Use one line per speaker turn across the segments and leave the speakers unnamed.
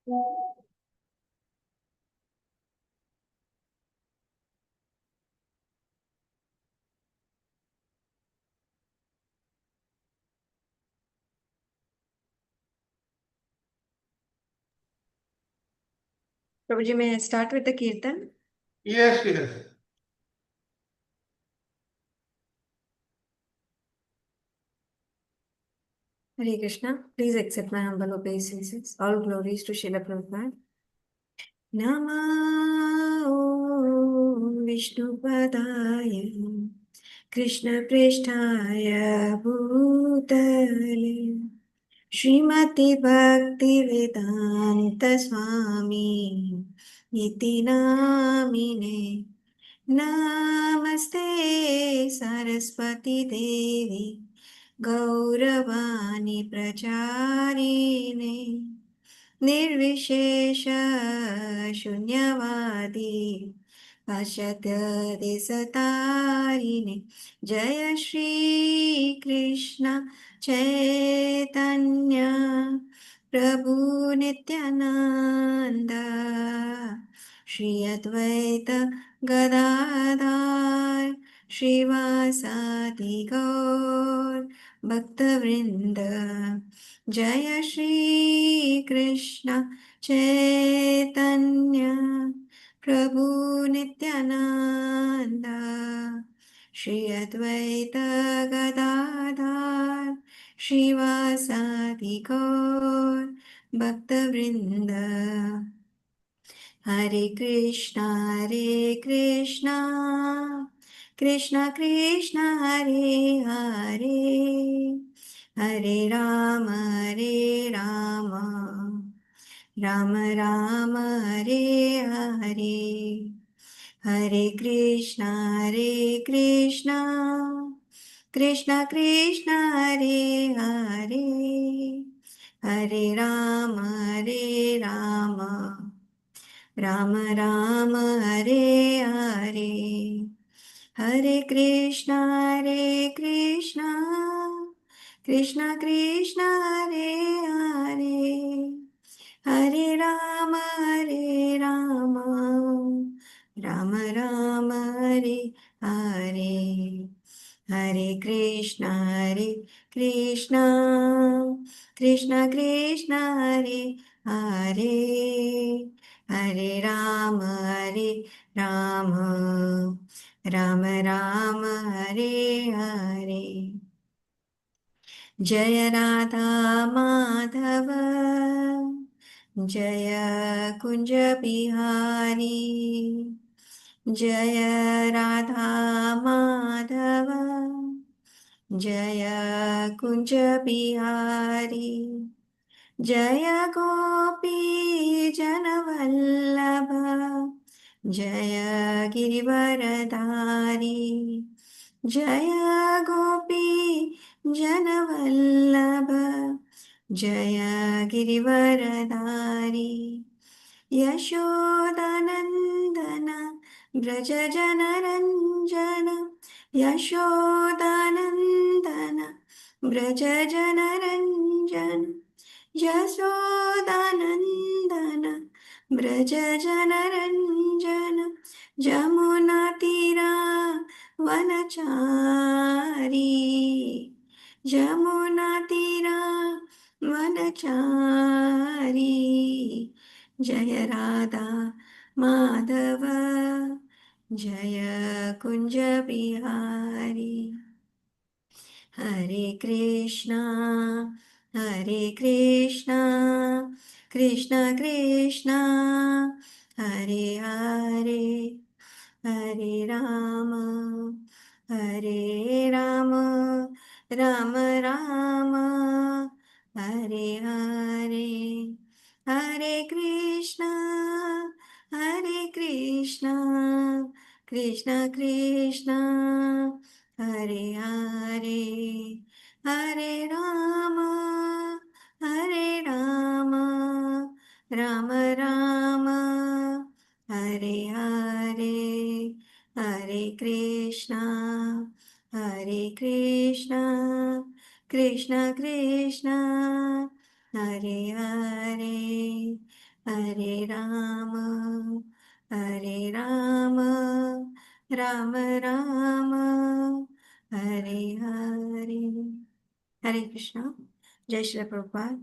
Prabhu ji, may I start with the Kirtan?
Yes, yes.
Hare Krishna. Please accept my humble obeisances. All glories to Srila Prabhupada. Namo Vishnupadaya Krishna Prishtaya Bhutale Srimati Bhakti Vedanta Swami Iti Namine Namaste Saraswati Devi Gauravani Pracharine Nirvishesha Shunyavadi Pashatya Desatarine Jaya Shri Krishna Chaitanya Prabhu Nityananda Shri Advaita Gadadhar Srivasadi Gaur Bhaktavrinda Jaya Shri Krishna Chaitanya Prabhu Nityananda Shri Advaita Gadadhar Srivasadi Gaur Bhaktavrinda Hare Krishna Krishna Krishna Hare Hare Hare Rama Rama Rama Hare Hare Hare Krishna Krishna Krishna Hare Hare Hare Rama Rama Rama Hare Hare Hare Krishna Krishna Krishna Hare Hare Hare Rama Rama Rama Hare Hare Hare Krishna Krishna Krishna Hare Hare Hare Rama Rama Rama Hare Hare Jaya Radha Madhava Jaya Kunja Bihari Jaya Radha Madhava Jaya Kunja Bihari Jaya Gopi Janavallabha Jaya Girivaradhari Jaya Gopi Janavallabha Jaya Girivaradhari Yashodanandana Braja Janaranjana Yashodanandana Braja Janaranjana Yashodanandana Braja Janaranjana Jamuna Tira Vanachari Jamuna Tira Vanachari Jaya Radha Madhava Jaya Kunja Bihari Hare Krishna Krishna Krishna Hare Hare Hare Rama Rama Rama Hare Hare Hare Krishna Krishna Krishna Hare Hare Hare Rama Rama Rama Hare Hare Hare Krishna Krishna Krishna Hare Hare Hare Rama, Hare Rama, Rama Rama, Hare Hare. Hare Krishna. Jai Shri Prabhupada.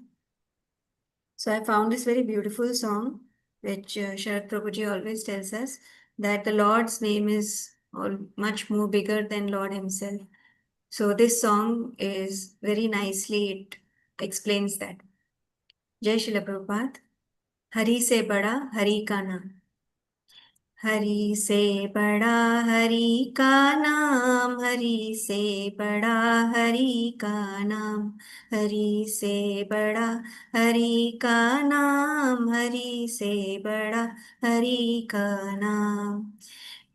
So I found this very beautiful song, which Sharad Prabhuji always tells us that the Lord's name is much more bigger than Lord Himself. So this song is very nicely, it explains that. Jai Shri Prabhupada. Hari से बड़ा हरि का नाम, हरि से बड़ा हरि का नाम, हरि से बड़ा हरि का नाम, हरि से बड़ा हरि का नाम, हरि से बड़ा हरि का नाम।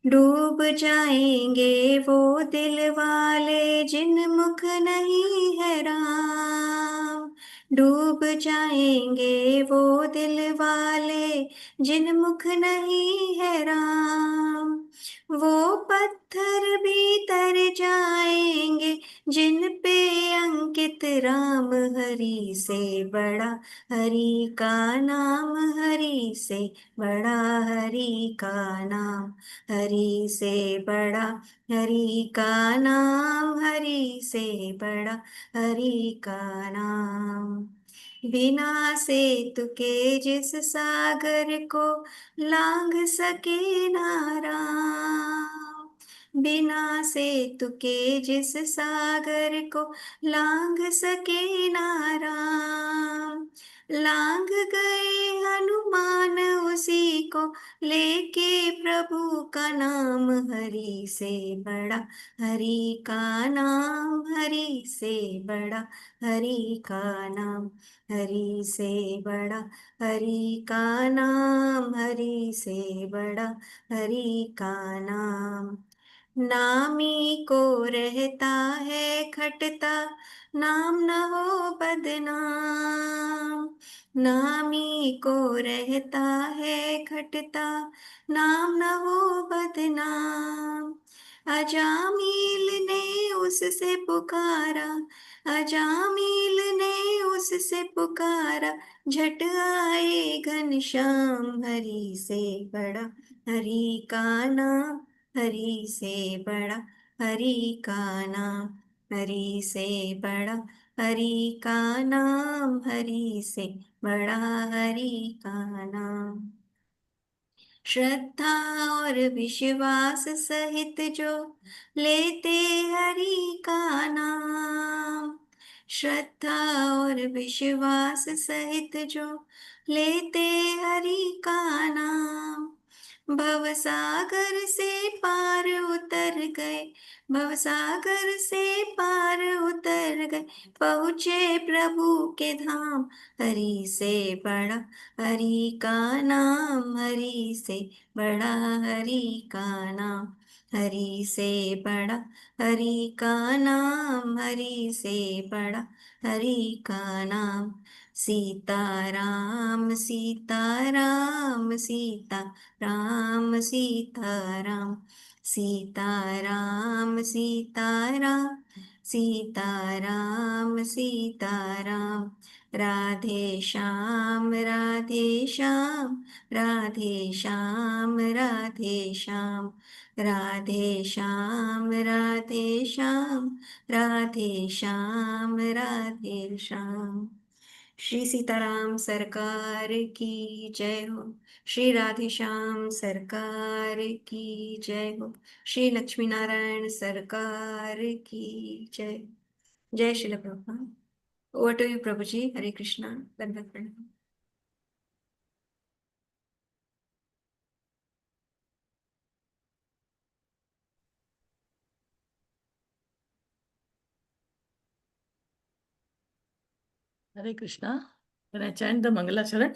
डूब जाएंगे वो दिल वाले जिन मुख नहीं है राम, डूब जाएंगे वो दिल वाले जिन मुख नहीं है राम, वो पत्थर भी तर जाएंगे जिन पे अंकित राम, हरि से बड़ा हरि का नाम, हरि से बड़ा हरि का नाम, हरि से बड़ा हरि का नाम, हरि से बड़ा हरि का नाम। बिना सेतु के जिस सागर को लांघ सके ना राम, बिना सेतु के जिस सागर को लांघ सके ना राम, लांघ गए हनुमान उसी को लेके प्रभु का नाम, हरि से बड़ा हरि का नाम, हरि से बड़ा हरि का नाम, हरि से बड़ा हरि का नाम, हरि से बड़ा हरि का नाम। नामी को रहता है खटता, नाम न हो बदनाम, नामी को रहता है खटता, नाम न हो बदनाम। अजामिल ने उससे पुकारा, अजामिल ने उससे पुकारा, झट आए घनश्याम, हरि से बड़ा हरि का नाम, हरि से बड़ा हरि का नाम, हरि से बड़ा हरि का नाम, हरि से बड़ा हरि का नाम। श्रद्धा और विश्वास सहित जो लेते हरि का नाम, श्रद्धा और विश्वास सहित जो लेते हरि का नाम, भवसागर से पार उतर गए, भवसागर से पार उतर गए, पहुँचे प्रभु के धाम, हरि से बड़ा हरि का नाम, हरि से बड़ा हरि का नाम, हरि से बड़ा हरि का नाम, हरि से बड़ा हरि का नाम। सीताराम सीताराम सीता राम सीताराम, सीताराम सीताराम सीताराम सीताराम, राधे श्याम राधे श्याम, राधे श्याम राधे श्याम, राधे श्याम राधे श्याम, राधे श्याम राधे श्याम। श्री सीताराम सरकार की जय हो, श्री राधे श्याम सरकार की जय हो, श्री लक्ष्मी नारायण सरकार की जय। जय Shri Prabhupada. Over to you Prabhu ji. हरे कृष्णा। दंडवत प्रणाम।
Hare Krishna. Can I chant the Mangalacharan?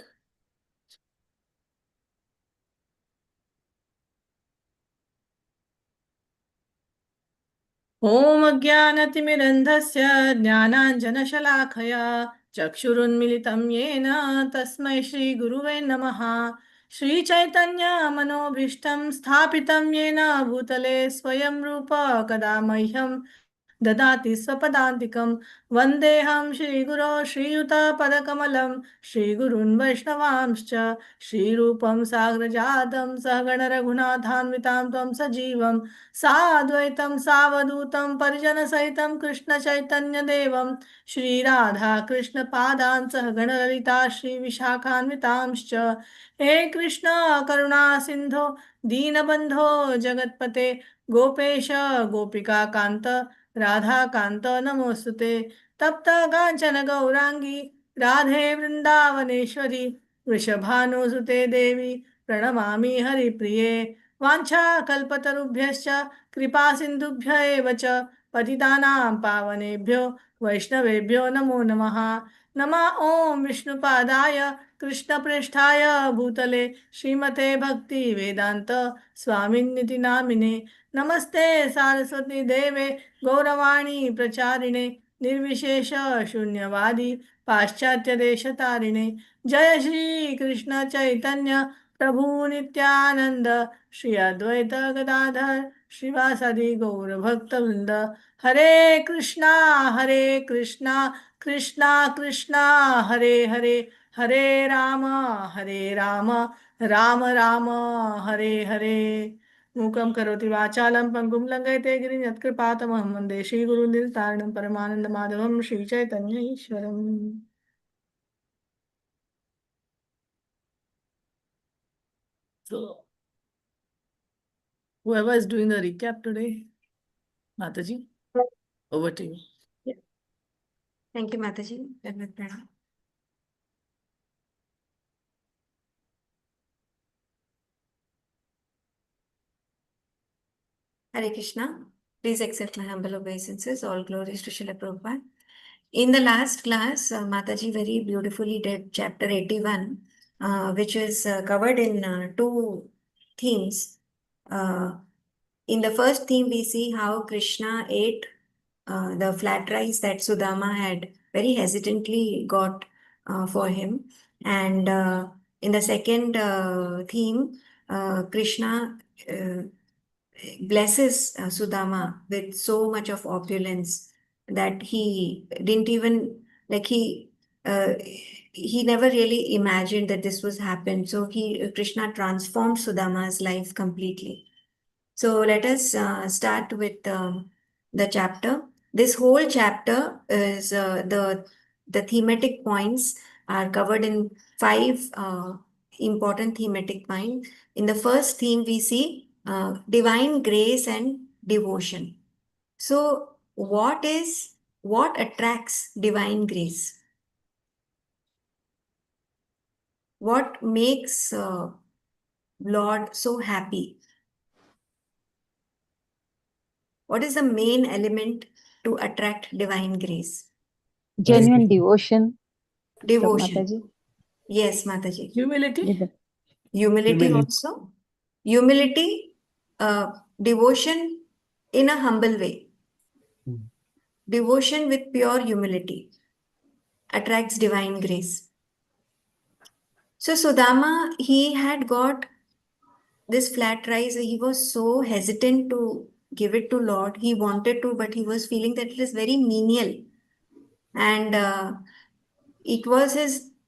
ॐ अज्ञानतिमिरन्धस्य ज्ञानाञ्जनशलाखया चक्षुरुन्मिलितं येन तस्मै श्रीगुरुवे नमः। श्रीचैतन्यमनोभीष्टं स्थापितं येन भूतले स्वयं रूप कदा मह्यं ददाति स्वपदान्तिकं वन्देऽहं श्रीगुरो श्रीयुतपदकमलं श्रीगुरून् वैष्णवांश्च श्रीरूपं साग्रजातं सहगणरघुनाथान्वितां त्वं सजीवं साद्वैतं सावधूतं परिजनसहितं कृष्णचैतन्यदेवं श्रीराधा कृष्णपादान् सहगणललिता श्रीविशाखान्वितांश्च हे कृष्ण करुणा सिन्धो दीनबन्धो जगत्पते गोपेश गोपिका कांत राधा कांत नमोस्तुते तप्त कांचन गौरांगी राधे वृंदावनेश्वरी वृषभानुसुते देवी प्रणमामि हरिप्रिये वाञ्छाकल्पतरुभ्यश्च कृपा सिन्धुभ्य एव च पतितानां पावनेभ्यो वैष्णवेभ्यो नमो नमः नमः ॐ विष्णुपादाय कृष्णप्रेष्ठाय भूतले श्रीमते भक्ति वेदांत स्वामिन्निति नामिने नमस्ते सारस्वती देवे गौरवाणी प्रचारिणे निर्विशेष शून्यवादी पाश्चात्य देश तारिणे जय श्री कृष्ण चैतन्य प्रभु नित्यानंद श्री अद्वैत गदाधर श्रीवासादि गौर भक्तवृंद हरे कृष्णा कृष्णा कृष्णा हरे हरे हरे राम राम राम हरे हरे मूकं करोति वाचालं पङ्गुं लङ्घयते गिरिं यत्कृपातमहं वन्दे श्रीगुरुं निरतारिणं परमानन्दमाधवं Sri Chaitanya ईश्वरम्। So, whoever is doing the recap today, Mataji, over to you.
Yeah. Thank you, Mataji. Dandavat pranam. Hare Krishna. Please accept my humble obeisances. All glories to Srila Prabhupada. In the last class, Mataji very beautifully did chapter 81, which is covered in two themes. In the first theme, we see how Krishna ate the flat rice that Sudama had very hesitantly got for him. And in the second theme, Krishna blesses Sudama with so much of opulence that he didn't even like he never really imagined that this was happen. So Krishna transformed Sudama's life completely. So let us start with the chapter. This whole chapter is the thematic points are covered in five important thematic points. In the first theme, we see divine grace and devotion. So, what attracts divine grace? What makes Lord so happy? What is the main element to attract divine grace?
Genuine devotion.
Devotion.
Mataji.
Yes, Mataji.
Humility.
Humility also. Humility, devotion in a humble way. Devotion with pure humility attracts divine grace. So Sudama, he had got this flat rice. He was so hesitant to give it to Lord. He wanted to, but he was feeling that it is very menial. And it was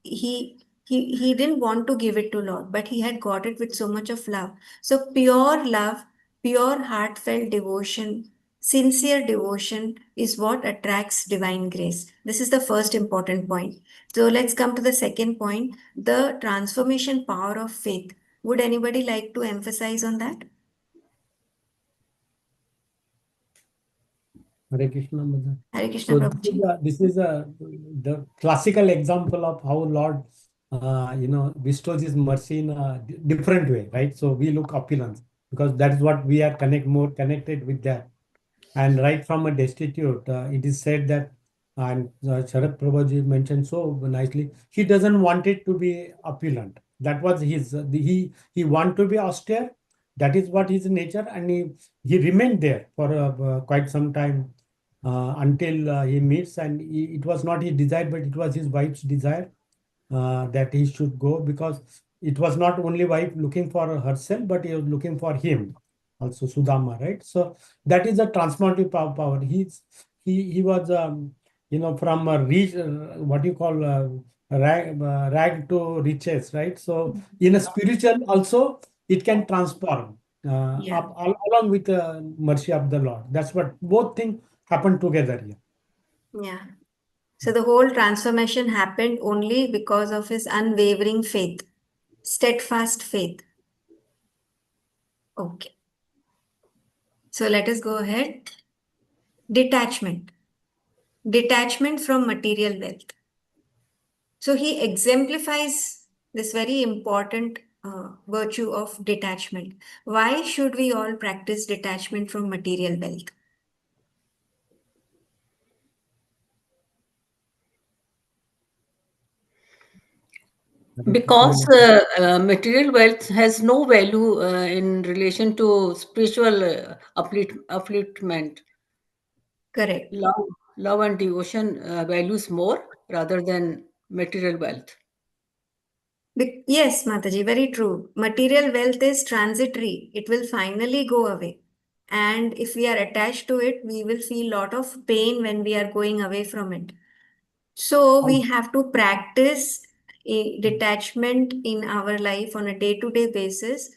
he didn't want to give it to Lord, but he had got it with so much of love. So pure love, pure heartfelt devotion, sincere devotion is what attracts divine grace. This is the first important point. So let's come to the second point, the transformation power of faith. Would anybody like to emphasize on that?
Hare Krishna, Mother.
Hare Krishna,
So
Prabhuji.
this is the classical example of how Lord, bestows His mercy in a different way, right? So we look opulence because that is what we are more connected with that. And right from a destitute, it is said that, and Sharad Prabhuji mentioned so nicely, he doesn't want it to be opulent. That was his, he want to be austere. That is what his nature, and he remained there for quite some time until he meets, and it was not his desire, but it was his wife's desire that he should go, because it was not only wife looking for herself, but he was looking for him. also Sudama, right? So that is a transformative power. He was from a reach, what you call rag to riches, right? So in a spiritual also it can transform
Yeah.
along with the mercy of the Lord. That's what both things happen together here.
Yeah. So the whole transformation happened only because of his unwavering faith, steadfast faith. Okay. So let us go ahead. Detachment. Detachment from material wealth. So he exemplifies this very important virtue of detachment. Why should we all practice detachment from material wealth?
Because material wealth has no value in relation to spiritual upliftment.
Correct.
Love and devotion values more rather than material wealth.
Yes, Mataji, very true. Material wealth is transitory. It will finally go away. And if we are attached to it, we will feel a lot of pain when we are going away from it. So we have to practice a detachment in our life on a day-to-day basis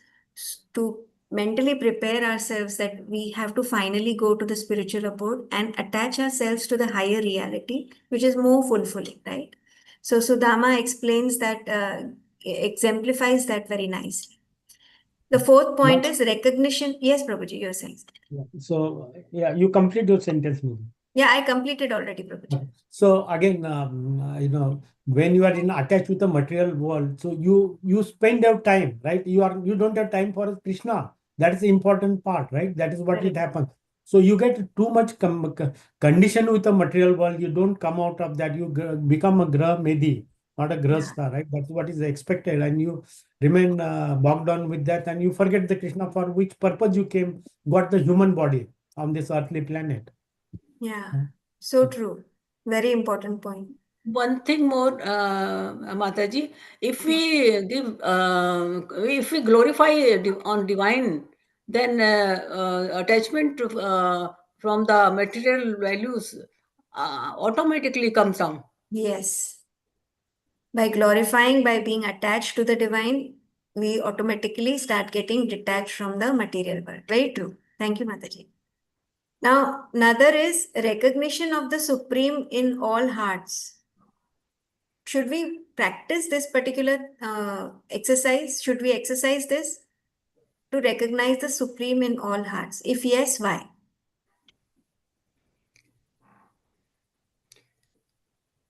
to mentally prepare ourselves that we have to finally go to the spiritual abode and attach ourselves to the higher reality, which is more fulfilling, right? So Sudama explains that, exemplifies that very nicely. The fourth point is recognition. Yes, Prabhuji, you're saying.
So you complete your sentence, maybe.
Yeah, I completed already, Prabhuji.
So again, when you are attached with the material world, so you spend your time, right? You don't have time for Krishna. That is the important part, right? That is what
Correct.
it happens. So you get too much condition with the material world. You don't come out of that. You become a grah medi, not a grahastha, right? That's what is expected, and you remain bogged down with that, and you forget the Krishna for which purpose you got the human body on this earthly planet.
Yeah, so true. Very important point.
One thing more, Mataji, if we glorify on divine, then attachment from the material values automatically comes down.
Yes. By glorifying, by being attached to the divine, we automatically start getting detached from the material world. Very true. Thank you, Mataji. Now, another is recognition of the Supreme in all hearts. Should we practice this particular exercise? Should we exercise this to recognize the Supreme in all hearts? If yes, why?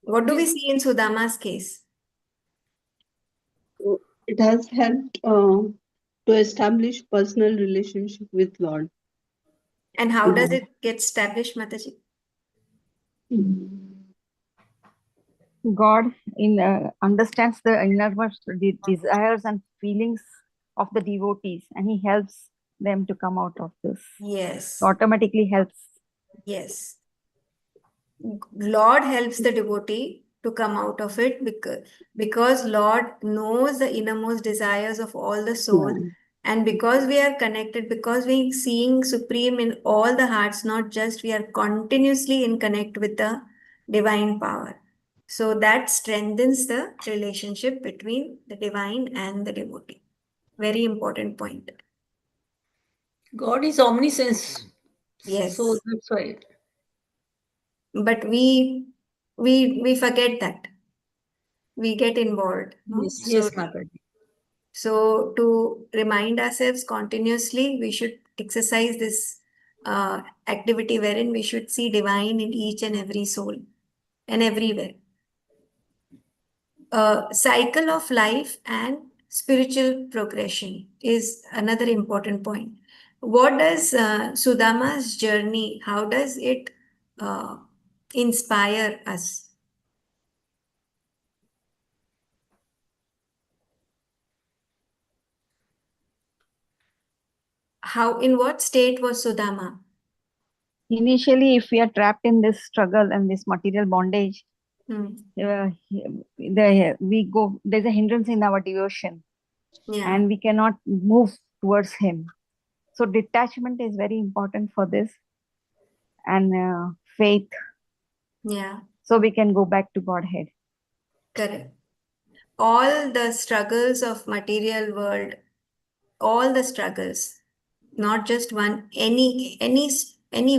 What do we see in Sudama's case?
It has helped to establish personal relationship with Lord.
And how does it get established, Mataji?
God understands the innermost desires and feelings of the devotees, and he helps them to come out of this.
Yes.
Automatically helps.
Yes. Lord helps the devotee to come out of it because Lord knows the innermost desires of all the soul.
Yeah.
And because we are connected, because we are seeing Supreme in all the hearts, not just we are continuously in connect with the divine power. So that strengthens the relationship between the divine and the devotee. Very important point.
God is omniscience.
Yes.
So that's why.
But we forget that. We get involved. No?
Yes, yes, Mataji.
So to remind ourselves continuously, we should exercise this activity wherein we should see divine in each and every soul and everywhere. Cycle of life and spiritual progression is another important point. What does Sudama's journey, how does it inspire us? In what state was Sudama?
Initially, if we are trapped in this struggle and this material bondage, there's a hindrance in our devotion,
Yeah.
and we cannot move towards him. So detachment is very important for this, and faith,
Yeah,
so we can go back to Godhead.
correct. All the struggles of material world, all the struggles, not just one, any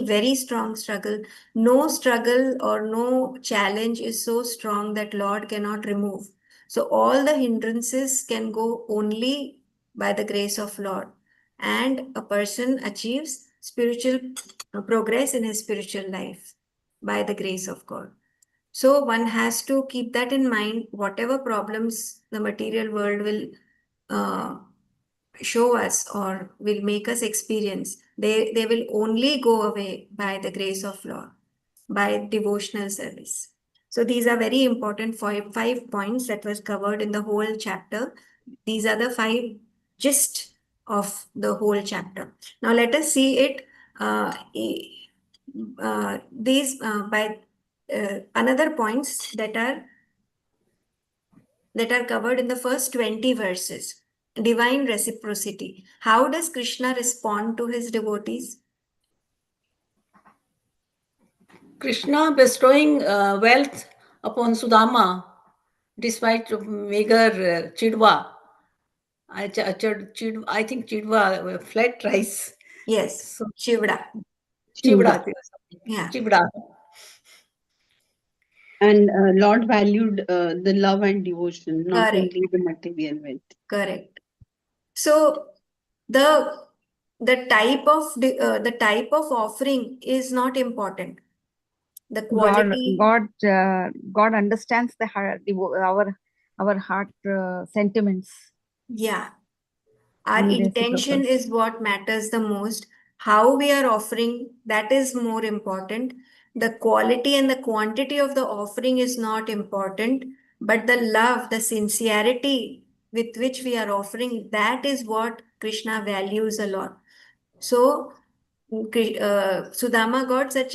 very strong struggle, no struggle or no challenge is so strong that Lord cannot remove. So all the hindrances can go only by the grace of Lord, and a person achieves spiritual progress in his spiritual life by the grace of God. So one has to keep that in mind. Whatever problems the material world will uh, show us or will make us experience, they will only go away by the grace of Lord, by devotional service. So these are very important five points that was covered in the whole chapter. These are the five gist of the whole chapter. Now let us see it. These by another points that are covered in the first 20 verses. Divine reciprocity. How does Krishna respond to his devotees?
Krishna bestowing wealth upon Sudama despite meager chidwa. I think chidwa, flat rice.
Yes,
So
Chivda.
chivda.
Yeah,
Chivda.
And Lord valued the love and devotion, not
correct,
only the material wealth.
correct. So the the type of offering is not important. The quality,
God understands the heart, our heart sentiments.
yeah. Our
And he
intention
reciprocates.
is what matters the most. How we are offering, that is more important. The quality and the quantity of the offering is not important, but the love, the sincerity with which we are offering, that is what Krishna values a lot. So Sudama got such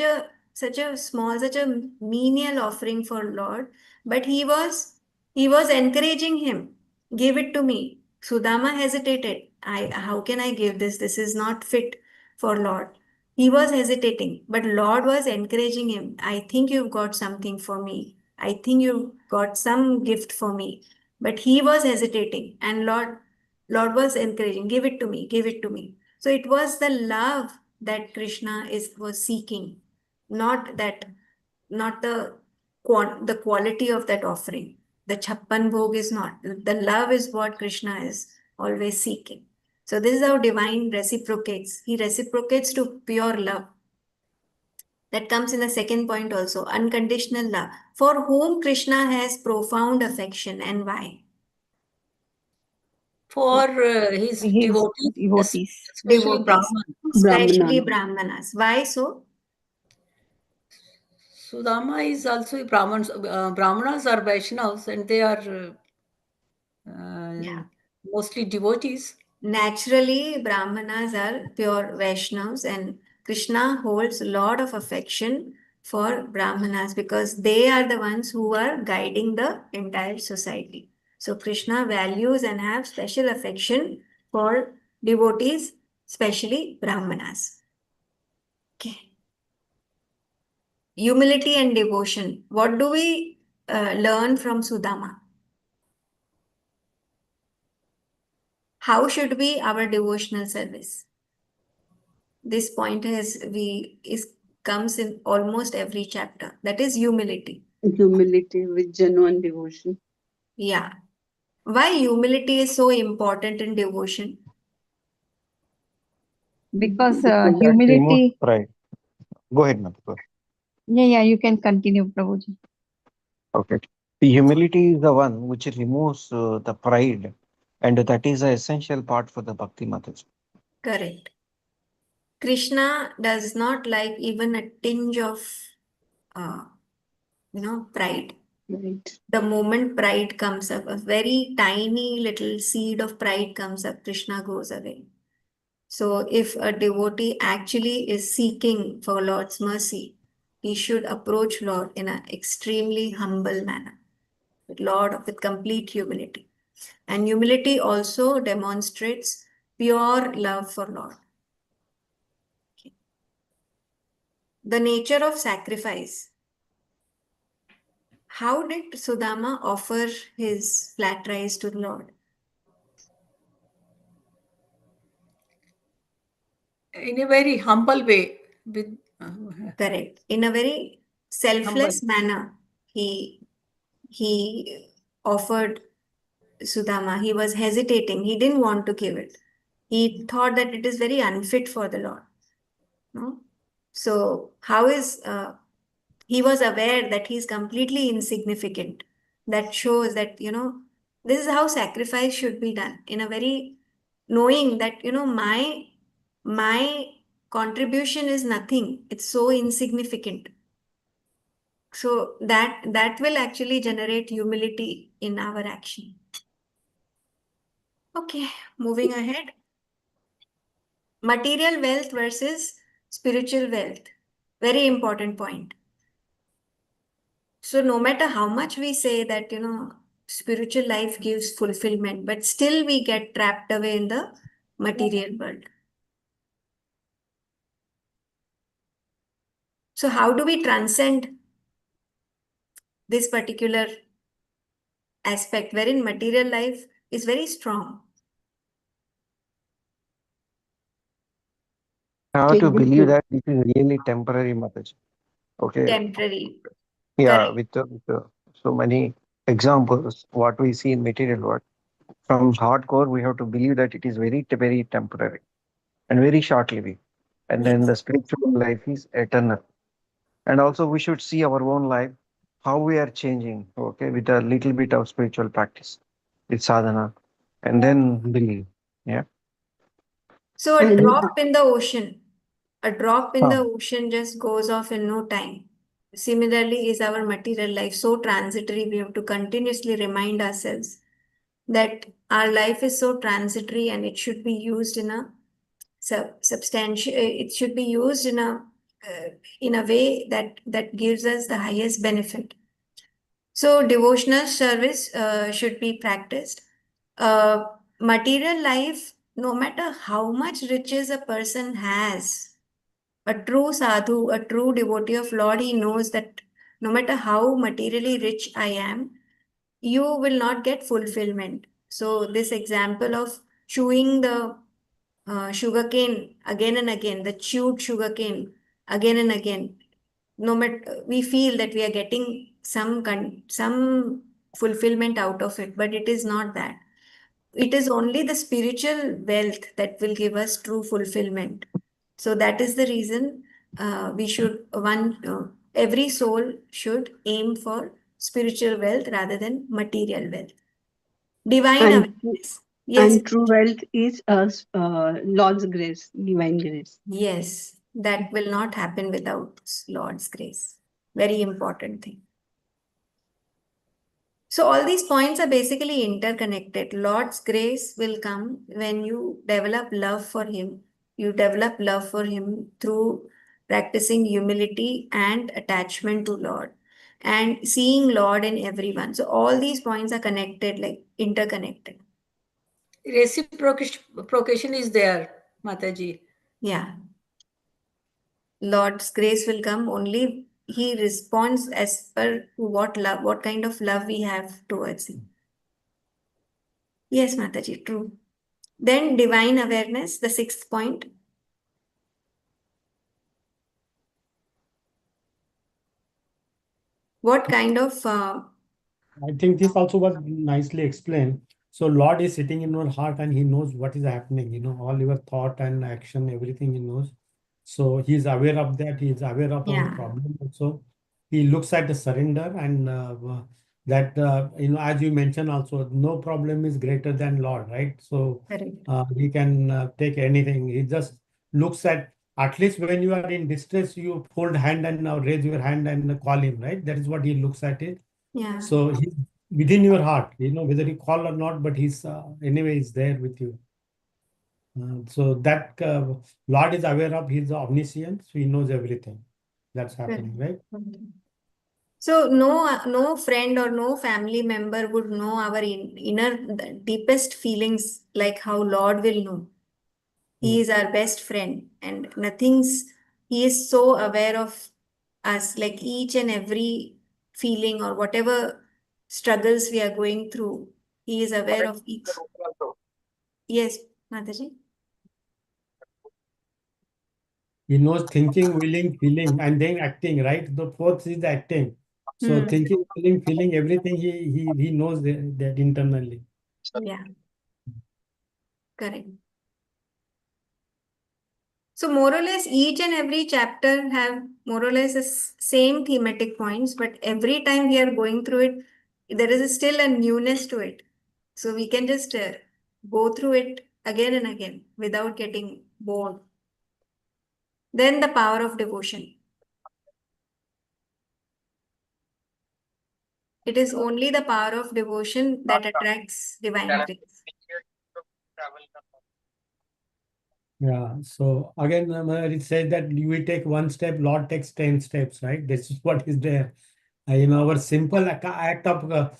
a small, such a menial offering for Lord, but he was encouraging him. Give it to me. Sudama hesitated. How can I give this? This is not fit for Lord. He was hesitating, but Lord was encouraging him. I think you've got something for me. I think you've got some gift for me. But he was hesitating, and Lord was encouraging. Give it to me. Give it to me. So it was the love that Krishna was seeking, not the quality of that offering. The Chappan Bhog is not. The love is what Krishna is always seeking. So this is how divine reciprocates. He reciprocates to pure love. That comes in the second point also. Unconditional love. For whom Krishna has profound affection and why?
For his
His
devotees,
devotees.
especially
Devotees,
Brahman.
especially
Brahmana.
Brahmanas. Why so?
Sudama is also a Brahman. Brahmanas are Vaishnavas and they are
Yeah.
mostly devotees.
Naturally, Brahmanas are pure Vaishnavas, and Krishna holds a lot of affection for Brahmanas because they are the ones who are guiding the entire society. So Krishna values and have special affection for devotees, especially Brahmanas. Okay. Humility and devotion. What do we learn from Sudama? How should be our devotional service? This point comes in almost every chapter. That is humility.
Humility with genuine devotion.
Yeah. Why humility is so important in devotion?
Because
Because
That removes
humility.
pride. Go ahead, Madhukar.
Yeah, you can continue, Prabhuji.
Okay. The humility is the one which removes the pride, and that is an essential part for the Bhakti Mataji.
Correct. Krishna does not like even a tinge of, uh, pride.
right.
The moment pride comes up, a very tiny little seed of pride comes up, Krishna goes away. So if a devotee actually is seeking for Lord's mercy, he should approach Lord in an extremely humble manner, with complete humility. And humility also demonstrates pure love for Lord. the nature of sacrifice. How did Sudama offer his flat rice to the Lord?
In a very humble way, with
Correct. In a very selfless manner, he offered Sudama. He was hesitating. He didn't want to give it. He thought that it is very unfit for the Lord. No? So how is he was aware that he's completely insignificant. That shows that, this is how sacrifice should be done, in a very knowing that, my contribution is nothing. It's so insignificant. So that will actually generate humility in our action. Okay, moving ahead. Material wealth versus spiritual wealth. Very important point. So no matter how much we say that, spiritual life gives fulfillment, but still we get trapped away in the material world. So how do we transcend this particular aspect wherein material life is very strong?
I have
Take
to
the
believe
food.
that this is really temporary, Mataji. Okay.
Temporary.
Yeah,
Correct.
with so many examples, what we see in material world, from hardcore, we have to believe that it is very temporary and very short living. And then
Yes.
the spiritual life is eternal. And also, we should see our own life, how we are changing, okay, with a little bit of spiritual practice, with sadhana, and then believe. Yeah.
So a
And
drop in the ocean,
Huh.
just goes off in no time. Similarly, is our material life so transitory? We have to continuously remind ourselves that our life is so transitory and it should be used in a substantial. It should be used in a way that gives us the highest benefit. So devotional service should be practiced. Uh, Material life, no matter how much riches a person has, a true sadhu, a true devotee of Lord, he knows that no matter how materially rich I am, you will not get fulfillment. So this example of chewing the sugarcane again and again, the chewed sugarcane again and again, no matter we feel that we are getting some fulfillment out of it, but it is not that. It is only the spiritual wealth that will give us true fulfillment. So that is the reason we should every soul should aim for spiritual wealth rather than material wealth. Divine
and
awareness. Yes,
true wealth is Lord's grace, divine grace.
yes, that will not happen without Lord's grace. Very important thing. So all these points are basically interconnected. Lord's grace will come when you develop love for Him. You develop love for Him through practicing humility and attachment to Lord and seeing Lord in everyone. So all these points are connected, like interconnected.
reciprocation is there, Mataji.
Yeah. Lord's grace will come only He responds as per what kind of love we have towards Him. Yes, Mataji, true. Then divine awareness, the sixth point. What kind of
I think this also was nicely explained. So Lord is sitting in your heart and he knows what is happening, all your thought and action, everything he knows. So he is aware of that. He is aware of our
yeah,
problem also. He looks at the surrender and that, as you mentioned also, no problem is greater than Lord, right? So
correct.
he can take anything. He just looks at least when you are in distress, you fold hand and now raise your hand and call him, right? That is what he looks at it.
Yeah,
So he's within your heart, whether you call or not, but he's anyway is there with you. So that Lord is aware of his omniscience, so he knows everything that's happening, right?
so no friend or no family member would know our inner the deepest feelings like how Lord will know. He is our best friend, and nothing's He is so aware of us, like each and every feeling or whatever struggles we are going through. He is aware of each. Yes, Mataji.
He knows thinking, willing, feeling, and then acting, right? The fourth is the acting. So
Hmm.
thinking, willing, feeling, everything he knows that internally.
Yeah, correct. So more or less each and every chapter have more or less the same thematic points, but every time we are going through it, there is still a newness to it. So we can just go through it again and again without getting bored. Then the power of devotion. It is only the power of devotion that attracts divine grace.
Yeah. So again, it says that we take one step, Lord takes 10 steps, right? This is what is there. Our simple act of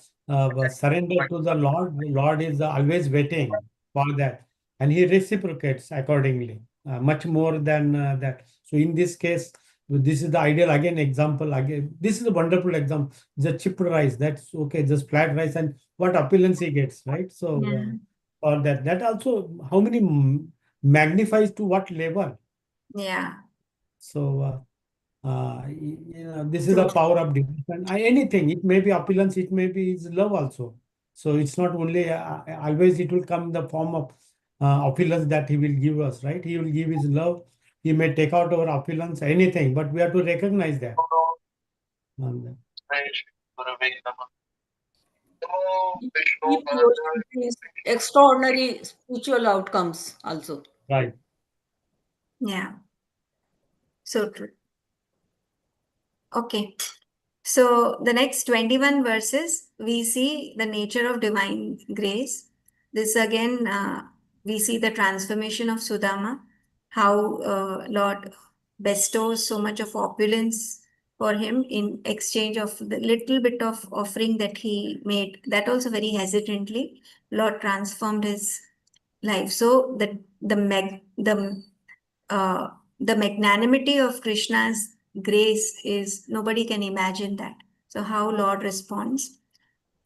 surrender to the Lord is always waiting for that, and He reciprocates accordingly, much more than that. So in this case, this is the ideal again example. Again, this is a wonderful example. The chipped rice, that's okay, just flat rice, and what appearance he gets, right? So
Yeah.
or that also, how many magnifies to what level?
Yeah.
So. This is the power of devotion. Anything, it may be opulence, it may be his love also. So it's not only always it will come in the form of opulence that he will give us, right? He will give his love. He may take out our opulence, anything, but we have to recognize that. And,
Deep devotion brings extraordinary spiritual outcomes also.
right.
Yeah. So true. Okay. So the next 21 verses, we see the nature of divine grace. This again, we see the transformation of Sudama, how Lord bestows so much of opulence for him in exchange of the little bit of offering that he made. That also very hesitantly, Lord transformed his life. So uh, the magnanimity of Krishna's grace is nobody can imagine that. So how Lord responds.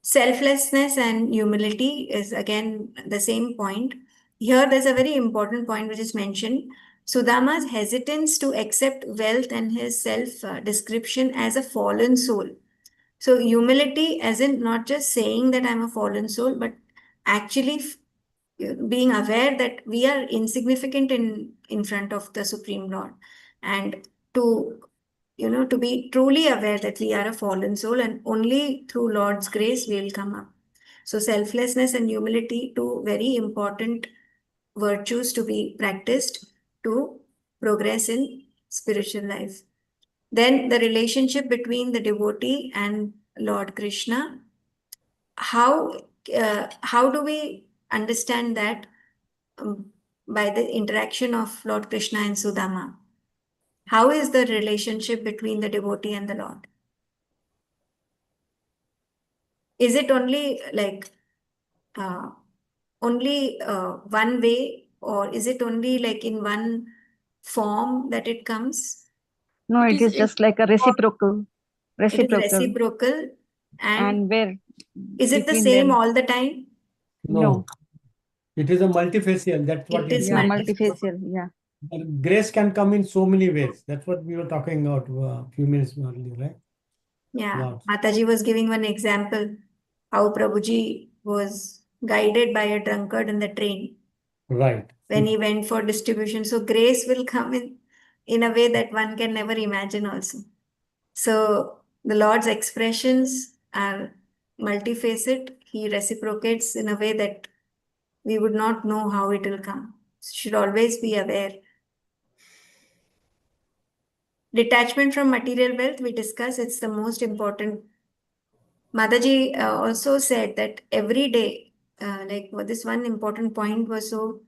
Selflessness and humility is again the same point. Here there's a very important point which is mentioned. Sudama's hesitance to accept wealth and his self description as a fallen soul. So humility as in not just saying that I'm a fallen soul, but actually being aware that we are insignificant in front of the Supreme Lord, and to to be truly aware that we are a fallen soul and only through Lord's grace we will come up. So selflessness and humility, two very important virtues to be practiced to progress in spiritual life. Then the relationship between the devotee and Lord Krishna. How do we understand that by the interaction of Lord Krishna and Sudama? How is the relationship between the devotee and the Lord? Is it only like one way, or is it only like in one form that it comes?
No,
It
it
is
is just like a reciprocal,
It is reciprocal, and
and where
is it the
between
same
them,
all the time?
no,
It is a multifacial. That's what
It
it
is
yeah,
is.
multifacial, yeah.
Grace can come in so many ways. That's what we were talking about a few minutes earlier, right?
Yeah,
Lord.
Mataji was giving one example how Prabhuji was guided by a drunkard in the train
Right.
when he went for distribution. So grace will come in a way that one can never imagine also. So the Lord's expressions are multifaceted. He reciprocates in a way that we would not know how it will come. Should always be aware. Detachment from material wealth, we discuss, it's the most important. Mataji also said that every day, this one important point was so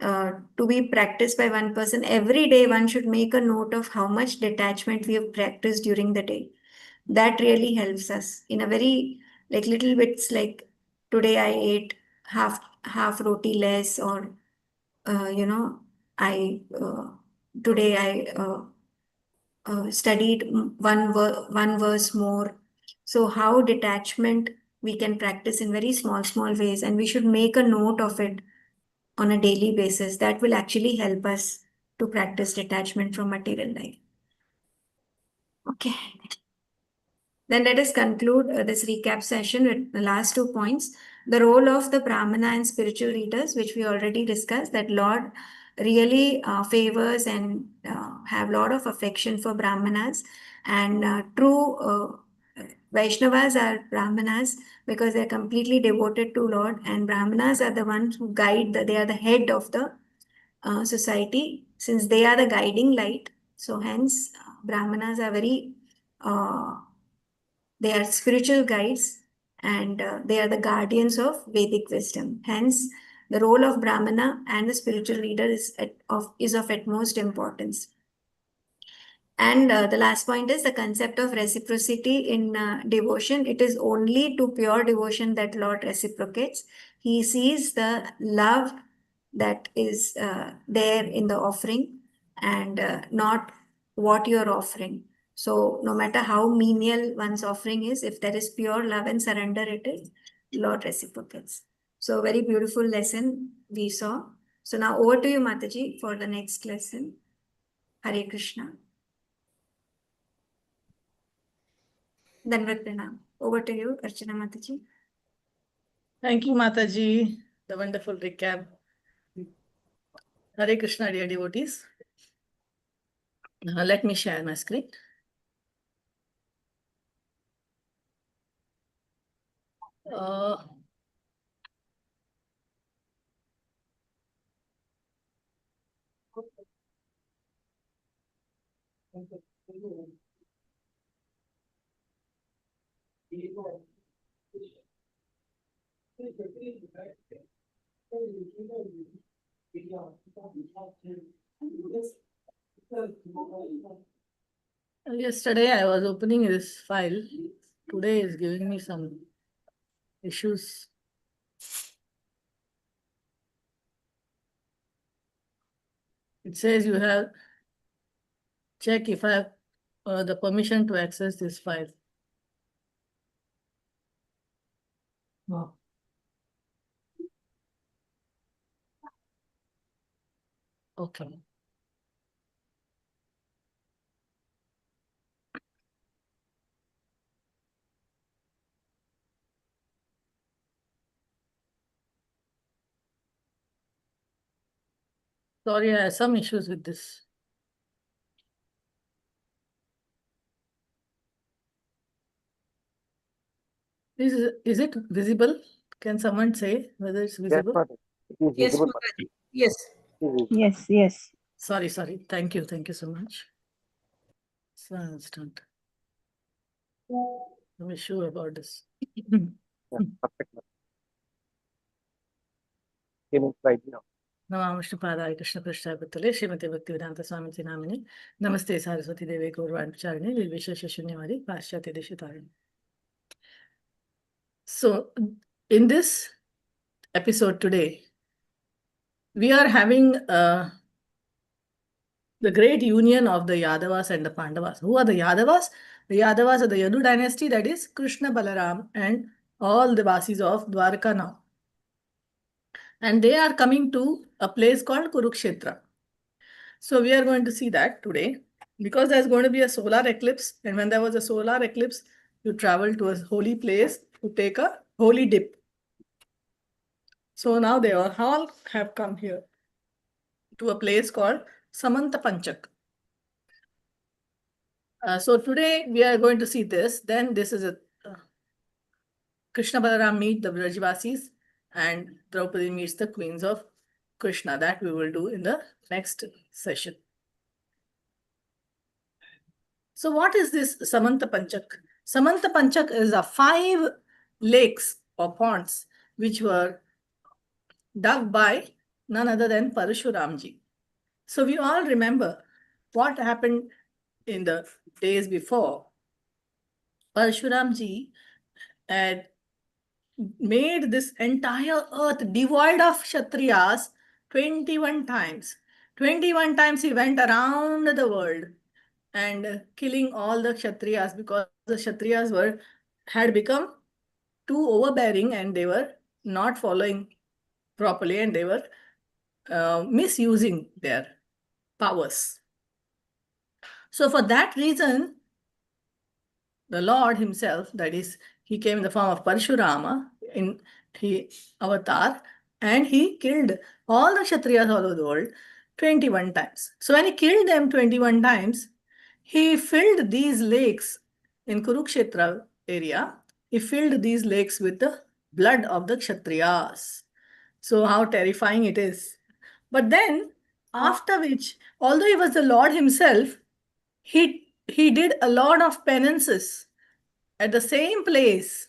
to be practiced by one person. Every day, one should make a note of how much detachment we have practiced during the day. That really helps us in a very like little bits. Like today, I ate half roti less, or I today I studied one verse more. So how detachment we can practice in very small ways, and we should make a note of it on a daily basis. That will actually help us to practice detachment from material life. Okay. Then let us conclude this recap session with the last 2 points. The role of the Brahmana and spiritual leaders, which we already discussed, that Lord really favors and have a lot of affection for Brahmanas. And true Vaishnavas are Brahmanas because they're completely devoted to Lord, and Brahmanas are the ones who guide, they are the head of the society, since they are the guiding light. So hence, Brahmanas are very they are spiritual guides, and they are the guardians of Vedic wisdom. Hence, the role of Brahmana and the spiritual leader is of utmost importance. And the last point is the concept of reciprocity in devotion. It is only to pure devotion that Lord reciprocates. He sees the love that is there in the offering, and not what you're offering. So no matter how menial one's offering is, if there is pure love and surrender, it is Lord reciprocates. So very beautiful lesson we saw. So now over to you, Mataji, for the next lesson. Hare Krishna. Dandavat Pranam. Over to you, Archana Mataji.
Thank you, Mataji. The wonderful recap. Hare Krishna, dear devotees. Let me share my screen. Yesterday I was opening this file. Today is giving me some issues. It says you have check if I have the permission to access this file. No. Okay. Sorry, I have some issues with this. Is it visible? Can someone say whether it's
Yes,
visible?
Mataji. It is
Yes,
visible.
Mataji. Yes.
Yes, yes.
Sorry. Thank you so much. So I understand. I'm sure about this.
Yeah, perfect. Can you slide now?
Namah Vishnupadaya Krishna Prasthaya Bhutale Srimati Bhaktivedanta Swamiti Namini Namaste Saraswati Devi Gaurvancharini Nirvishesha Shunyavadi Paschatya Deshitarini. So in this episode today, we are having the great union of the Yadavas and the Pandavas. Who are the Yadavas? The Yadavas are the Yadu dynasty, that is Krishna, Balaram, and all the Vasis of Dwarka now. And they are coming to a place called Kurukshetra. So we are going to see that today, because there's going to be a solar eclipse. And when there was a solar eclipse, you travel to a holy place to take a holy dip. So now they all have come here to a place called Samanta Panchak. So today we are going to see this. Then this is a Krishna Balaram meet the Vrajvasis, and Draupadi meets the queens of Krishna. That we will do in the next session. So what is this Samanta Panchak? Samanta Panchak is a 5 lakes or ponds which were dug by none other than Parashuramji. So we all remember what happened in the days before. Parashuramji had made this entire earth devoid of Kshatriyas 21 times. 21 times he went around the world and killing all the Kshatriyas, because the Kshatriyas had become too overbearing and they were not following properly, and they were misusing their powers. So for that reason, the Lord himself, that is, he came in the form of Parshurama, he avatar, and he killed all the Kshatriyas all over the world 21 times. So when he killed them 21 times, he filled these lakes in Kurukshetra area. He filled these lakes with the blood of the Kshatriyas. So how terrifying it is. But then, after which, although he was the Lord himself, he did a lot of penances at the same place.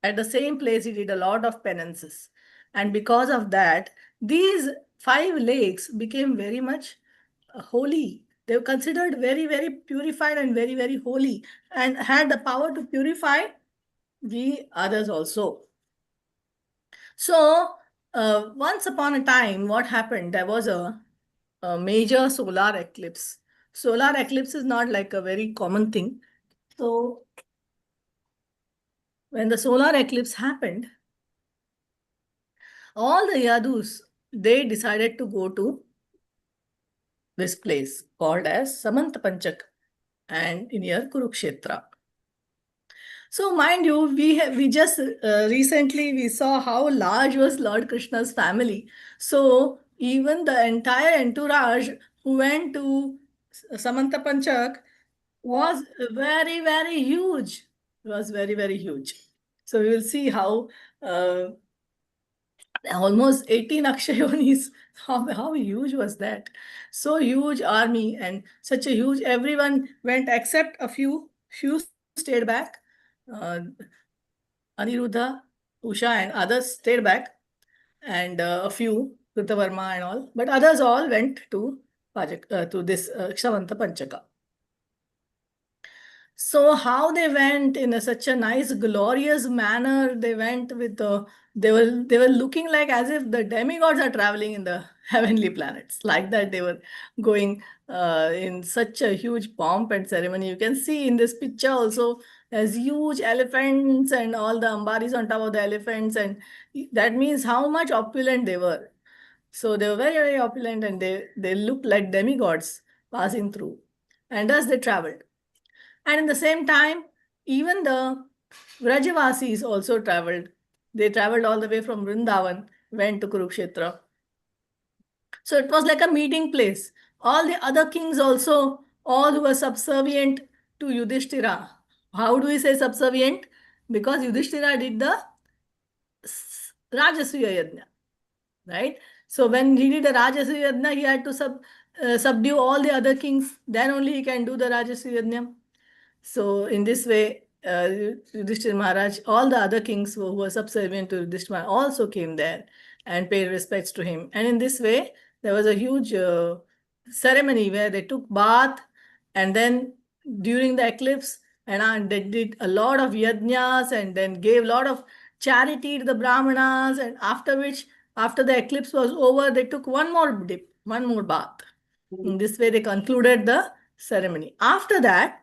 At the same place, he did a lot of penances. And because of that, these 5 lakes became very much holy. They were considered very, very purified and very, very holy, and had the power to purify the others also. So, once upon a time, what happened? There was a major solar eclipse. Solar eclipse is not like a very common thing. So, when the solar eclipse happened, all the Yadus, they decided to go to this place called as Samantapanchak and near Kurukshetra. So mind you, we just recently we saw how large was Lord Krishna's family. So even the entire entourage who went to Samantapanchak was very, very huge. It was very, very huge. So we will see how almost 18 Akshayonis, how huge was that? So huge army and such a huge, everyone went except a few stayed back. Aniruddha, Usha and others stayed back, and a few, Kritavarma and all, but others all went to this Kshavanta Panchaka. So how they went in such a nice, glorious manner, they went with they were looking like as if the demigods are traveling in the heavenly planets. Like that, they were going in such a huge pomp and ceremony. You can see in this picture also, there's huge elephants and all the ambaris on top of the elephants, and that means how much opulent they were. So they were very, very opulent, and they looked like demigods passing through. And thus they traveled. And in the same time, even the Vrajavasis also traveled. They traveled all the way from Vrindavan, went to Kurukshetra. So it was like a meeting place. All the other kings also, all who were subservient to Yudhishthira. How do we say subservient? Because Yudhishthira did the Rajasuya Yajna, right? So when he did the Rajasuya Yajna, he had to subdue all the other kings. Then only he can do the Rajasuya Yajna. So in this way, Yudhishthira Maharaj, all the other kings who were subservient to Yudhishthira also came there and paid respects to him. And in this way, there was a huge ceremony where they took bath, and then during the eclipse, and they did a lot of yajnas and then gave a lot of charity to the Brahmanas. And after which, after the eclipse was over, they took one more dip, one more bath. In this way, they concluded the ceremony. After that,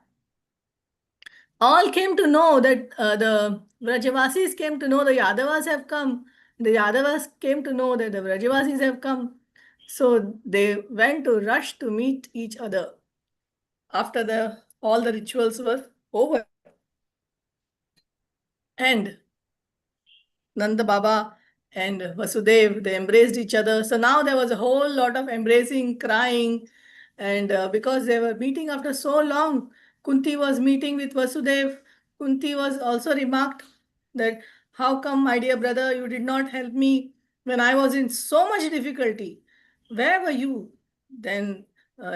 all came to know that the Vrajavasis came to know the Yadavas have come. The Yadavas came to know that the Vrajavasis have come. So they went to rush to meet each other after all the rituals were over. And Nanda Baba and Vasudev, they embraced each other. So now there was a whole lot of embracing, crying, and because they were meeting after so long, Kunti was meeting with Vasudev. Kunti was also remarked that, how come, my dear brother, you did not help me when I was in so much difficulty? Where were you? Then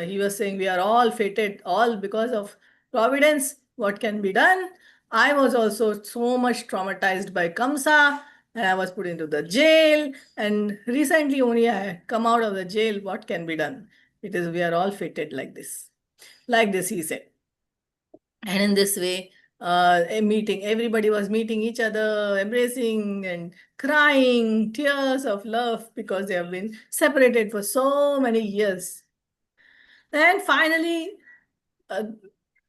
he was saying, we are all fated, all because of providence. What can be done? I was also so much traumatized by Kamsa, and I was put into the jail. And recently only I had come out of the jail. What can be done? It is, we are all fated like this. Like this, he said. And in this way, everybody was meeting each other, embracing and crying, tears of love, because they have been separated for so many years. And finally,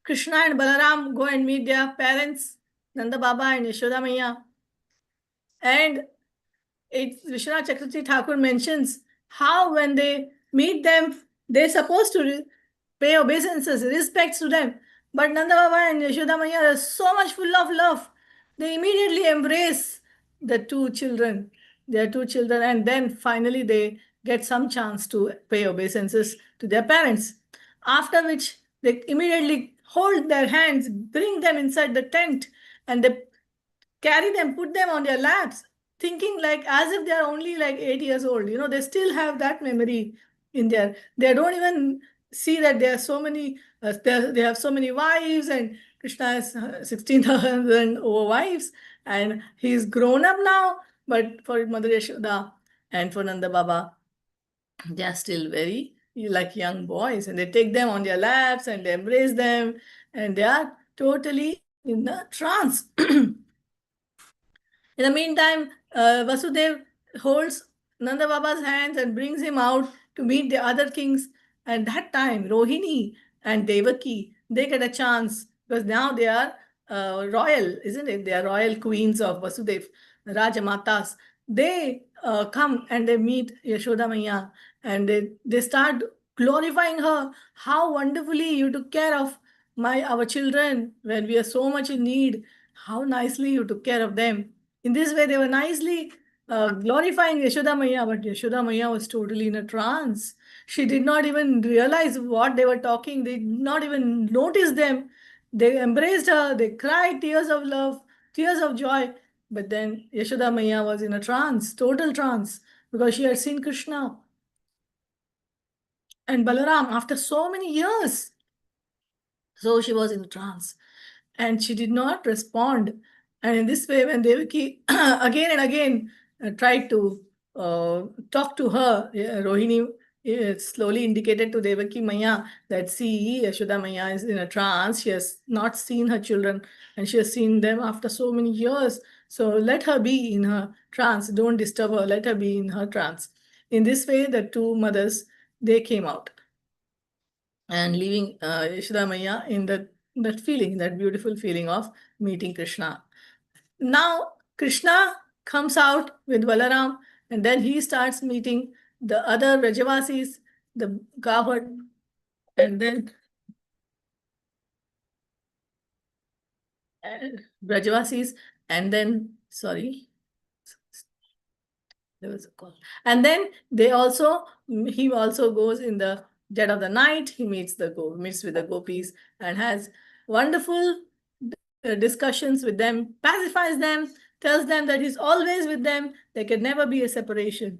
Krishna and Balaram go and meet their parents, Nanda Baba and Yashoda Maiya. And Vishwanath Chakravarti Thakur mentions how when they meet them, they're supposed to pay obeisances, respects to them. But Nanda Baba and Yashoda Maiya are so much full of love. They immediately embrace the two children, their two children, and then finally they get some chance to pay obeisances to their parents. After which they immediately hold their hands, bring them inside the tent, and they carry them, put them on their laps, thinking like as if they are only like 8 years old. You know, they still have that memory in there. They don't even see that there are so many, they have so many wives, and Krishna has 16,000 over wives, and he's grown up now. But for Mother Yashoda and for Nanda Baba, they are still very like young boys, and they take them on their laps and they embrace them, and they are totally in a trance. In the meantime, Vasudev holds Nanda Baba's hands and brings him out to meet the other kings. And that time, Rohini and Devaki, they get a chance because now they are royal, isn't it? They are royal queens of Vasudev, Rajamatas. They come and they meet Yashoda Maiya, and they start glorifying her. How wonderfully you took care of our children when we are so much in need. How nicely you took care of them. In this way, they were nicely glorifying Yashoda Maiya, but Yashoda Maiya was totally in a trance. She did not even realize what they were talking. They did not even notice them. They embraced her. They cried tears of love, tears of joy. But then Yashoda Maiya was in a trance, total trance, because she had seen Krishna and Balaram after so many years. So she was in a trance and she did not respond. And in this way, when Devaki again and again tried to talk to her, Rohini slowly indicated to Devaki Maiya that, see, Yashoda Maiya is in a trance. She has not seen her children and she has seen them after so many years. So let her be in her trance. Don't disturb her. Let her be in her trance. In this way, the two mothers, they came out and leaving Yashoda Maiya in that feeling, that beautiful feeling of meeting Krishna. Now Krishna comes out with Balaram, and then he starts meeting the other Vrajavasis, the cowherd, and then Vrajavasis, and then, sorry, there was a call. And then he also goes in the dead of the night. He meets with the gopis and has wonderful discussions with them, pacifies them, tells them that he's always with them. There can never be a separation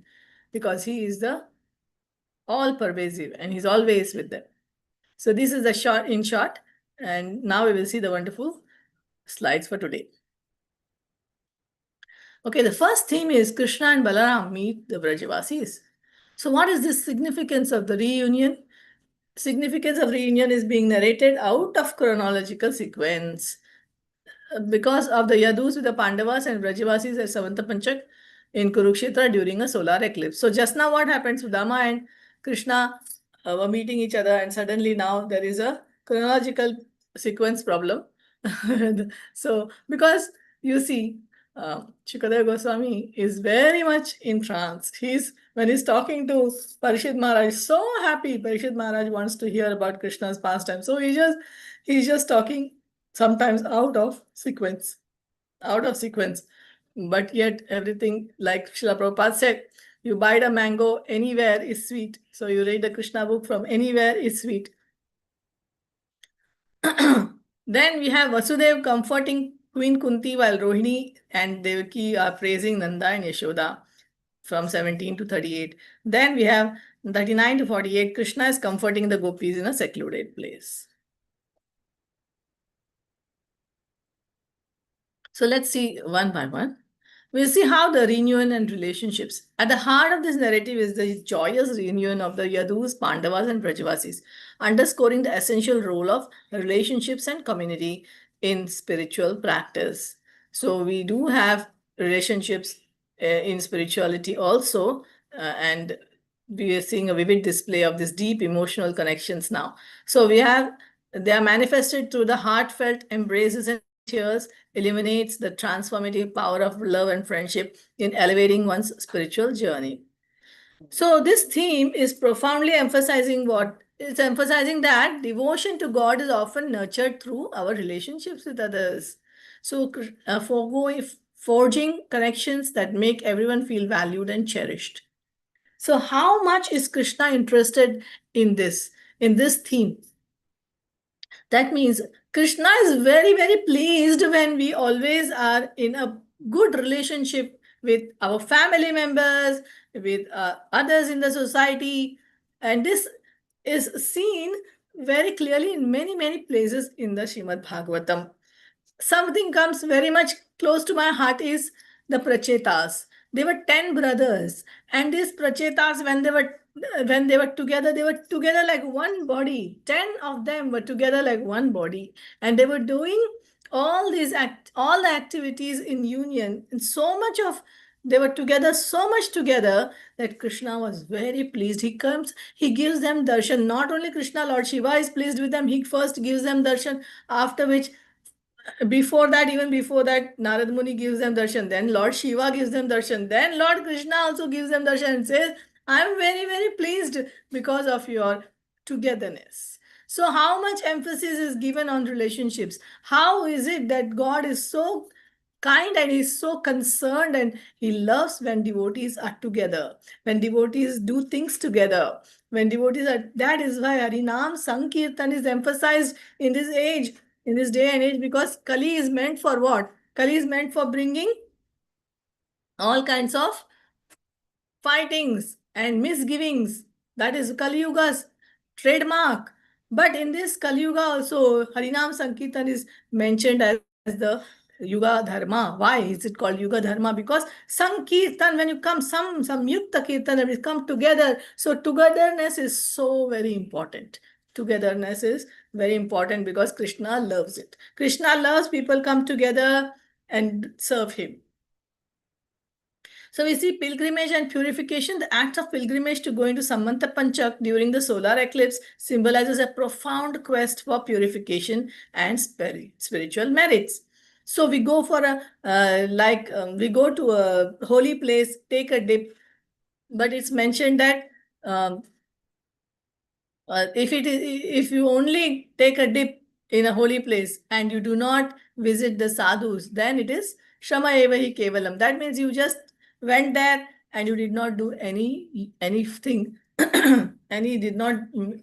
because he is the all-pervasive and he's always with them. So this is the in short, and now we will see the wonderful slides for today. Okay, the first theme is Krishna and Balaram meet the Vrajavasis. So what is the significance of the reunion? Significance of reunion is being narrated out of chronological sequence because of the Yadus with the Pandavas and Vrajavasis at Savantapanchak in Kurukshetra during a solar eclipse. So just now what happened, Sudama and Krishna were meeting each other, and suddenly now there is a chronological sequence problem. So because you see, Shukadeva Goswami is very much in trance. When he's talking to Parishit Maharaj, so happy. Parishit Maharaj wants to hear about Krishna's pastime. So he's just talking sometimes out of sequence. But yet everything, like Srila Prabhupada said, you bite a mango anywhere is sweet. So you read the Krishna book from anywhere is sweet. Then we have Vasudev comforting Queen Kunti while Rohini and Devaki are praising Nanda and Yashoda from 17 to 38. Then we have 39 to 48. Krishna is comforting the gopis in a secluded place. So let's see one by one. We'll see how the reunion and relationships. At the heart of this narrative is the joyous reunion of the Yadus, Pandavas, and Vrajavasis, underscoring the essential role of relationships and community in spiritual practice. So we do have relationships in spirituality also, and we are seeing a vivid display of these deep emotional connections now. So we have they are manifested through the heartfelt embraces and tears, illuminates the transformative power of love and friendship in elevating one's spiritual journey. So this theme is profoundly emphasizing what? It's emphasizing that devotion to God is often nurtured through our relationships with others. So forging connections that make everyone feel valued and cherished. So how much is Krishna interested in this theme? That means Krishna is very, very pleased when we always are in a good relationship with our family members, with others in the society. And this is seen very clearly in many, many places in the Srimad Bhagavatam. Something comes very much close to my heart is the Prachetas. They were 10 brothers, and these Prachetas, when they were together like one body. 10 of them were together like one body, and they were doing all the activities in union, and they were together, so much together that Krishna was very pleased. He gives them darshan. Not only Krishna, Lord Shiva is pleased with them. He first gives them darshan, after which even before that, Narad Muni gives them darshan, then Lord Shiva gives them darshan, then Lord Krishna also gives them darshan and says, I am very, very pleased because of your togetherness. So how much emphasis is given on relationships? How is it that God is so kind and He's so concerned and He loves when devotees are together, when devotees do things together, when devotees are, that is why Harinam Sankirtan is emphasized in this age, in this day and age, because Kali is meant for what? Kali is meant for bringing all kinds of fightings and misgivings. That is Kali Yuga's trademark. But in this Kali Yuga also, Harinam Sankirtan is mentioned as the Yuga Dharma. Why is it called Yuga Dharma? Because Sankirtan, when you come, some Yukta Kirtan, when we come together. So togetherness is so very important. Togetherness is very important because Krishna loves it. Krishna loves people come together and serve Him. So we see pilgrimage and purification. The act of pilgrimage to go into Samanta Panchak during the solar eclipse symbolizes a profound quest for purification and spiritual merits. So we go for we go to a holy place, take a dip, but it's mentioned that if you only take a dip in a holy place and you do not visit the sadhus, then it is Shama eva hi kevalam. That means you just went there and you did not do anything, and you did not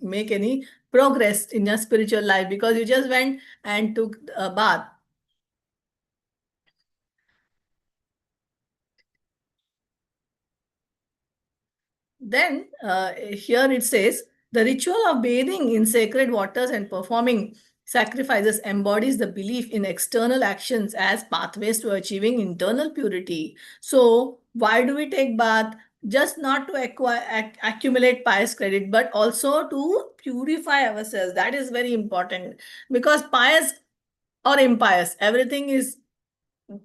make any progress in your spiritual life because you just went and took a bath. Then here it says, the ritual of bathing in sacred waters and performing sacrifices embodies the belief in external actions as pathways to achieving internal purity. So why do we take bath? Just not to accumulate pious credit, but also to purify ourselves. That is very important, because pious or impious, everything is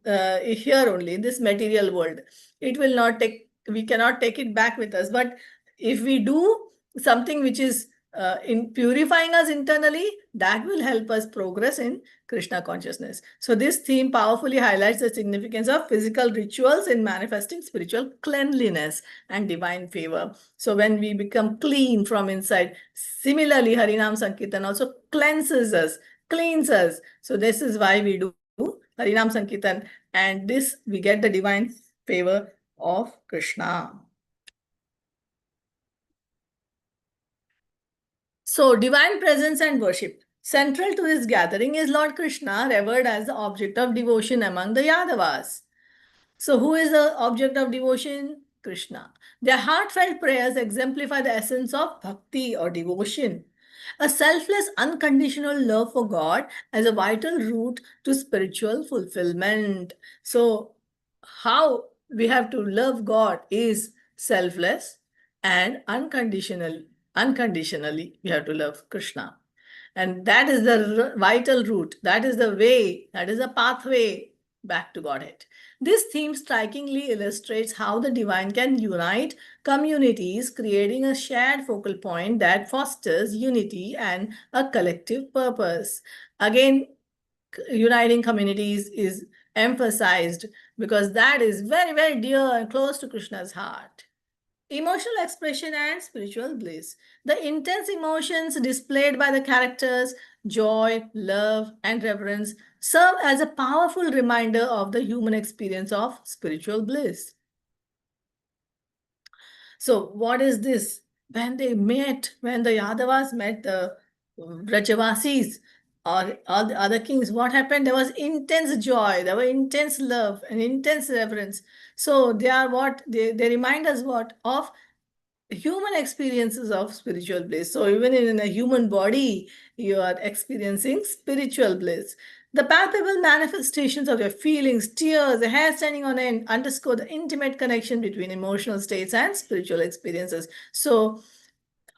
here only in this material world. It will not take, we cannot take it back with us. But if we do something which is in purifying us internally, that will help us progress in Krishna consciousness. So this theme powerfully highlights the significance of physical rituals in manifesting spiritual cleanliness and divine favor. So when we become clean from inside, similarly Harinam Sankirtan also cleanses us, cleans us. So this is why we do Harinam Sankirtan, and this we get the divine favor of Krishna. So divine presence and worship. Central to this gathering is Lord Krishna, revered as the object of devotion among the Yadavas. So who is the object of devotion? Krishna. Their heartfelt prayers exemplify the essence of bhakti or devotion, a selfless, unconditional love for God as a vital route to spiritual fulfillment. So how we have to love God is selfless and unconditionally we have to love Krishna. And that is the vital route. That is the way, that is the pathway back to Godhead. This theme strikingly illustrates how the divine can unite communities, creating a shared focal point that fosters unity and a collective purpose. Again, uniting communities is emphasized because that is very, very dear and close to Krishna's heart. Emotional expression and spiritual bliss. The intense emotions displayed by the characters, joy, love, and reverence, serve as a powerful reminder of the human experience of spiritual bliss. So, what is this? When the Yadavas met the Brajavasis or all the other kings, what happened? There was intense joy, there was intense love and intense reverence. So they are what? They remind us what? Of human experiences of spiritual bliss. So even in a human body, you are experiencing spiritual bliss. The palpable manifestations of your feelings, tears, the hair standing on end underscore the intimate connection between emotional states and spiritual experiences. So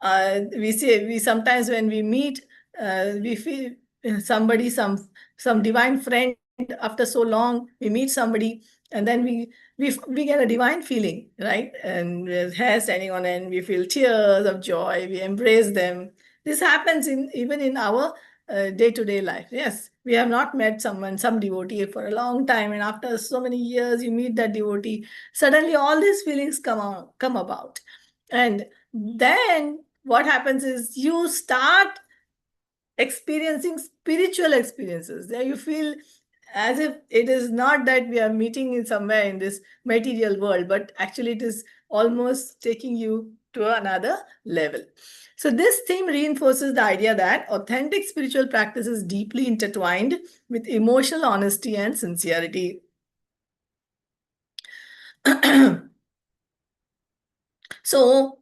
we sometimes when we meet, we feel somebody, some divine friend. After so long, we meet somebody, and then we get a divine feeling, right? And with hair standing on end, we feel tears of joy. We embrace them. This happens even in our day-to-day life. Yes, we have not met some devotee for a long time, and after so many years, you meet that devotee. Suddenly, all these feelings come about, and then what happens is you start experiencing spiritual experiences. There you feel as if it is not that we are meeting in somewhere in this material world, but actually it is almost taking you to another level. So this theme reinforces the idea that authentic spiritual practice is deeply intertwined with emotional honesty and sincerity. So,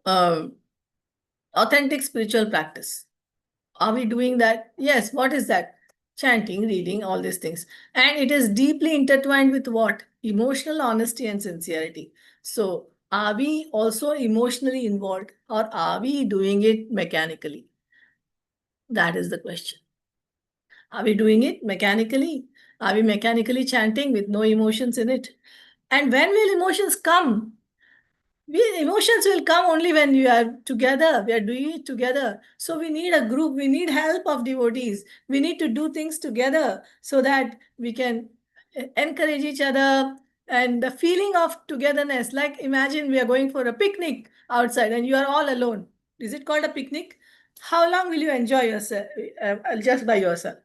authentic spiritual practice. Are we doing that? Yes. What is that? Chanting, reading, all these things. And it is deeply intertwined with what? Emotional honesty and sincerity. So, are we also emotionally involved, or are we doing it mechanically? That is the question. Are we doing it mechanically? Are we mechanically chanting with no emotions in it? And when will emotions come? Emotions will come only when we are together. We are doing it together. So we need a group. We need help of devotees. We need to do things together so that we can encourage each other. And the feeling of togetherness, like imagine we are going for a picnic outside and you are all alone. Is it called a picnic? How long will you enjoy yourself just by yourself?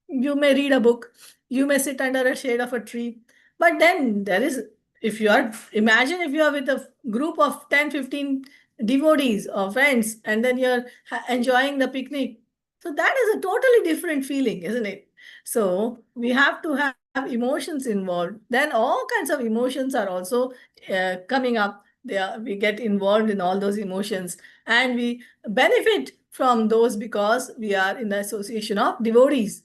You may read a book. You may sit under a shade of a tree. But then there is, imagine if you are with a group of 10, 15 devotees or friends, and then you're enjoying the picnic. So that is a totally different feeling, isn't it? So we have to have emotions involved. Then all kinds of emotions are also coming up. We get involved in all those emotions, and we benefit from those because we are in the association of devotees.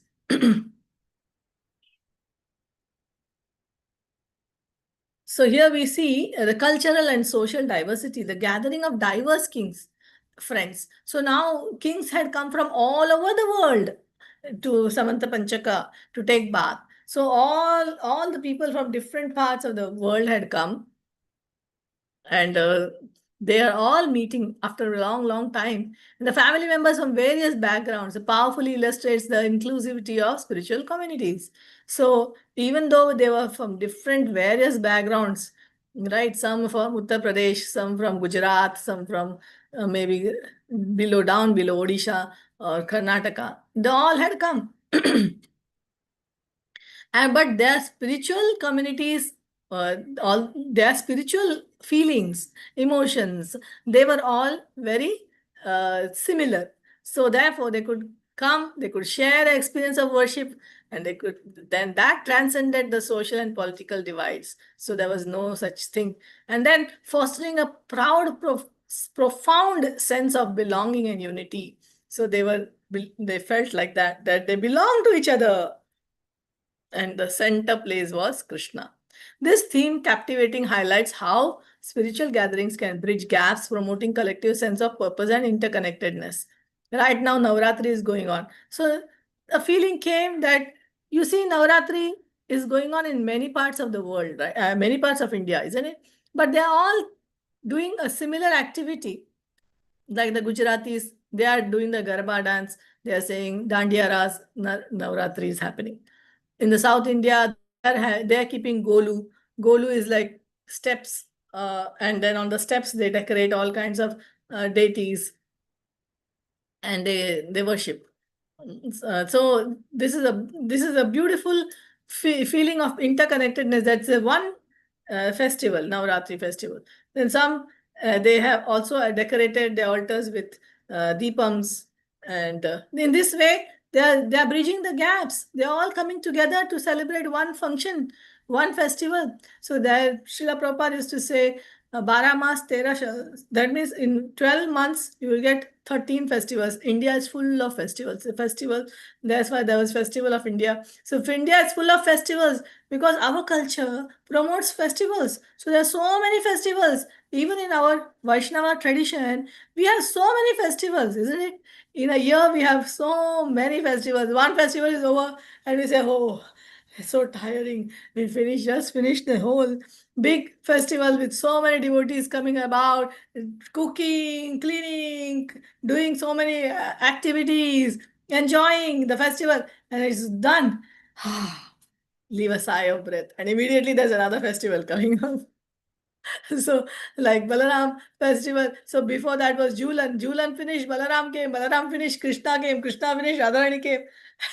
So here we see the cultural and social diversity, the gathering of diverse kings, friends. So now kings had come from all over the world to Samanta Panchaka to take bath. So all the people from different parts of the world had come, and they are all meeting after a long, long time. And the family members from various backgrounds. It powerfully illustrates the inclusivity of spiritual communities. So even though they were from different various backgrounds, right? Some from Uttar Pradesh, some from Gujarat, some from maybe down below Odisha or Karnataka. They all had come. But their spiritual communities, all their spiritual feelings, emotions, they were all very similar. So therefore, they could come, they could share the experience of worship, and then that transcended the social and political divides. So there was no such thing. And then fostering a profound sense of belonging and unity. So they felt like that they belong to each other. And the center place was Krishna. This theme captivating highlights how spiritual gatherings can bridge gaps, promoting collective sense of purpose and interconnectedness. Right now, Navratri is going on. So a feeling came that, you see, Navratri, is going on in many parts of the world, right? Many parts of India, isn't it? But they're all doing a similar activity. Like the Gujaratis, they are doing the Garba dance. They are saying Dandiya Ras, Navratri is happening. In the South India, they are keeping Golu. Golu is like steps, and then on the steps they decorate all kinds of deities, and they worship. So this is a beautiful feeling of interconnectedness. That's a one festival, Navratri festival. Then some they have also decorated the altars with deepams, and in this way they are bridging the gaps. They are all coming together to celebrate one function, one festival. So there, Srila Prabhupada used to say, 12 mas, 13 that means in 12 months you will get 13 festivals. India is full of festivals. The festival, that's why there was Festival of India. So if India is full of festivals, because our culture promotes festivals. So there are so many festivals. Even in our Vaishnava tradition, we have so many festivals, isn't it? In a year, we have so many festivals. One festival is over, and we say, oh, it's so tiring. We just finished the whole big festival with so many devotees coming about, cooking, cleaning, doing so many activities, enjoying the festival, and it's done. Leave a sigh of breath, and immediately there's another festival coming up. So like Balaram festival. So before that was Julan. Julan finished, Balaram came, Balaram finished, Krishna came, Krishna finished, Radharani came.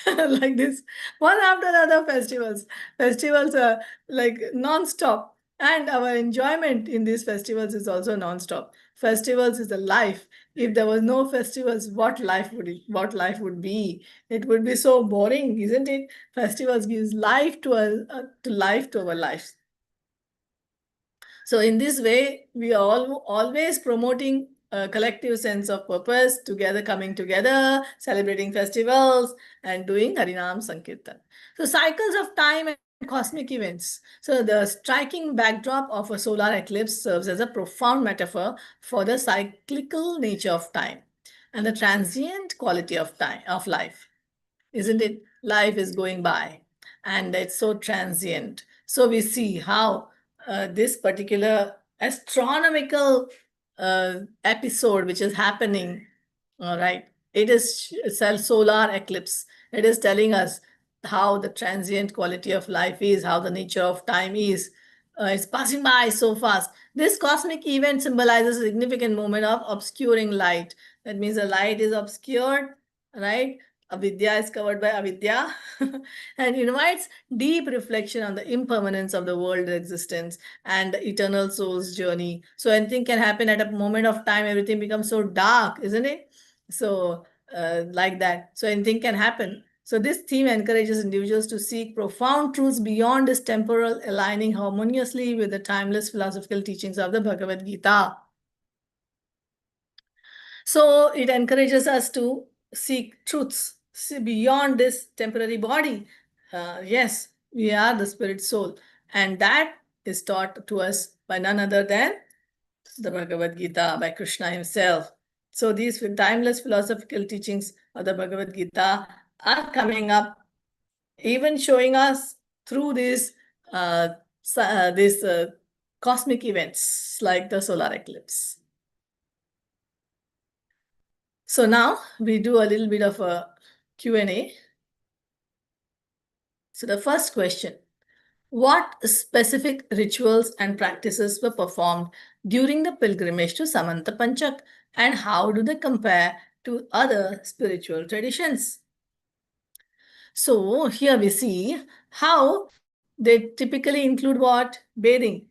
Like this, one after another festivals. Festivals are like non-stop. And our enjoyment in these festivals is also non-stop. Festivals is a life. If there was no festivals, what life would be? It would be so boring, isn't it? Festivals gives life to our lives. So in this way, we are always promoting a collective sense of purpose, coming together, celebrating festivals, and doing Harinam Sankirtan. So cycles of time and cosmic events. So the striking backdrop of a solar eclipse serves as a profound metaphor for the cyclical nature of time and the transient quality of life. Isn't it? Life is going by and it's so transient. So we see how this particular astronomical episode which is happening, all right, it is solar eclipse. It is telling us how the transient quality of life is, how the nature of time is. It's passing by so fast. This cosmic event symbolizes a significant moment of obscuring light. That means the light is obscured, right? Avidya is covered by avidya and invites deep reflection on the impermanence of the world existence and the eternal soul's journey. So anything can happen at a moment of time. Everything becomes so dark, isn't it? So like that. So anything can happen. So this theme encourages individuals to seek profound truths beyond this temporal, aligning harmoniously with the timeless philosophical teachings of the Bhagavad Gita. So it encourages us to seek truths beyond this temporary body. Yes, we are the spirit soul, and that is taught to us by none other than the Bhagavad Gita, by Krishna himself. So these timeless philosophical teachings of the Bhagavad Gita are coming up, even showing us through these cosmic events like the solar eclipse. So now we do a little bit of a Q&A. So the first question, what specific rituals and practices were performed during the pilgrimage to Samanta Panchak, and how do they compare to other spiritual traditions? So here we see how they typically include what? Bathing.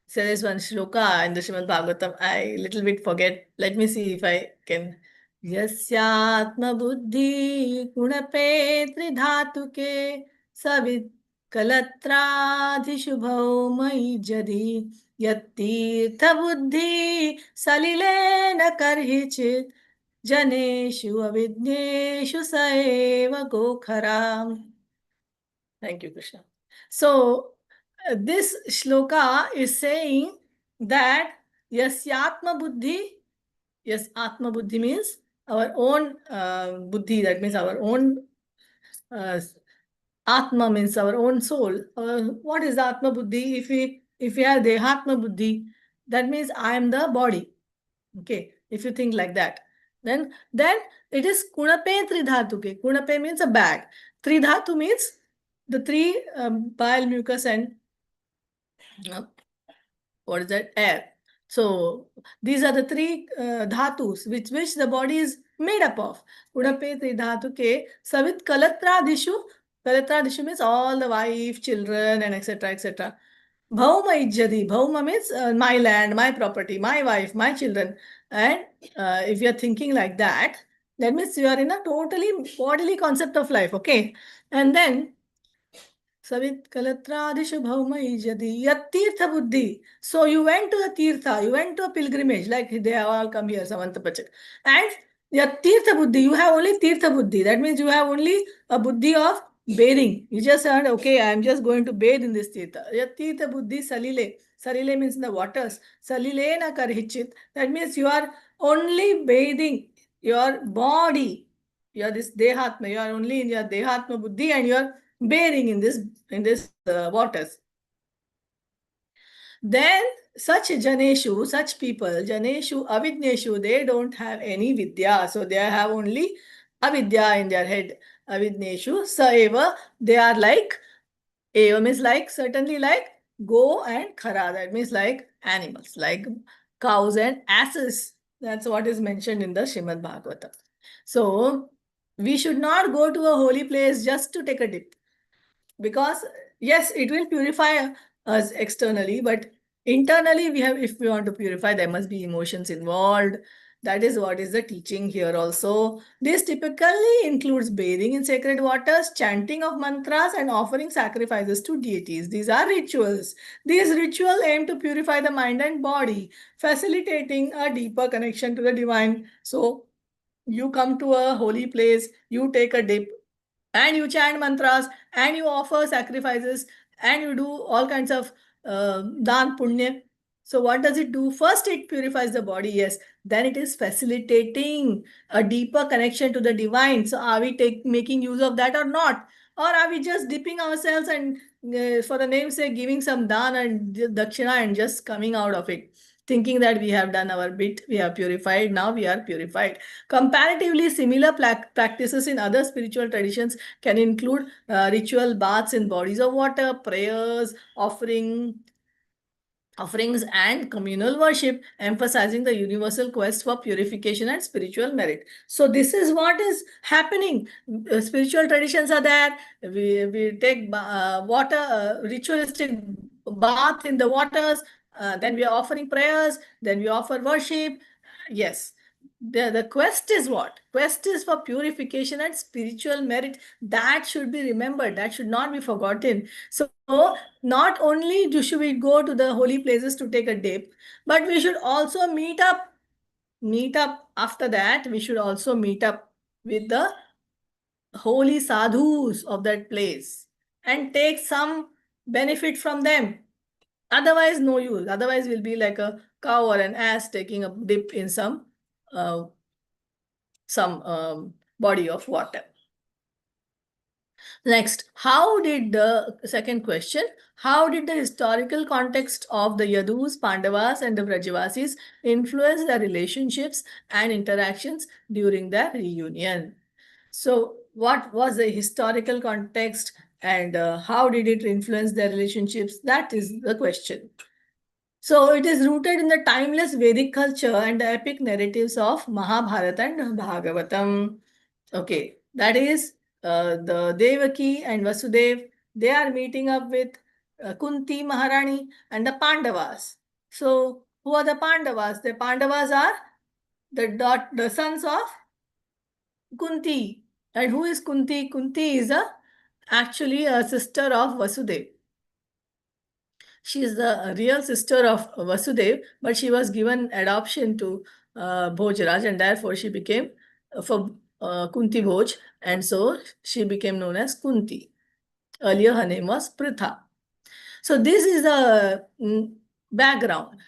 So there's one shloka in the Srimad Bhagavatam. I little bit forget. Let me see if I can. Yasyatma buddhi gunape tridhatuke savit kalatradhishubhau mai jadi yattirtha buddhi salilena karhichit janeshu avidneshu saeva gokharam. Thank you, Krishna. So this shloka is saying that yasyatma buddhi, yes, atma buddhi means our own buddhi, that means our own Atma means our own soul. What is Atma Buddhi? If we have Dehatma Buddhi, that means I am the body. Okay, if you think like that, then it is Kunape Tridhatuke. Kunape means a bag. Tridhatu means the three bile, mucus, and what is that? Air. So these are the three dhatus which the body is made up of. Kunape Tridhatuke Savit Kalatradishu. Kalatradishu means all the wife, children, and etc. etc. Bhauma Ijjadi. Bhauma means my land, my property, my wife, my children. And if you are thinking like that, that means you are in a totally bodily concept of life. Okay. And then Savit Kalatradishu Bhauma Ijjadi Yat Tirtha Buddhi. So you went to the Tirtha, you went to a pilgrimage, like they have all come here, Samantapachak. And Yat Tirtha Buddhi, you have only Tirtha Buddhi. That means you have only a Buddhi of bathing. You just said, okay, I am just going to bathe in this Tirtha. Yat Tirtha Buddhi Salile. Salile means in the waters. Salile na karhichit. That means you are only bathing your body. You are this Dehatma. You are only in your Dehatma Buddhi and you are bathing in this waters. Then such Janeshu, such people, Janeshu, Avidneshu, they don't have any Vidya. So they have only Avidya in their head. Avidneshu, Saeva, they are like, Eva means like, certainly like Go and Khara. That means like animals, like cows and asses. That's what is mentioned in the Srimad Bhagavatam. So we should not go to a holy place just to take a dip. Because yes, it will purify us externally, but internally if we want to purify, there must be emotions involved. That is what is the teaching here also. This typically includes bathing in sacred waters, chanting of mantras, and offering sacrifices to deities. These are rituals. These rituals aim to purify the mind and body, facilitating a deeper connection to the divine. So you come to a holy place, you take a dip, and you chant mantras, and you offer sacrifices, and you do all kinds of dan punya. So what does it do? First, it purifies the body, yes. Then it is facilitating a deeper connection to the divine. So are we making use of that or not? Or are we just dipping ourselves and for the name's sake giving some dan and dakshina and just coming out of it, thinking that we have done our bit, we have purified, now we are purified. Comparatively similar practices in other spiritual traditions can include ritual baths in bodies of water, prayers, offerings, and communal worship, emphasizing the universal quest for purification and spiritual merit. So this is what is happening. Spiritual traditions are there. We take water, ritualistic bath in the waters. Then we are offering prayers. Then we offer worship. Yes. The quest is what? Quest is for purification and spiritual merit. That should be remembered. That should not be forgotten. So not only should we go to the holy places to take a dip, but we should also meet up. After that, we should also meet up with the holy sadhus of that place and take some benefit from them. Otherwise, no use. Otherwise, we'll be like a cow or an ass taking a dip in some body of water. Next, second question, how did the historical context of the Yadus, Pandavas, and the Vrajavasis influence their relationships and interactions during their reunion? So what was the historical context and how did it influence their relationships? That is the question. So it is rooted in the timeless Vedic culture and the epic narratives of Mahabharata and Bhagavatam. Okay, that is the Devaki and Vasudev. They are meeting up with Kunti Maharani and the Pandavas. So who are the Pandavas? The Pandavas are the sons of Kunti. And who is Kunti? Kunti is actually a sister of Vasudev. She is the real sister of Vasudev, but she was given adoption to Bhojraj, and therefore she became Kunti Bhoj, and so she became known as Kunti. Earlier her name was Pritha. So this is the background.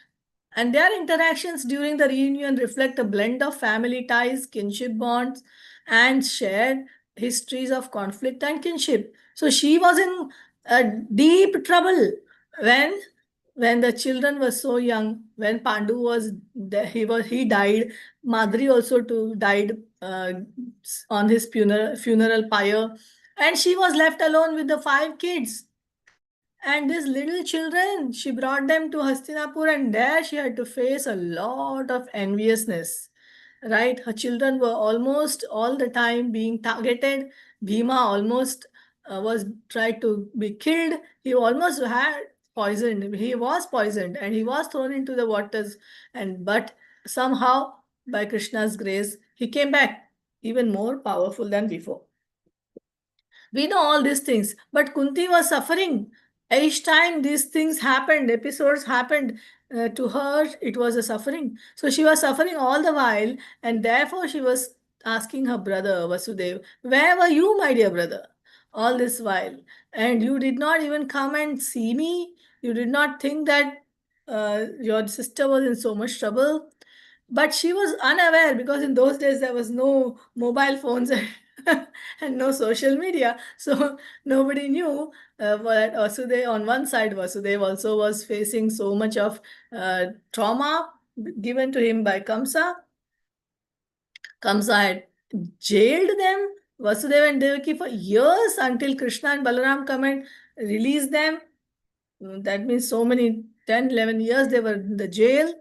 And their interactions during the reunion reflect a blend of family ties, kinship bonds, and shared histories of conflict and kinship. So she was in deep trouble when the children were so young. When Pandu was he died. Madri also too died on his funeral pyre, and she was left alone with the 5 kids. And these little children, she brought them to Hastinapur, and there she had to face a lot of enviousness. Right? Her children were almost all the time being targeted. Bhima almost was tried to be killed. He almost had poisoned. He was poisoned and he was thrown into the waters. But somehow, by Krishna's grace, he came back even more powerful than before. We know all these things, but Kunti was suffering. Each time these things happened, episodes happened to her, it was a suffering. So she was suffering all the while, and therefore she was asking her brother Vasudev, "Where were you, my dear brother, all this while? And you did not even come and see me? You did not think that your sister was in so much trouble?" But she was unaware, because in those days there was no mobile phones and no social media. So nobody knew what Vasudev, on one side, Vasudev also was facing so much of trauma given to him by Kamsa. Kamsa had jailed them, Vasudev and Devaki, for years, until Krishna and Balaram come and release them. That means so many, 10, 11 years they were in the jail.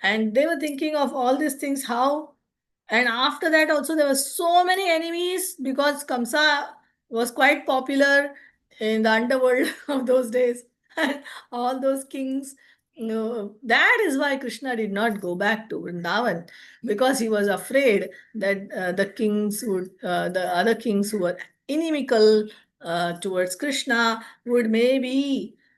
And they were thinking of all these things, how. And after that also there were so many enemies, because Kamsa was quite popular in the underworld of those days. And all those kings, that is why Krishna did not go back to Vrindavan, because he was afraid that the other kings who were inimical towards Krishna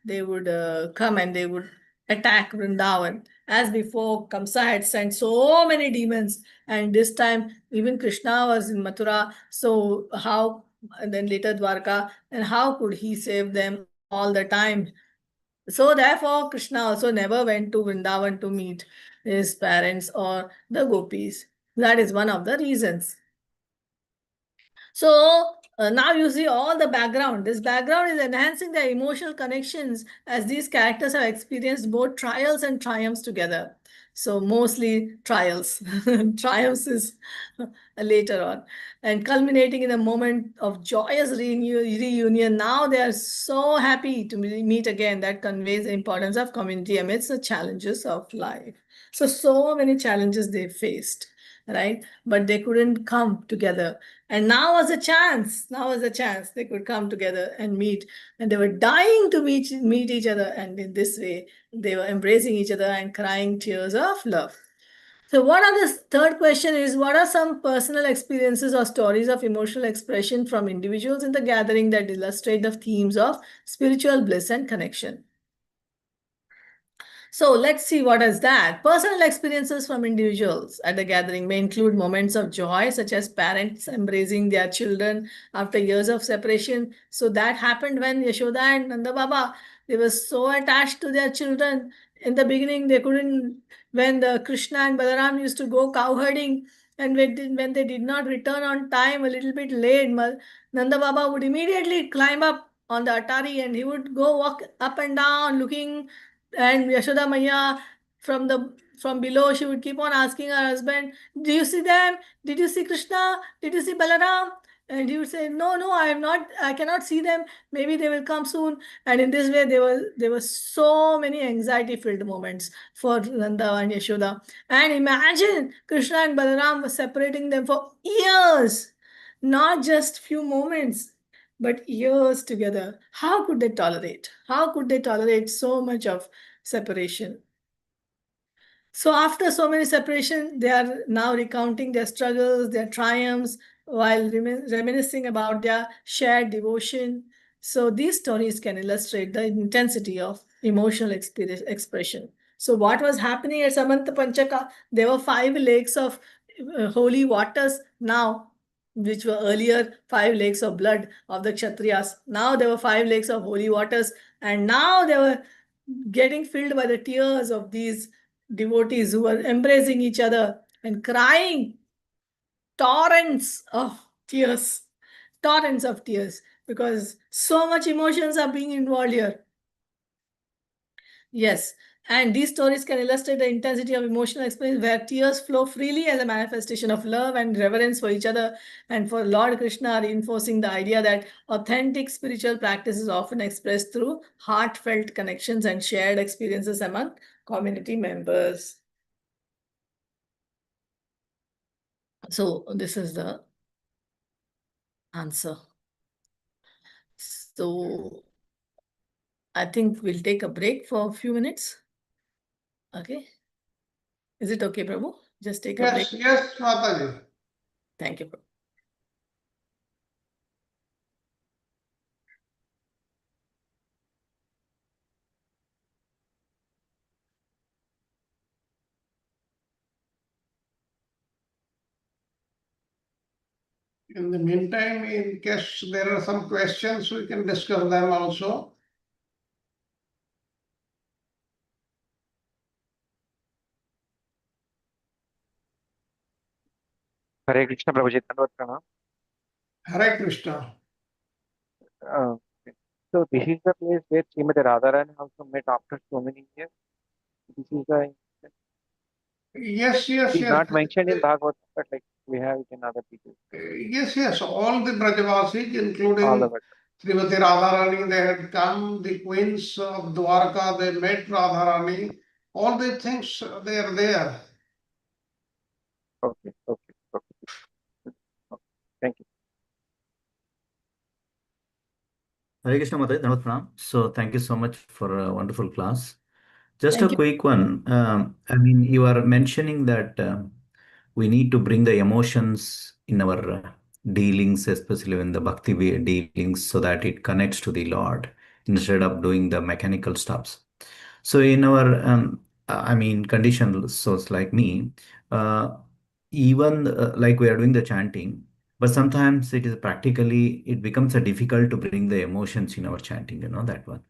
they would come and they would attack Vrindavan. As before, Kamsa had sent so many demons, and this time even Krishna was in Mathura. So how, and then later Dwarka, and how could he save them all the time? So therefore, Krishna also never went to Vrindavan to meet his parents or the gopis. That is one of the reasons. So now you see all the background. This background is enhancing their emotional connections, as these characters have experienced both trials and triumphs together. So mostly trials. Triumphs is later on. And culminating in a moment of joyous reunion. Now they are so happy to meet again. That conveys the importance of community amidst the challenges of life. So many challenges they faced, right? But they couldn't come together. And now was a chance. They could come together and meet. And they were dying to meet each other. And in this way, they were embracing each other and crying tears of love. So third question is, what are some personal experiences or stories of emotional expression from individuals in the gathering that illustrate the themes of spiritual bliss and connection? So let's see what is that. Personal experiences from individuals at the gathering may include moments of joy, such as parents embracing their children after years of separation. So that happened when Yashoda and Nanda Baba, they were so attached to their children. In the beginning, they couldn't, when the Krishna and Balaram used to go cow herding, and when they did not return on time, a little bit late, Nanda Baba would immediately climb up on the Atari and he would go walk up and down looking. And Yashoda Maya, from below, she would keep on asking her husband, "Do you see them? Did you see Krishna? Did you see Balaram?" And he would say, "No, I am not. I cannot see them. Maybe they will come soon." And in this way, there were so many anxiety-filled moments for Nanda and Yashoda. And imagine Krishna and Balaram were separating them for years, not just few moments, but years together. How could they tolerate? How could they tolerate so much of separation? So after so many separation, they are now recounting their struggles, their triumphs, while reminiscing about their shared devotion. So these stories can illustrate the intensity of emotional expression. So what was happening at Samanta Panchaka? There were 5 lakes of holy waters now, which were earlier 5 lakes of blood of the Kshatriyas. Now there were 5 lakes of holy waters, and now they were getting filled by the tears of these devotees who were embracing each other and crying torrents of tears, torrents of tears, because so much emotions are being involved here. Yes, and these stories can illustrate the intensity of emotional experience where tears flow freely as a manifestation of love and reverence for each other and for Lord Krishna, reinforcing the idea that authentic spiritual practice is often expressed through heartfelt connections and shared experiences among community members. So this is the answer. So I think we'll take a break for a few minutes. Okay. Is it okay, Prabhu? Just take a break.
Yes, Mataji.
Thank you, Prabhu.
In the meantime, in case there are some questions, we can discuss them also.
Hare Krishna, Prabhuji. Dandavad pranam.
Hare Krishna.
So this is the place where Srimati Radharani also met after so many years. This is the
Yes.
it's not mentioned in Bhagavad, but like we have it in other people.
Yes. All the Brajavasis,
All
including
over.
Srimati Radharani, they had come, the queens of Dwarka, they met Radharani. All the things, they are there.
Okay. Thank you.
Hare Krishna Mataji, Dandavad pranam. So thank you so much for a wonderful class. Just
Thank
a
you.
quick one. I mean, you are mentioning that we need to bring the emotions in our dealings, especially in the bhakti dealings, so that it connects to the Lord instead of doing the mechanical stuffs. So in our, I mean, conditioned souls like me, even like we are doing the chanting, but sometimes it is practically, it becomes a difficult to bring the emotions in our chanting, that one,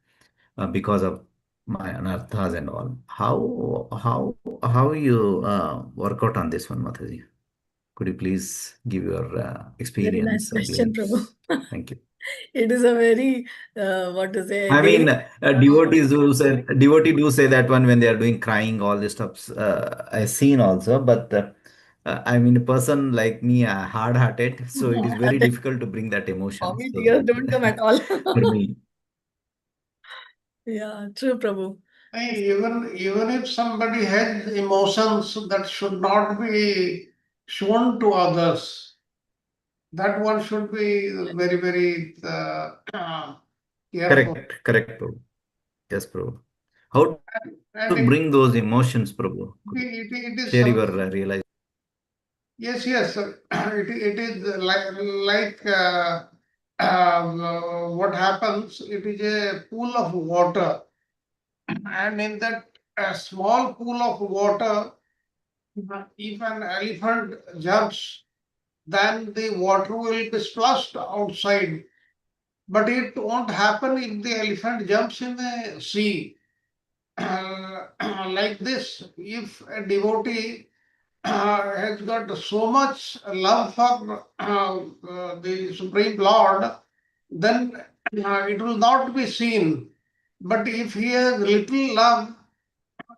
because of my anarthas and all. How you work out on this one, Mataji? Could you please give your
Very nice
experience,
question, Prabhu.
glimpse? Thank you.
It is a very, what to say,
I mean,
daily.
devotee do say that one when they are doing crying, all this stuff. I've seen also, but I mean, a person like me, hard-hearted, so it is very difficult to bring that emotion.
For me,
So
tears don't come at all.
for me,
Yeah, true, Prabhu.
Even if somebody has emotions that should not be shown to others, that one should be very careful.
correct, Prabhu. Yes, Prabhu. How
And
to bring those emotions, Prabhu? Could you
it is
share your
something.
realization?
Yes. It is like what happens. It is a pool of water, and in that small pool of water, if an elephant jumps, then the water will be splashed outside. But it won't happen if the elephant jumps in the sea. Like this, if a devotee has got so much love for the Supreme Lord, then it will not be seen. But if he has little love,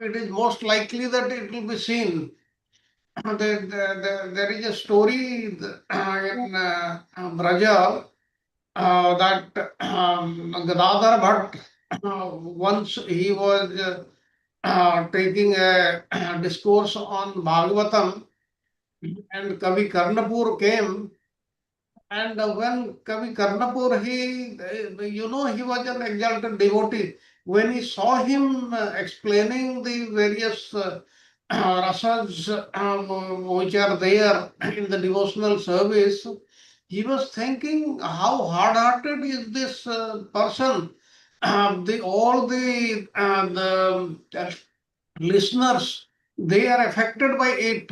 it is most likely that it will be seen. There is a story in Braja that Gadadhar Bhatt, once he was taking a discourse on Bhagavatam, and Kavi Karnapur came. And when Kavi Karnapur, he was an exalted devotee. When he saw him explaining the various rasas which are there in the devotional service, he was thinking how hard-hearted is this person. All the listeners, they are affected by it.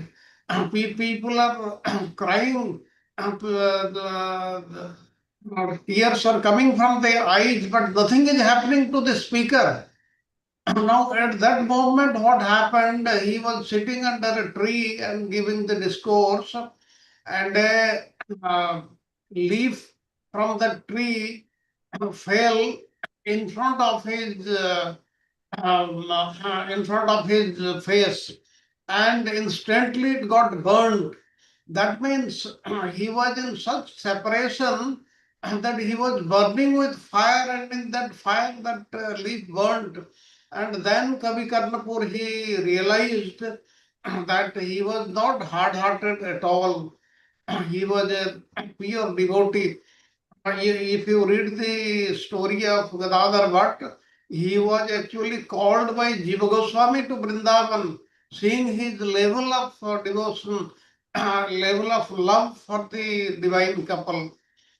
People are crying. Tears are coming from their eyes, but nothing is happening to the speaker. Now, at that moment, what happened? He was sitting under a tree and giving the discourse, and leaf from the tree fell in front of his face, and instantly it got burned. That means he was in such separation that he was burning with fire, and in that fire that leaf burned. And then Kavi Karnapur, he realized that he was not hard-hearted at all. He was a pure devotee. If you read the story of Gadadhar Bhatt, he was actually called by Jiva Goswami to Vrindavan, seeing his level of devotion, level of love for the divine couple.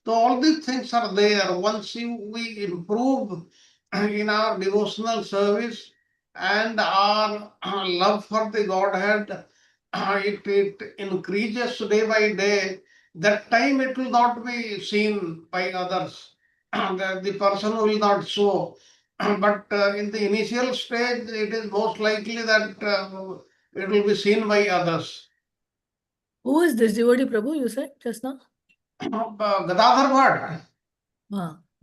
So all these things are there. Once we improve in our devotional service and our love for the Godhead, it increases day by day. That time it will not be seen by others. The person will not show. But in the initial stage, it is most likely that it will be seen by others.
Who is this devotee, Prabhu, you said just now?
Gadadhar Bhatt.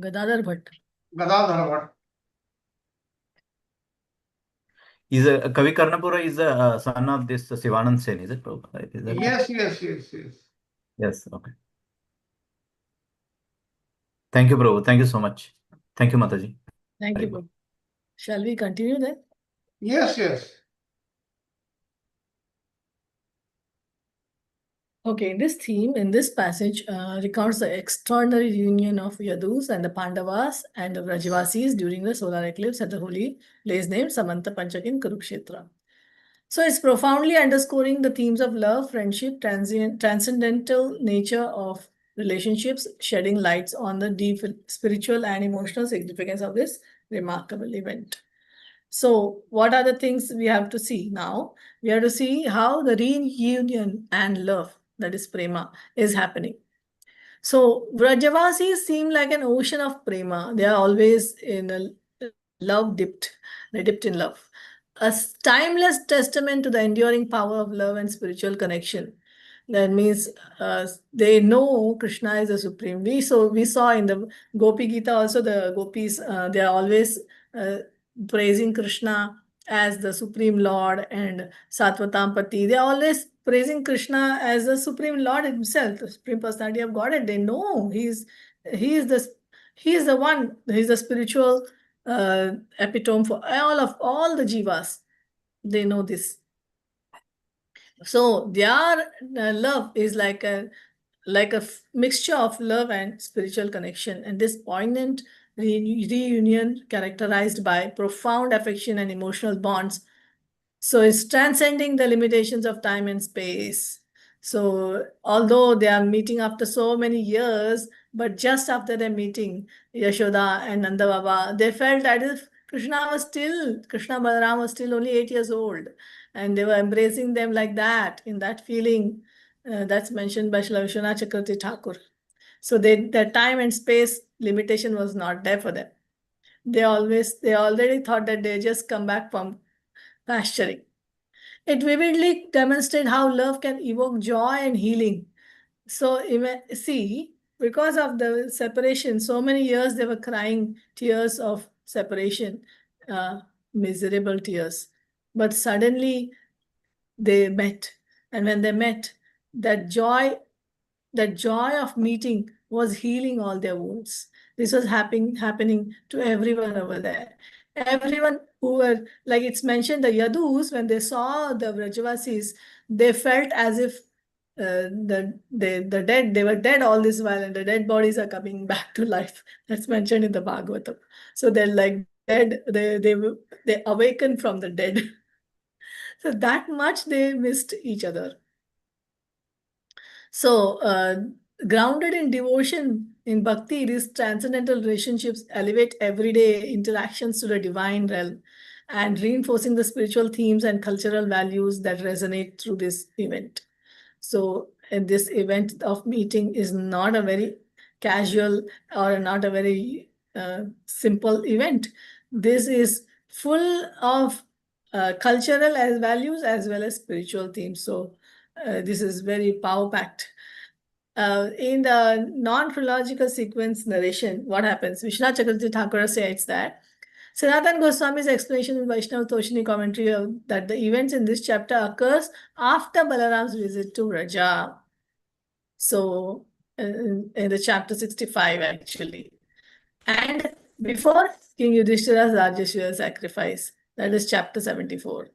Gadadhar Bhatt.
Gadadhar Bhatt.
Is Kavi Karnapura is the son of this Sivanand Sen, is it, Prabhu? Is that
Yes.
Yes, okay. Thank you, Prabhu. Thank you so much. Thank you, Mataji.
Thank you,
Very
Prabhu. Shall we continue then?
Yes.
Okay, this theme in this passage recounts the extraordinary reunion of Yadus and the Pandavas and the Vrajavasis during the solar eclipse at the holy place named Samanta Panchak in Kurukshetra. So it's profoundly underscoring the themes of love, friendship, transcendental nature of relationships, shedding lights on the deep spiritual and emotional significance of this remarkable event. So what are the things we have to see now? We have to see how the reunion and love, that is prema, is happening. So Vrajavasis seem like an ocean of prema. They are always in a love dipped. They dipped in love. A timeless testament to the enduring power of love and spiritual connection. That means they know Krishna is the supreme. We saw in the Gopi Gita also, the gopis, they are always praising Krishna as the Supreme Lord and Satvatampati. They are always praising Krishna as the Supreme Lord himself, the Supreme Personality of Godhead. They know he is the one. He is the spiritual epitome for all the jivas. They know this. So their love is like a mixture of love and spiritual connection, and this poignant reunion characterized by profound affection and emotional bonds. So it's transcending the limitations of time and space. So although they are meeting after so many years, but just after their meeting, Yashoda and Nanda Baba, they felt that if Krishna Balaram was still only 8 years old, and they were embracing them like that, in that feeling that's mentioned by Srila Vishwanath Chakravarti Thakur. So their time and space limitation was not there for them. They already thought that they just come back from pasturing. It vividly demonstrates how love can evoke joy and healing. So see, because of the separation, so many years they were crying tears of separation, miserable tears. But suddenly they met. And when they met, that joy of meeting was healing all their wounds. This was happening to everyone over there. Everyone who were, like it's mentioned, the Yadus, when they saw the Vrajavasis, they felt as if the dead, they were dead all this while, and the dead bodies are coming back to life. That's mentioned in the Bhagavatam. So they're like dead, they awakened from the dead. So that much they missed each other. So grounded in devotion, in bhakti, these transcendental relationships elevate everyday interactions to the divine realm and reinforcing the spiritual themes and cultural values that resonate through this event. So this event of meeting is not a very casual or not a very simple event. This is full of cultural values as well as spiritual themes. So this is very power-packed. in the non-chronological sequence narration, what happens? Vishwanath Chakravarti Thakur says that Sanatana Goswami's explanation in Vaishnava Toshini commentary that the events in this chapter occurs after Balaram's visit to Vraja. So in the chapter 65 actually. And before King Yudhishthira's Rajasuya sacrifice, that is chapter 74.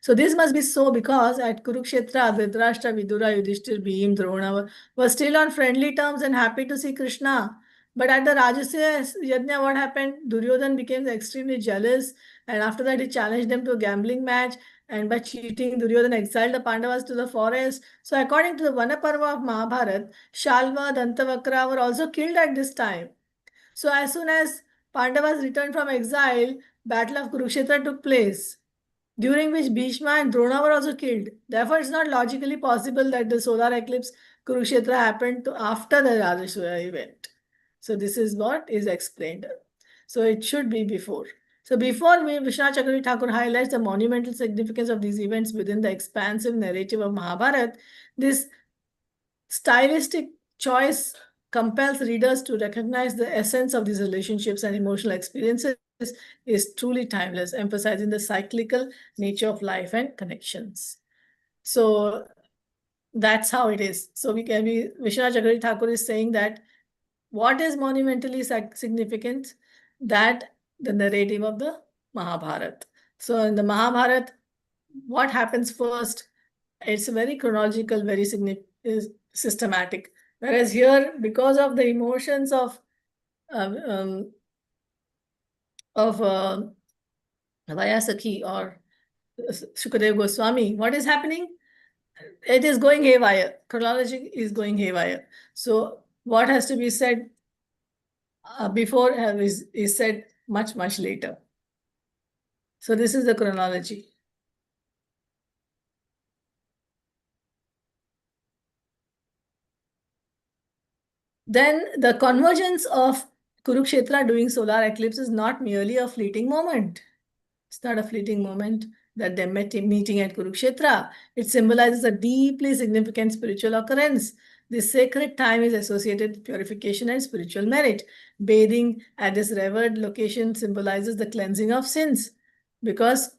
So this must be so because at Kurukshetra, Dhritarashtra, Vidura, Yudhishthir, Bhim, Drona were still on friendly terms and happy to see Krishna. But at the Rajasuya Yajna, what happened? Duryodhan became extremely jealous, and after that he challenged them to a gambling match, and by cheating, Duryodhan exiled the Pandavas to the forest. So according to the Vanaparva of Mahabharata, Shalva, Dantavakra were also killed at this time. So as soon as Pandavas returned from exile, Battle of Kurukshetra took place, during which Bhishma and Drona were also killed. Therefore, it's not logically possible that the solar eclipse Kurukshetra happened after the Rajasuya event. So this is what is explained. So it should be before. So before Vishwanath Chakravarti Thakur highlights the monumental significance of these events within the expansive narrative of Mahabharata, this stylistic choice compels readers to recognize the essence of these relationships and emotional experiences is truly timeless, emphasizing the cyclical nature of life and connections. So that's how it is. So Vishwanath Chakravarti Thakur is saying that what is monumentally significant? That the narrative of the Mahabharata. So in the Mahabharata, what happens first? It's very chronological, very systematic. Whereas here, because of the emotions of Vayasakhi or Shukadeva Goswami, what is happening? It is going haywire. Chronology is going haywire. So what has to be said before is said much, much later. So this is the chronology. Then the convergence of Kurukshetra during solar eclipse is not merely a fleeting moment. It's not a fleeting moment that they met meeting at Kurukshetra. It symbolizes a deeply significant spiritual occurrence. This sacred time is associated with purification and spiritual merit. Bathing at this revered location symbolizes the cleansing of sins. Because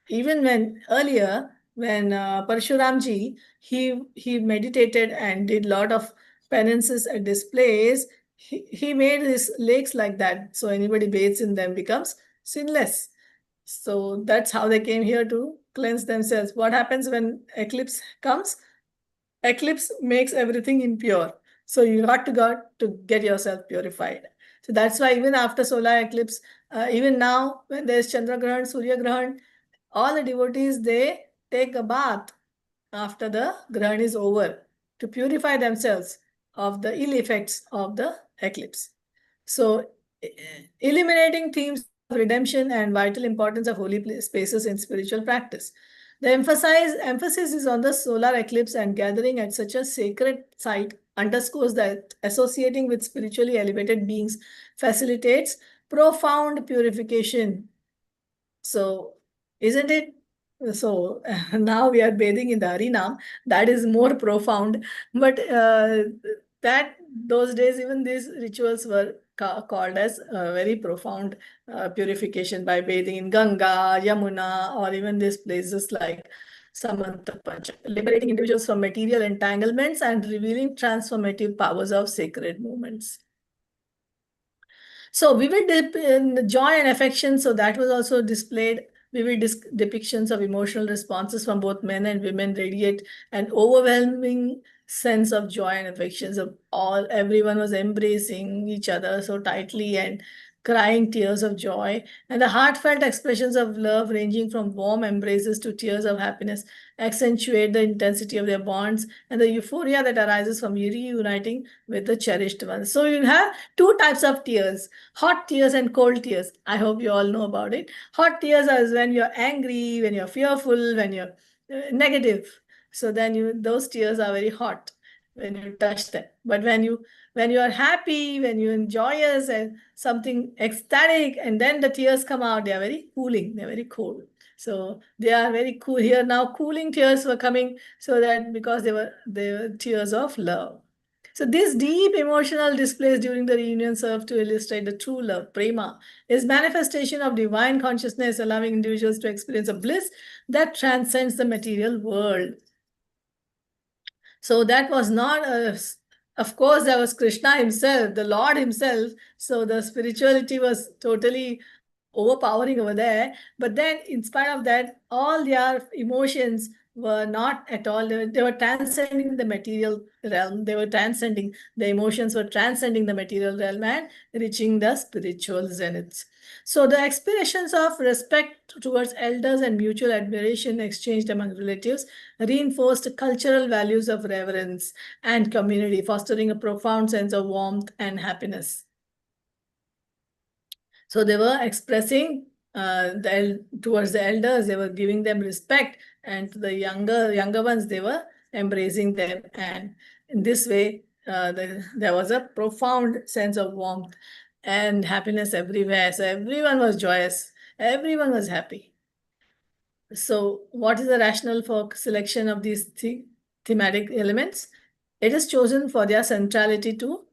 even when earlier, when Parshuramji, he meditated and did a lot of penances at this place, he made these lakes like that. So anybody bathes in them becomes sinless. So that's how they came here to cleanse themselves. What happens when eclipse comes? Eclipse makes everything impure. So you got to get yourself purified. So that's why even after solar eclipse, even now when there's Chandra Grahan, Surya Grahan, all the devotees, they take a bath after the Grahan is over to purify themselves of the ill effects of the eclipse. So eliminating themes of redemption and vital importance of holy spaces in spiritual practice. The emphasis is on the solar eclipse, and gathering at such a sacred site underscores that associating with spiritually elevated beings facilitates profound purification. So, isn't it? So now we are bathing in the Harinam. That is more profound. But those days, even these rituals were called as very profound purification by bathing in Ganga, Yamuna, or even these places like Samantapancha, liberating individuals from material entanglements and revealing transformative powers of sacred movements. So vivid joy and affection, so that was also displayed. Vivid depictions of emotional responses from both men and women radiate an overwhelming sense of joy and affections of everyone was embracing each other so tightly and crying tears of joy, and the heartfelt expressions of love ranging from warm embraces to tears of happiness accentuate the intensity of their bonds and the euphoria that arises from reuniting with the cherished ones. So you have two types of tears, hot tears and cold tears. I hope you all know about it. Hot tears are when you're angry, when you're fearful, when you're negative. So then those tears are very hot when you touch them. But when you are happy, when you're joyous and something ecstatic, and then the tears come out, they are very cooling, they're very cold. So they are very cool. Here now cooling tears were coming, so that because they were tears of love. So this deep emotional displays during the reunion serve to illustrate the true love. Prema is manifestation of divine consciousness, allowing individuals to experience a bliss that transcends the material world. So that was not of course, there was Krishna himself, the Lord himself. So the spirituality was totally overpowering over there. But then, in spite of that, all their emotions were not at all, they were transcending the material realm. They were transcending, the emotions were transcending the material realm and reaching the spiritual zeniths. So the expressions of respect towards elders and mutual admiration exchanged among relatives reinforced cultural values of reverence and community, fostering a profound sense of warmth and happiness. So they were expressing towards the elders, they were giving them respect, and to the younger ones, they were embracing them. And in this way, there was a profound sense of warmth and happiness everywhere. So everyone was joyous, everyone was happy. So what is the rationale for selection of these thematic elements? It is chosen for their centrality to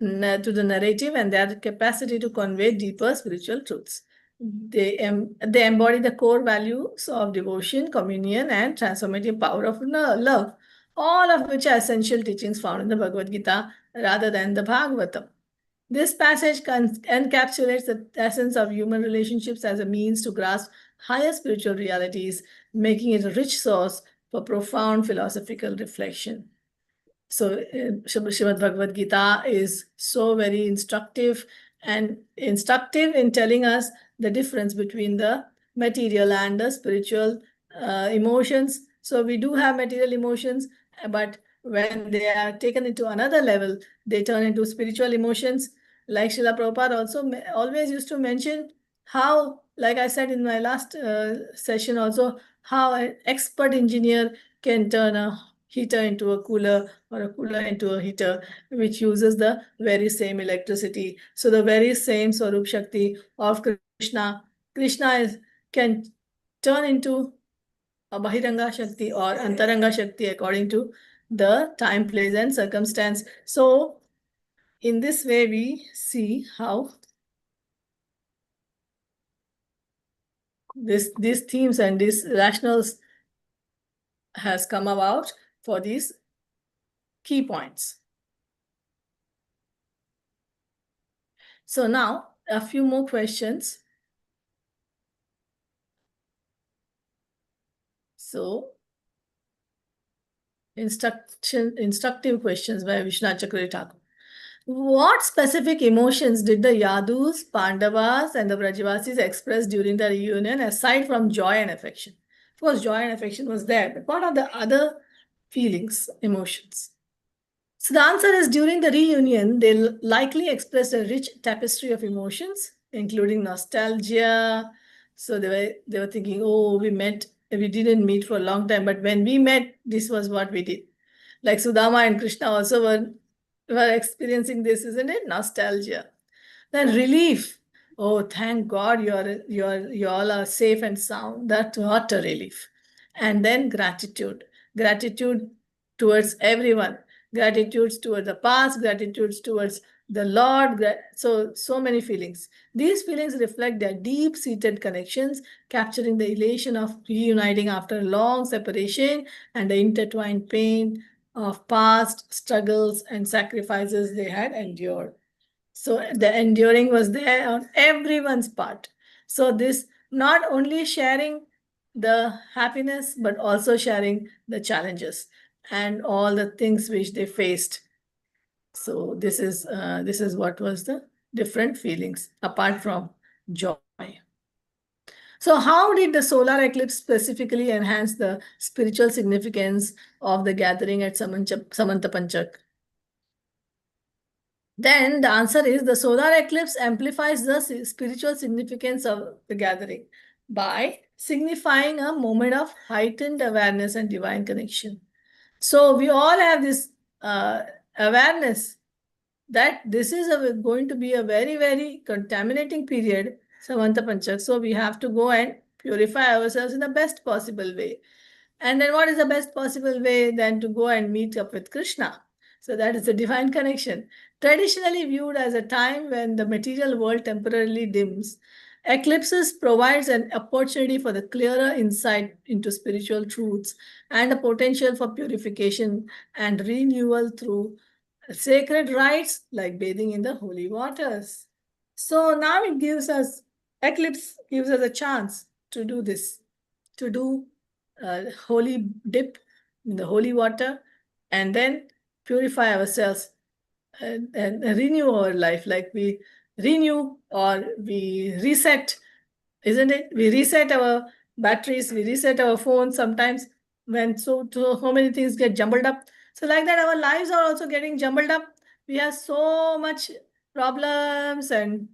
the narrative and their capacity to convey deeper spiritual truths. They embody the core values of devotion, communion, and transformative power of love, all of which are essential teachings found in the Bhagavad Gita rather than the Bhagavatam. This passage encapsulates the essence of human relationships as a means to grasp higher spiritual realities, making it a rich source for profound philosophical reflection. So Srimad Bhagavad Gita is so very instructive in telling us the difference between the material and the spiritual emotions. So we do have material emotions, but when they are taken into another level, they turn into spiritual emotions. Like Srila Prabhupada also always used to mention how, like I said in my last session also, how an expert engineer can turn a heater into a cooler or a cooler into a heater, which uses the very same electricity. So the very same Swarup Shakti of Krishna can turn into a Bahiranga Shakti or Antaranga Shakti according to the time, place, and circumstance. So in this way, we see how these themes and these rationals has come about for these key points. So now a few more questions. So instructive questions by Vishwanath Chakravarti Thakur. What specific emotions did the Yadus, Pandavas, and the Brajavasis express during the reunion aside from joy and affection? Of course, joy and affection was there, but what are the other feelings, emotions? So the answer is during the reunion, they likely expressed a rich tapestry of emotions, including nostalgia. So they were thinking, oh, we didn't meet for a long time, but when we met, this was what we did. Like Sudama and Krishna also were experiencing this, isn't it? Nostalgia. Then relief. Oh, thank God you all are safe and sound. That's what a relief. And then gratitude. Gratitude towards everyone. Gratitude towards the past, gratitude towards the Lord. So many feelings. These feelings reflect their deep-seated connections, capturing the elation of reuniting after a long separation and the intertwined pain of past struggles and sacrifices they had endured. So the enduring was there on everyone's part. So this not only sharing the happiness, but also sharing the challenges and all the things which they faced. So this is what was the different feelings apart from joy. So how did the solar eclipse specifically enhance the spiritual significance of the gathering at Samantapanchak? Then the answer is the solar eclipse amplifies the spiritual significance of the gathering by signifying a moment of heightened awareness and divine connection. So we all have this awareness that this is going to be a very, very contaminating period, Samantapanchak. So we have to go and purify ourselves in the best possible way. And then what is the best possible way? Then to go and meet up with Krishna. So that is the divine connection. Traditionally viewed as a time when the material world temporarily dims, eclipses provides an opportunity for the clearer insight into spiritual truths and a potential for purification and renewal through sacred rites like bathing in the holy waters. So now eclipse gives us a chance to do this, to do holy dip in the holy water and then purify ourselves and renew our life, like we renew or we reset, isn't it? We reset our batteries, we reset our phones sometimes when so many things get jumbled up. So like that, our lives are also getting jumbled up. We have so much problems and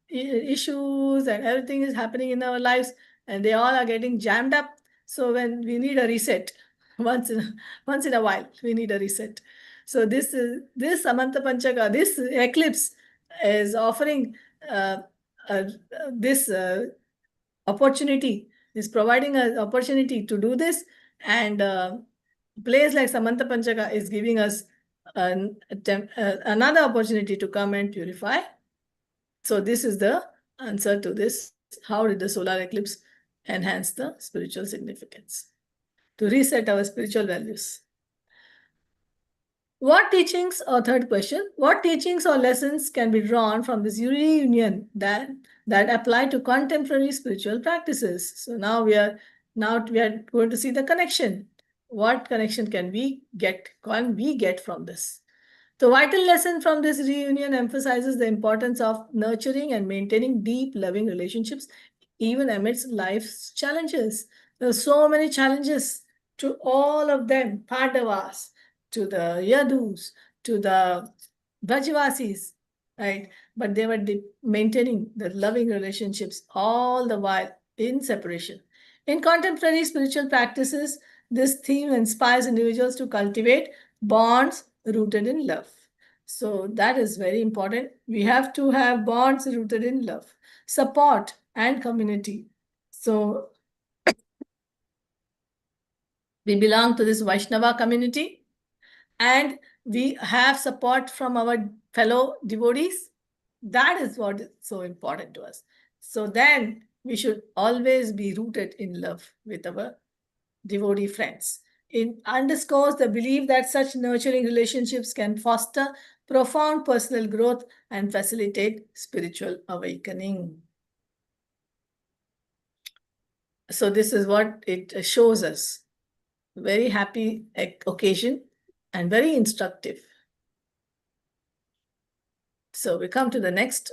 issues and everything is happening in our lives and they all are getting jammed up. So when we need a reset, once in a while, we need a reset. So this Samanta Panchaka, this eclipse is offering this opportunity, is providing an opportunity to do this, and place like Samanta Panchaka is giving us another opportunity to come and purify. So this is the answer to this. How did the solar eclipse enhance the spiritual significance? To reset our spiritual values. What teachings, or third question, what teachings or lessons can be drawn from this reunion that apply to contemporary spiritual practices? So now we are going to see the connection. What connection can we get from this? The vital lesson from this reunion emphasizes the importance of nurturing and maintaining deep, loving relationships, even amidst life's challenges. There are so many challenges to all of them, Pandavas, to the Yadus, to the Brajavasis, right? But they were maintaining the loving relationships all the while in separation. In contemporary spiritual practices, this theme inspires individuals to cultivate bonds rooted in love. So that is very important. We have to have bonds rooted in love, support, and community. So we belong to this Vaishnava community and we have support from our fellow devotees. That is what is so important to us. So then we should always be rooted in love with our devotee friends. It underscores the belief that such nurturing relationships can foster profound personal growth and facilitate spiritual awakening. So this is what it shows us. Very happy occasion and very instructive. So we come to the next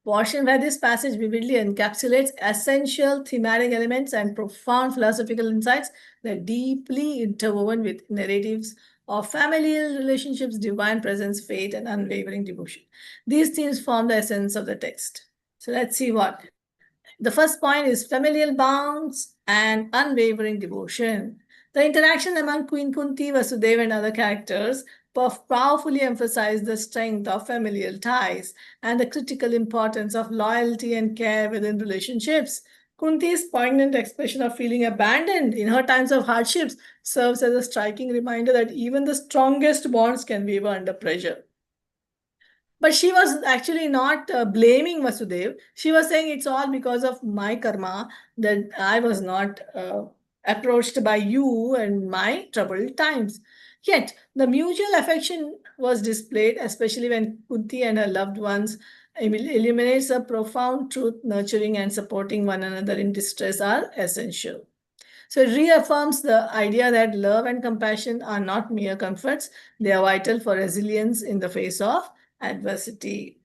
portion where this passage vividly encapsulates essential thematic elements and profound philosophical insights that are deeply interwoven with narratives of familial relationships, divine presence, faith, and unwavering devotion. These themes form the essence of the text. So let's see what. The first point is familial bonds and unwavering devotion. The interaction among Queen Kunti, Vasudeva, and other characters powerfully emphasize the strength of familial ties and the critical importance of loyalty and care within relationships. Kunti's poignant expression of feeling abandoned in her times of hardships serves as a striking reminder that even the strongest bonds can waver under pressure. But she was actually not blaming Vasudeva. She was saying it's all because of my karma that I was not approached by you in my troubled times. Yet, the mutual affection was displayed, especially when Kunti and her loved ones illuminates a profound truth. Nurturing and supporting one another in distress are essential. So it reaffirms the idea that love and compassion are not mere comforts. They are vital for resilience in the face of adversity.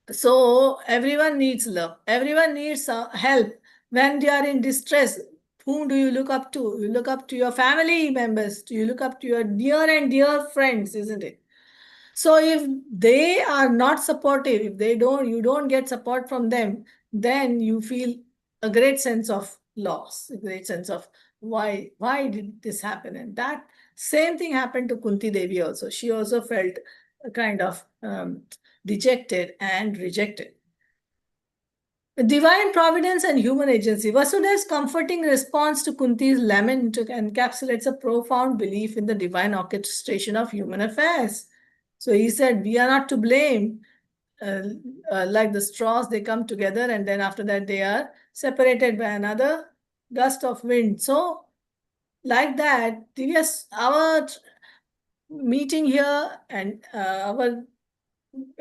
So everyone needs love. Everyone needs help. When they are in distress, whom do you look up to? You look up to your family members. You look up to your near and dear friends, isn't it? So if they are not supportive, if you don't get support from them, then you feel a great sense of loss, a great sense of why did this happen? And that same thing happened to Kunti Devi also. She also felt kind of dejected and rejected. Divine providence and human agency. Vasudev's comforting response to Kunti's lament encapsulates a profound belief in the divine orchestration of human affairs. So he said, we are not to blame. Like the straws, they come together and then after that they are separated by another gust of wind. So like that, yes, our meeting here and our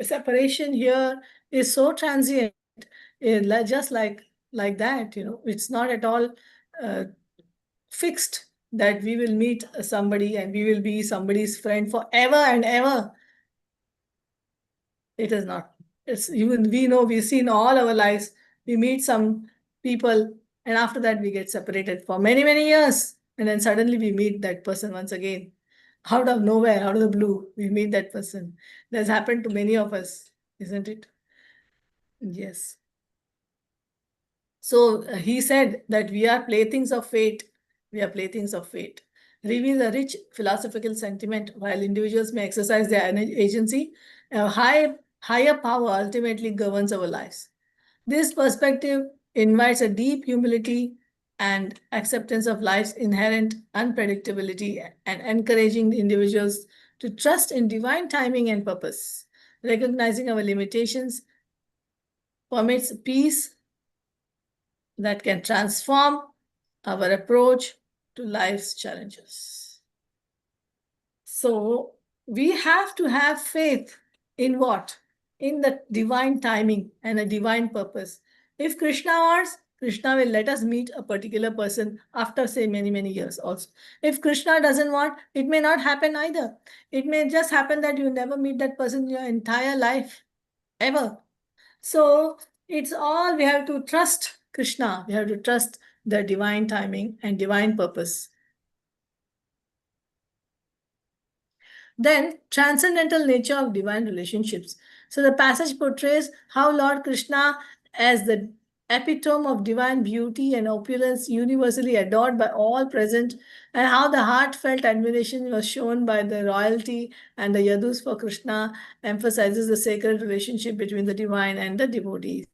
separation here is so transient. Just like that, it's not at all fixed that we will meet somebody and we will be somebody's friend forever and ever. It is not. It's even we know, we've seen all our lives. We meet some people and after that we get separated for many, many years. And then suddenly we meet that person once again. Out of nowhere, out of the blue, we meet that person. That's happened to many of us, isn't it? Yes. So he said that we are playthings of fate. We are playthings of fate. Reveals a rich philosophical sentiment. While individuals may exercise their agency, a higher power ultimately governs our lives. This perspective invites a deep humility and acceptance of life's inherent unpredictability and encouraging individuals to trust in divine timing and purpose. Recognizing our limitations permits peace that can transform our approach to life's challenges. So we have to have faith in what? In the divine timing and a divine purpose. If Krishna wants, Krishna will let us meet a particular person after, say, many, many years also. If Krishna doesn't want, it may not happen either. It may just happen that you never meet that person in your entire life, ever. So it's all, we have to trust Krishna. We have to trust the divine timing and divine purpose. Then, transcendental nature of divine relationships. So the passage portrays how Lord Krishna, as the epitome of divine beauty and opulence, universally adored by all present, and how the heartfelt admiration was shown by the royalty and the Yadus for Krishna emphasizes the sacred relationship between the divine and the devotees.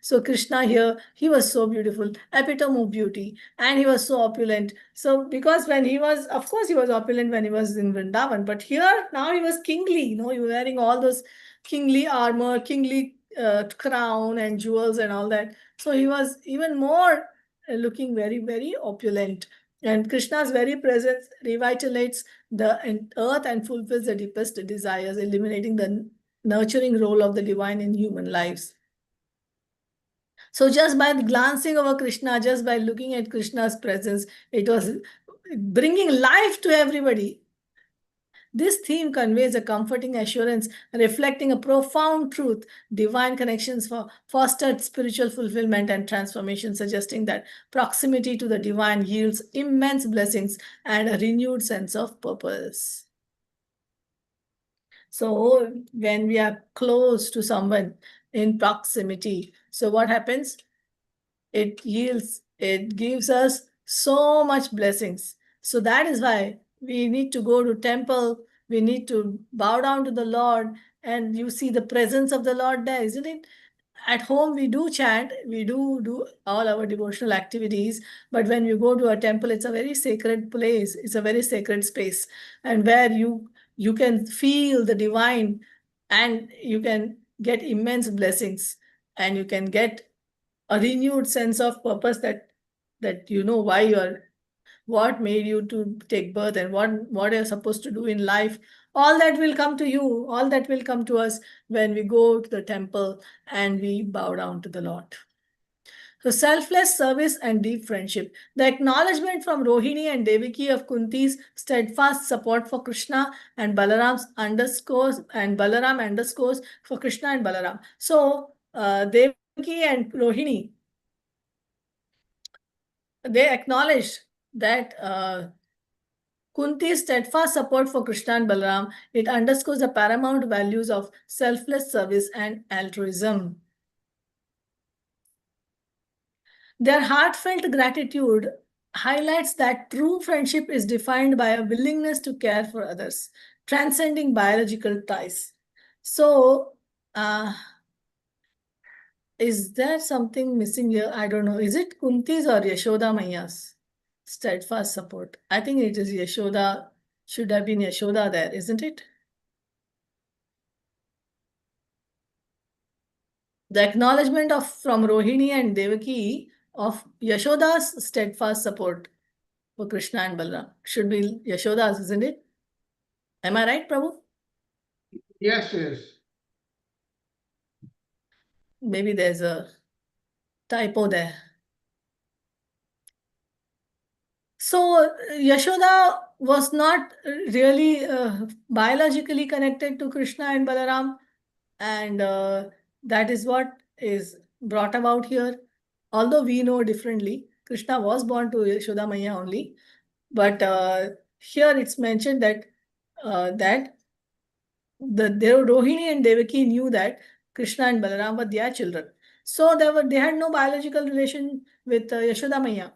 So Krishna here, he was so beautiful, epitome of beauty, and he was so opulent. So because when he was, of course he was opulent when he was in Vrindavan, but here now he was kingly, he was wearing all those kingly armor, kingly crown and jewels and all that. So he was even more looking very, very opulent. And Krishna's very presence revitalizes the earth and fulfills the deepest desires, eliminating the nurturing role of the divine in human lives. So just by glancing over Krishna, just by looking at Krishna's presence, it was bringing life to everybody. This theme conveys a comforting assurance, reflecting a profound truth. Divine connections fostered spiritual fulfillment and transformation, suggesting that proximity to the divine yields immense blessings and a renewed sense of purpose. So when we are close to someone in proximity, so what happens? It gives us so much blessings. So that is why we need to go to temple, we need to bow down to the Lord, and you see the presence of the Lord there, isn't it? At home, we do chant, we do all our devotional activities, but when you go to a temple, it's a very sacred place, it's a very sacred space, and where you can feel the divine, and you can get immense blessings, and you can get a renewed sense of purpose that you know why what made you to take birth and what you're supposed to do in life. All that will come to you, all that will come to us when we go to the temple and we bow down to the Lord. So selfless service and deep friendship. The acknowledgement from Rohini and Devaki of Kunti's steadfast support for Krishna and Balaram underscores for Krishna and Balaram. So Devaki and Rohini, they acknowledged that Kunti's steadfast support for Krishna and Balaram, it underscores the paramount values of selfless service and altruism. Their heartfelt gratitude highlights that true friendship is defined by a willingness to care for others, transcending biological ties. So, Is there something missing here? I don't know. Is it Kunti's or Yashoda Maiya's steadfast support? I think it is Yashoda. Should have been Yashoda there, isn't it? The acknowledgement of from Rohini and Devaki of Yashoda's steadfast support for Krishna and Balaram should be Yashoda's, isn't it? Am I right, Prabhu?
Yes, yes.
Maybe there's a typo there. So Yashoda was not really biologically connected to Krishna and Balaram, and that is what is brought about here. Although we know differently, Krishna was born to Yashoda Maya only, but here it's mentioned that the Rohini and Devaki knew that Krishna and Balaram were their children, so they had no biological relation with Yashoda Maya.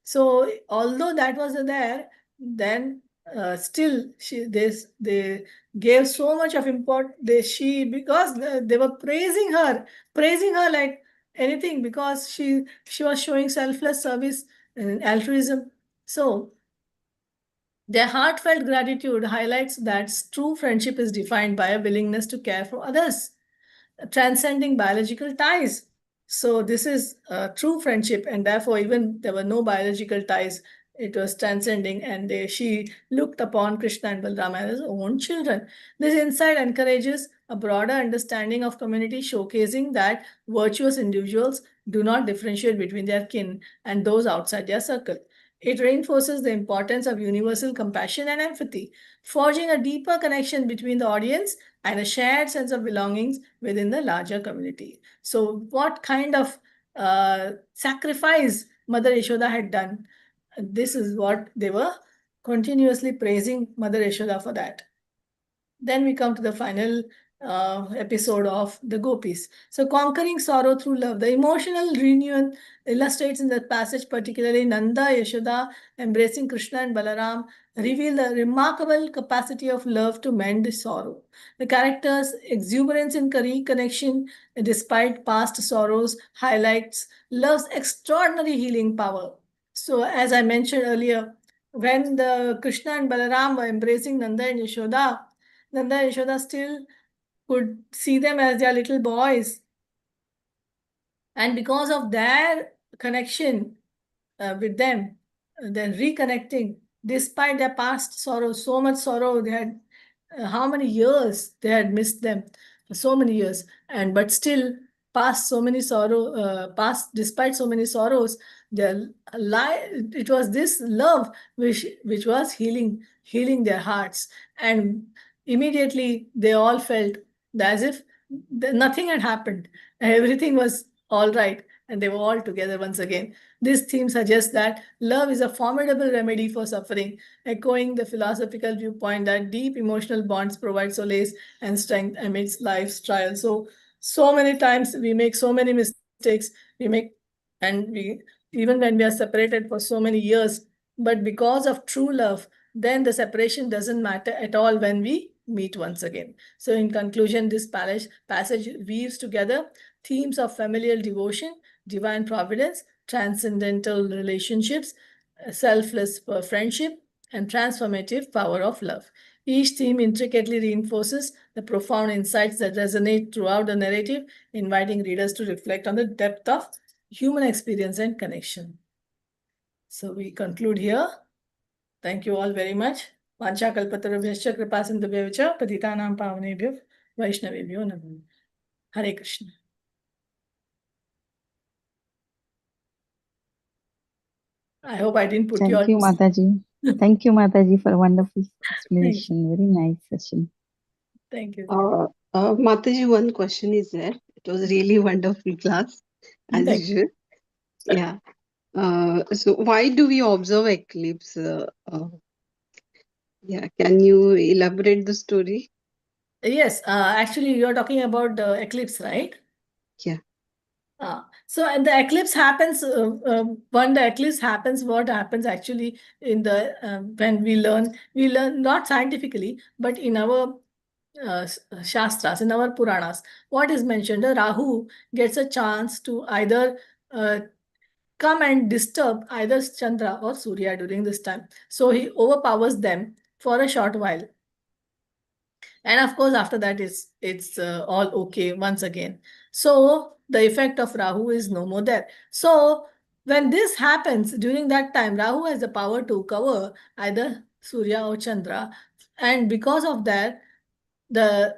So although that was there, then still they gave so much of import. Because they were praising her like anything, because she was showing selfless service and altruism. So their heartfelt gratitude highlights that true friendship is defined by a willingness to care for others, transcending biological ties. So this is a true friendship, and therefore even there were no biological ties. It was transcending, and she looked upon Krishna and Balram as her own children. This insight encourages a broader understanding of community, showcasing that virtuous individuals do not differentiate between their kin and those outside their circle. It reinforces the importance of universal compassion and empathy, forging a deeper connection between the audience and a shared sense of belongings within the larger community. So what kind of sacrifice Mother Yashoda had done? This is what they were continuously praising Mother Yashoda for that. Then we come to the final episode of the Gopis. So conquering sorrow through love. The emotional reunion illustrates in the passage, particularly Nanda, Yashoda embracing Krishna and Balaram, reveal the remarkable capacity of love to mend sorrow. The characters' exuberance in reconnection despite past sorrows highlights love's extraordinary healing power. So as I mentioned earlier, when the Krishna and Balaram were embracing Nanda and Yashoda still could see them as their little boys. And because of their connection with them, then reconnecting, despite their past sorrow, so much sorrow, they had, how many years they had missed them, so many years, but still, despite so many sorrows, it was this love which was healing their hearts. And immediately they all felt as if nothing had happened. Everything was all right, and they were all together once again. This theme suggests that love is a formidable remedy for suffering, echoing the philosophical viewpoint that deep emotional bonds provide solace and strength amidst life's trials. So many times we make so many mistakes, even when we are separated for so many years, but because of true love, then the separation doesn't matter at all when we meet once again. So in conclusion, this passage weaves together themes of familial devotion, divine providence, transcendental relationships, selfless friendship, and transformative power of love. Each theme intricately reinforces the profound insights that resonate throughout the narrative, inviting readers to reflect on the depth of human experience and connection. So we conclude here. Thank you all very much. Vanchakalpatarubhyascha kripasindubhyavcha patitanam pavanebhyo vaishnavebhyo namo. Hare Krishna. I hope I didn't put you all.
Thank you, Mataji. Thank you, Mataji, for a wonderful explanation. Very nice session.
Thank you.
Mataji, one question is there. It was really wonderful class, as
Thank
usual. Yeah. So why do we observe eclipse? Yeah, can you elaborate the story?
Yes, actually, you're talking about the eclipse, right?
Yeah.
So, and the eclipse happens, when the eclipse happens, what happens actually in the, when we learn not scientifically, but in our Shastras, in our Puranas, what is mentioned? Rahu gets a chance to either come and disturb either Chandra or Surya during this time. So he overpowers them for a short while. And of course, after that, it's all okay once again. So the effect of Rahu is no more there. So when this happens during that time, Rahu has the power to cover either Surya or Chandra. And because of that, the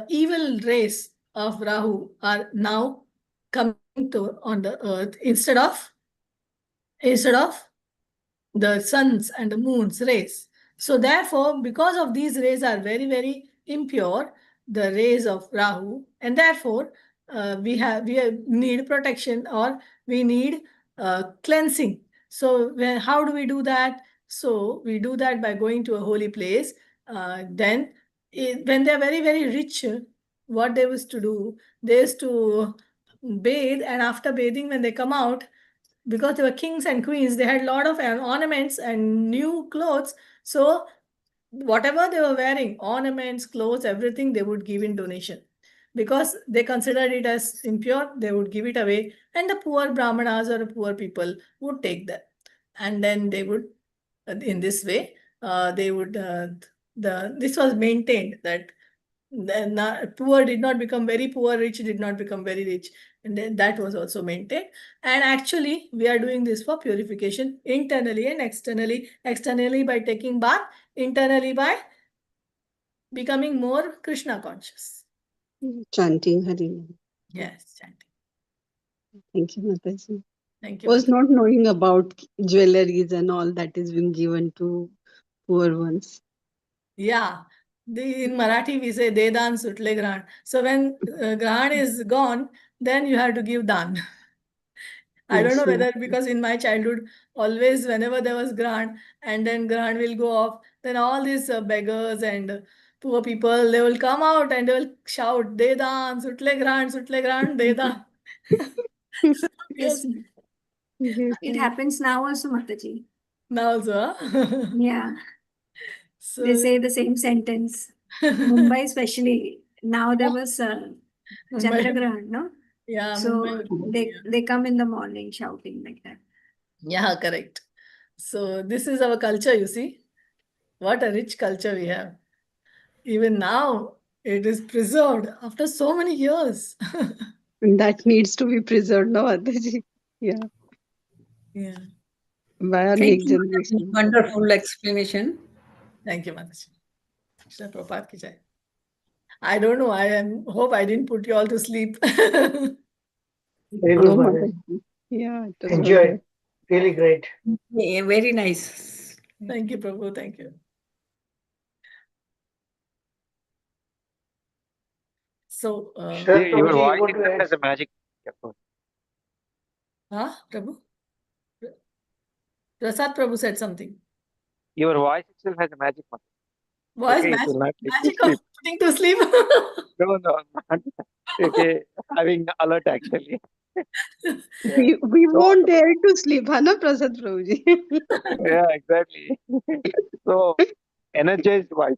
evil rays of Rahu are now coming to on the earth instead of the sun's and the moon's rays. So therefore, because of these rays are very, very impure, the rays of Rahu, and therefore we need protection, or we need cleansing. So how do we do that? So we do that by going to a holy place. Then when they're very, very rich, what they used to do, they used to bathe, and after bathing, when they come out, because they were kings and queens, they had a lot of ornaments and new clothes. So whatever they were wearing, ornaments, clothes, everything, they would give in donation. Because they considered it as impure, they would give it away, and the poor brahmanas or poor people would take that. And then they would, in this way, they would, this was maintained, that the poor did not become very poor, rich did not become very rich. And then that was also maintained. And actually, we are doing this for purification internally and externally. Externally by taking bath, internally by becoming more Krishna conscious.
Chanting Hari Nam.
Yes, chanting.
Thank you, Mataji.
Thank you.
Was
Mataji.
not knowing about jewelries and all that is being given to poor ones.
Yeah. In Marathi, we say Dedan Sutle Grahan. So when Grahan is gone, then you have to give Dan. I don't know
Yes,
whether, because in my childhood, always whenever there was Grahan, and then Grahan will go off, then all these beggars and poor people, they will come out and they will shout, Dedan, Sutle Grahan, Dedan.
yes.
Yes,
Yes,
It happens now also, Mataji.
now also. Huh?
Yeah,
So,
they say the same sentence. Mumbai especially. Now there was Chandragrahan, no?
yeah,
So
Mumbai.
they come in the morning shouting like that.
Yeah, correct. So this is our culture, you see. What a rich culture we have. Even now, it is preserved after so many years.
And that needs to be preserved now, Mataji. Yeah,
Yeah.
by our
Thank
next
you, Mataji.
generation.
Wonderful explanation.
Thank you, Mataji. Krishna Prabhupada ki jai. I don't know. Hope I didn't put you all to sleep.
Very good,
No,
Mataji.
Mataji. Yeah, it was
Enjoy.
wonderful.
Really great.
Yeah, very nice.
Thank you, Prabhu. Thank you. So,
Sharad
Your
Prabhuji,
voice
you want to
itself
add?
has a magic.
Prabhu? Prasad Prabhu said something.
Your voice itself has a magic.
Voice
Okay, it will not make you
magic of
sleep.
putting to sleep.
No, not. Okay, having alert actually. Yeah.
We
So,
won't dare to sleep, Hana Prasad Prabhuji.
yeah, exactly. So, energized voice.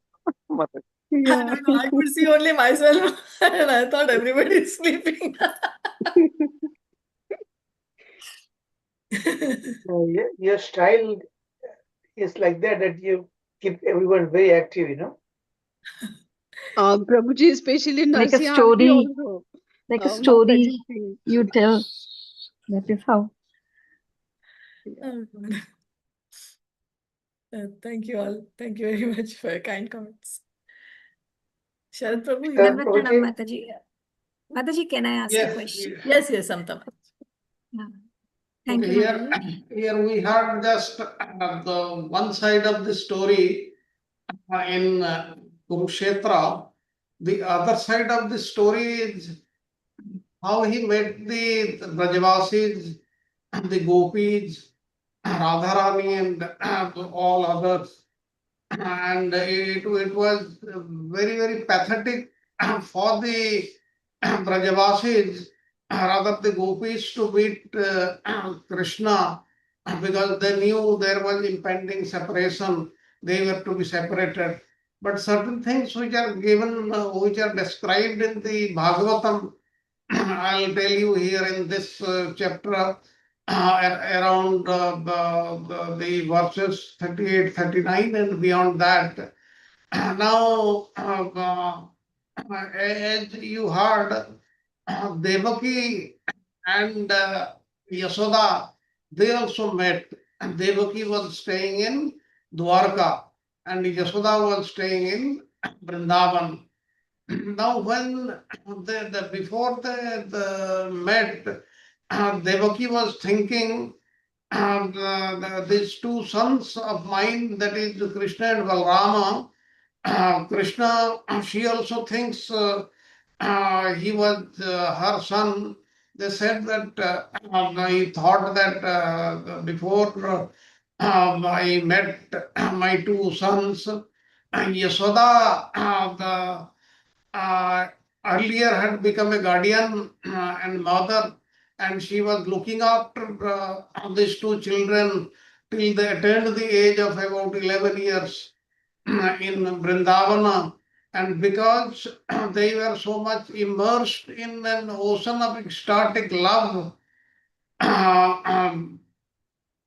Mataji.
I
Yeah.
don't know. I could see only myself, and I thought everybody is sleeping.
No, your style is like that you keep everyone very active, you know.
Prabhuji, especially
Like a
Narsiha
story.
also.
Like a
Mataji
story
sings.
you tell. That is how.
Oh, God. Thank you all. Thank you very much for your kind comments. Sharad Prabhu, you
Sharad
have...
Dandatam,
Prabhuji.
Mataji. Mataji, can I ask a
Yes.
question?
Yes, Samta.
Yeah. Thank
Okay,
you,
here,
Mataji.
here we heard just the one side of the story in Kurukshetra. The other side of the story is how he met the Brajavasis, the Gopis, Radharani, and all others. And it was very, very pathetic for the Brajavasis, rather the Gopis, to meet Krishna, because they knew there was impending separation. They were to be separated. But certain things which are given, which are described in the Bhagavatam, I'll tell you here in this chapter around the verses 38, 39 and beyond that. Now, as you heard, Devaki and Yasoda, they also met. And Devaki was staying in Dwarka and Yasoda was staying in Vrindavan. Now, when before the met, Devaki was thinking, these two sons of mine, that is Krishna and Balrama, Krishna, she also thinks he was her son. They said that he thought that before I met my two sons, Yasoda uh, earlier had become a guardian and mother, and she was looking after these two children till they attained the age of about 11 years in Vrindavana. And because they were so much immersed in an ocean of ecstatic love,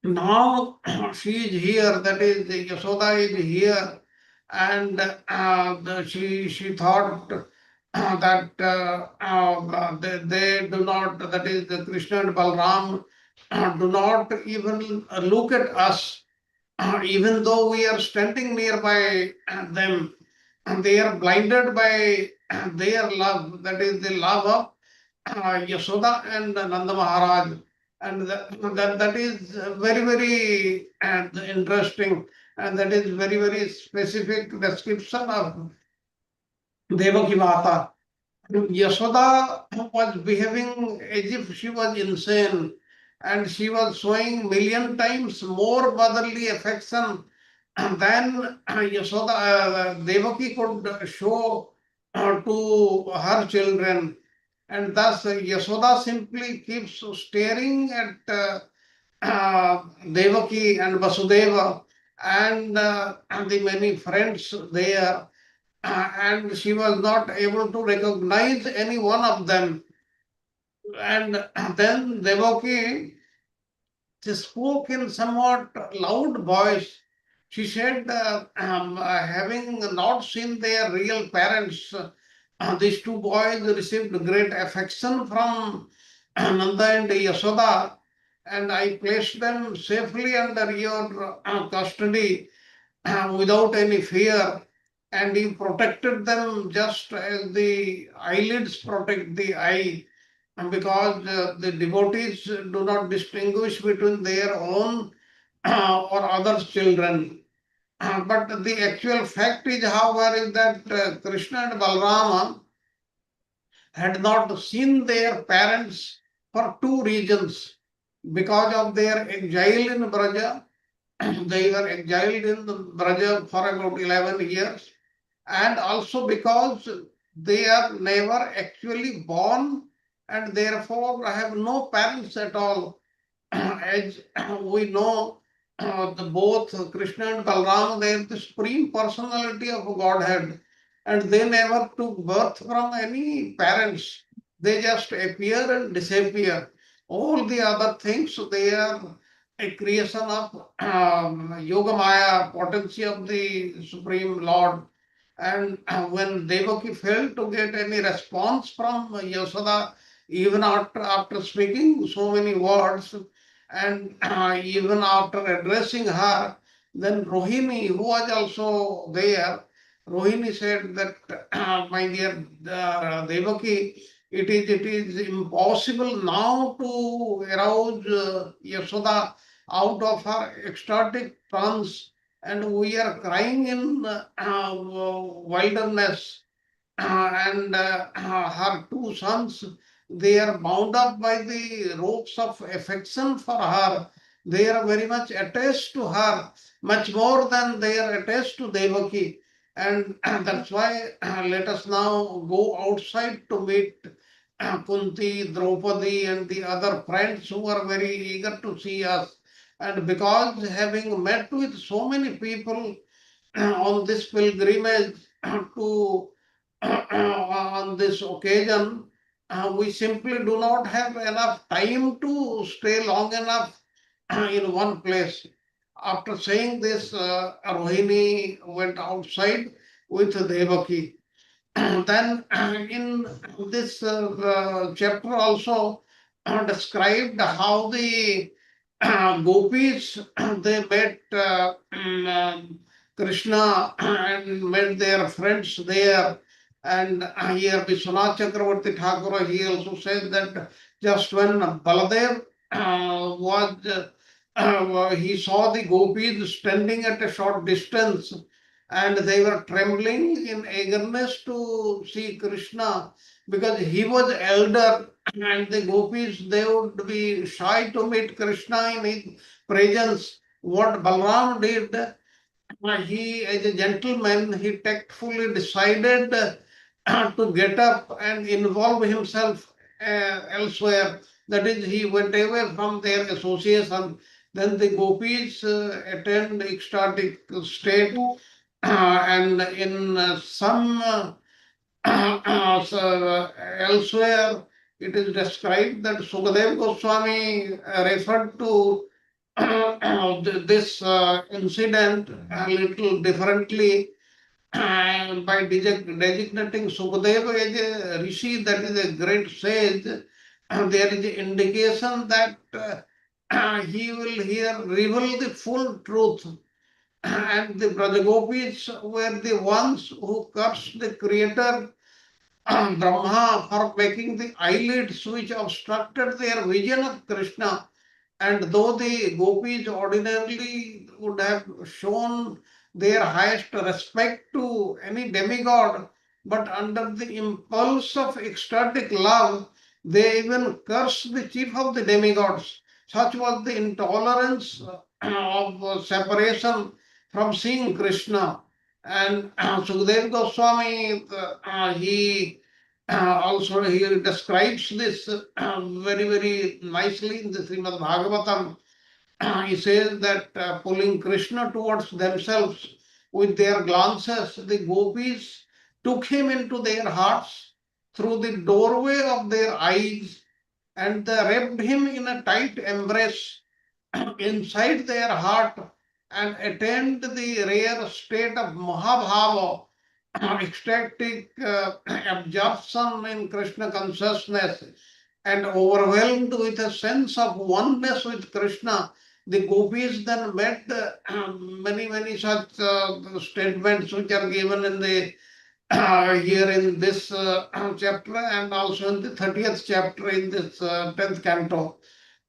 now she is here, that is, Yasoda is here, and she thought that they do not, that is, the Krishna and Balram do not even look at us, even though we are standing nearby them, and they are blinded by their love, that is the love of Yasoda and Nanda Maharaj. And that is very, very interesting, and that is very, very specific description of Devaki Mata. Yasoda was behaving as if she was insane, and she was showing million times more motherly affection than Yasoda, Devaki could show to her children. And thus Yasoda simply keeps staring at Devaki and Vasudeva and the many friends there, and she was not able to recognize any one of them. And then Devaki, she spoke in somewhat loud voice. She said, having not seen their real parents, these two boys received great affection from Nanda and Yasoda, and I placed them safely under your custody without any fear, and you protected them just as the eyelids protect the eye, and because the devotees do not distinguish between their own or others' children. But the actual fact is, however, is that Krishna and Balrama had not seen their parents for two reasons. Because of their exile in Braja, they were exiled in Braja for about 11 years, and also because they are never actually born and therefore have no parents at all. As we know, both Krishna and Balram, they are the supreme personality of Godhead, and they never took birth from any parents. They just appear and disappear. All the other things, they are a creation of Yoga Maya, potency of the Supreme Lord. And when Devaki failed to get any response from Yasoda, even after speaking so many words, and even after addressing her, then Rohini, who was also there, Rohini said that, my dear Devaki, it is impossible now to arouse Yasoda out of her ecstatic trance, and we are crying in wilderness, and her two sons, they are bound up by the ropes of affection for her. They are very much attached to her, much more than they are attached to Devaki. And that's why let us now go outside to meet Kunti, Draupadi, and the other friends who are very eager to see us. And because having met with so many people, on this pilgrimage to on this occasion, we simply do not have enough time to stay long enough in one place. After saying this, Rohini went outside with Devaki. Then in this chapter also described how the gopis they met Krishna and met their friends there. And here Vishwanath Chakravarti Thakur, he also said that just when Baladev he saw the gopis standing at a short distance, and they were trembling in eagerness to see Krishna because he was elder, and the gopis they would be shy to meet Krishna in his presence. What Balram did, he as a gentleman, he tactfully decided to get up and involve himself elsewhere. That is, he went away from their association. Then the gopis attained ecstatic state, and in some elsewhere it is described that Sukadev Goswami referred to this incident a little differently by designating Sukadeva as a rishi, that is a great sage. There is an indication that he will here reveal the full truth. And the Brajagopis were the ones who cursed the creator Brahma for making the eyelids which obstructed their vision of Krishna. And though the gopis ordinarily would have shown their highest respect to any demigod, but under the impulse of ecstatic love, they even cursed the chief of the demigods. Such was the intolerance of separation from seeing Krishna. And Sukadeva Goswami, he also he describes this very, very nicely in the Srimad Bhagavatam. He says that pulling Krishna towards themselves with their glances, the gopis took him into their hearts through the doorway of their eyes, and they wrapped him in a tight embrace inside their heart and attained the rare state of Mahabhava, ecstatic absorption in Krishna consciousness, and overwhelmed with a sense of oneness with Krishna. The gopis then met many such statements which are given in the here in this chapter, and also in the 30th chapter in this 10th canto.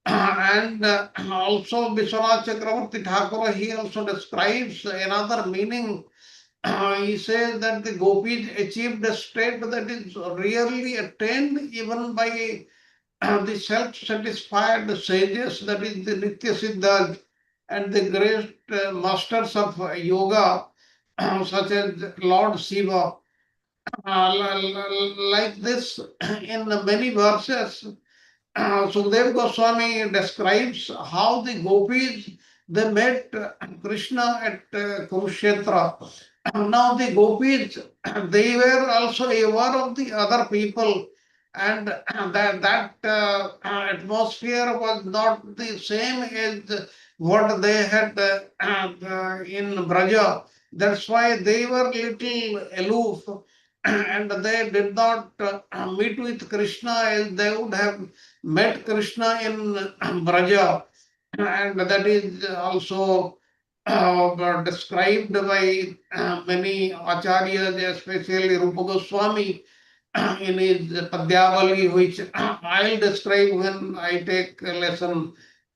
And also Vishwanath Chakravarti Thakur, he also describes another meaning. He says that the gopis achieved a state that is rarely attained even by the self-satisfied sages, that is the Nitya Siddhas and the great masters of yoga, such as Lord Shiva. Like this, in many verses, Sukadeva Goswami describes how the gopis they met Krishna at Kurukshetra. Now the gopis they were also aware of the other people, and that atmosphere was not the same as what they had in Braja. That's why they were little aloof, and they did not meet with Krishna as they would have met Krishna in Braja. And that is also described by many acharyas, especially Rupa Goswami, in his Padyavali, which I'll describe when I take lesson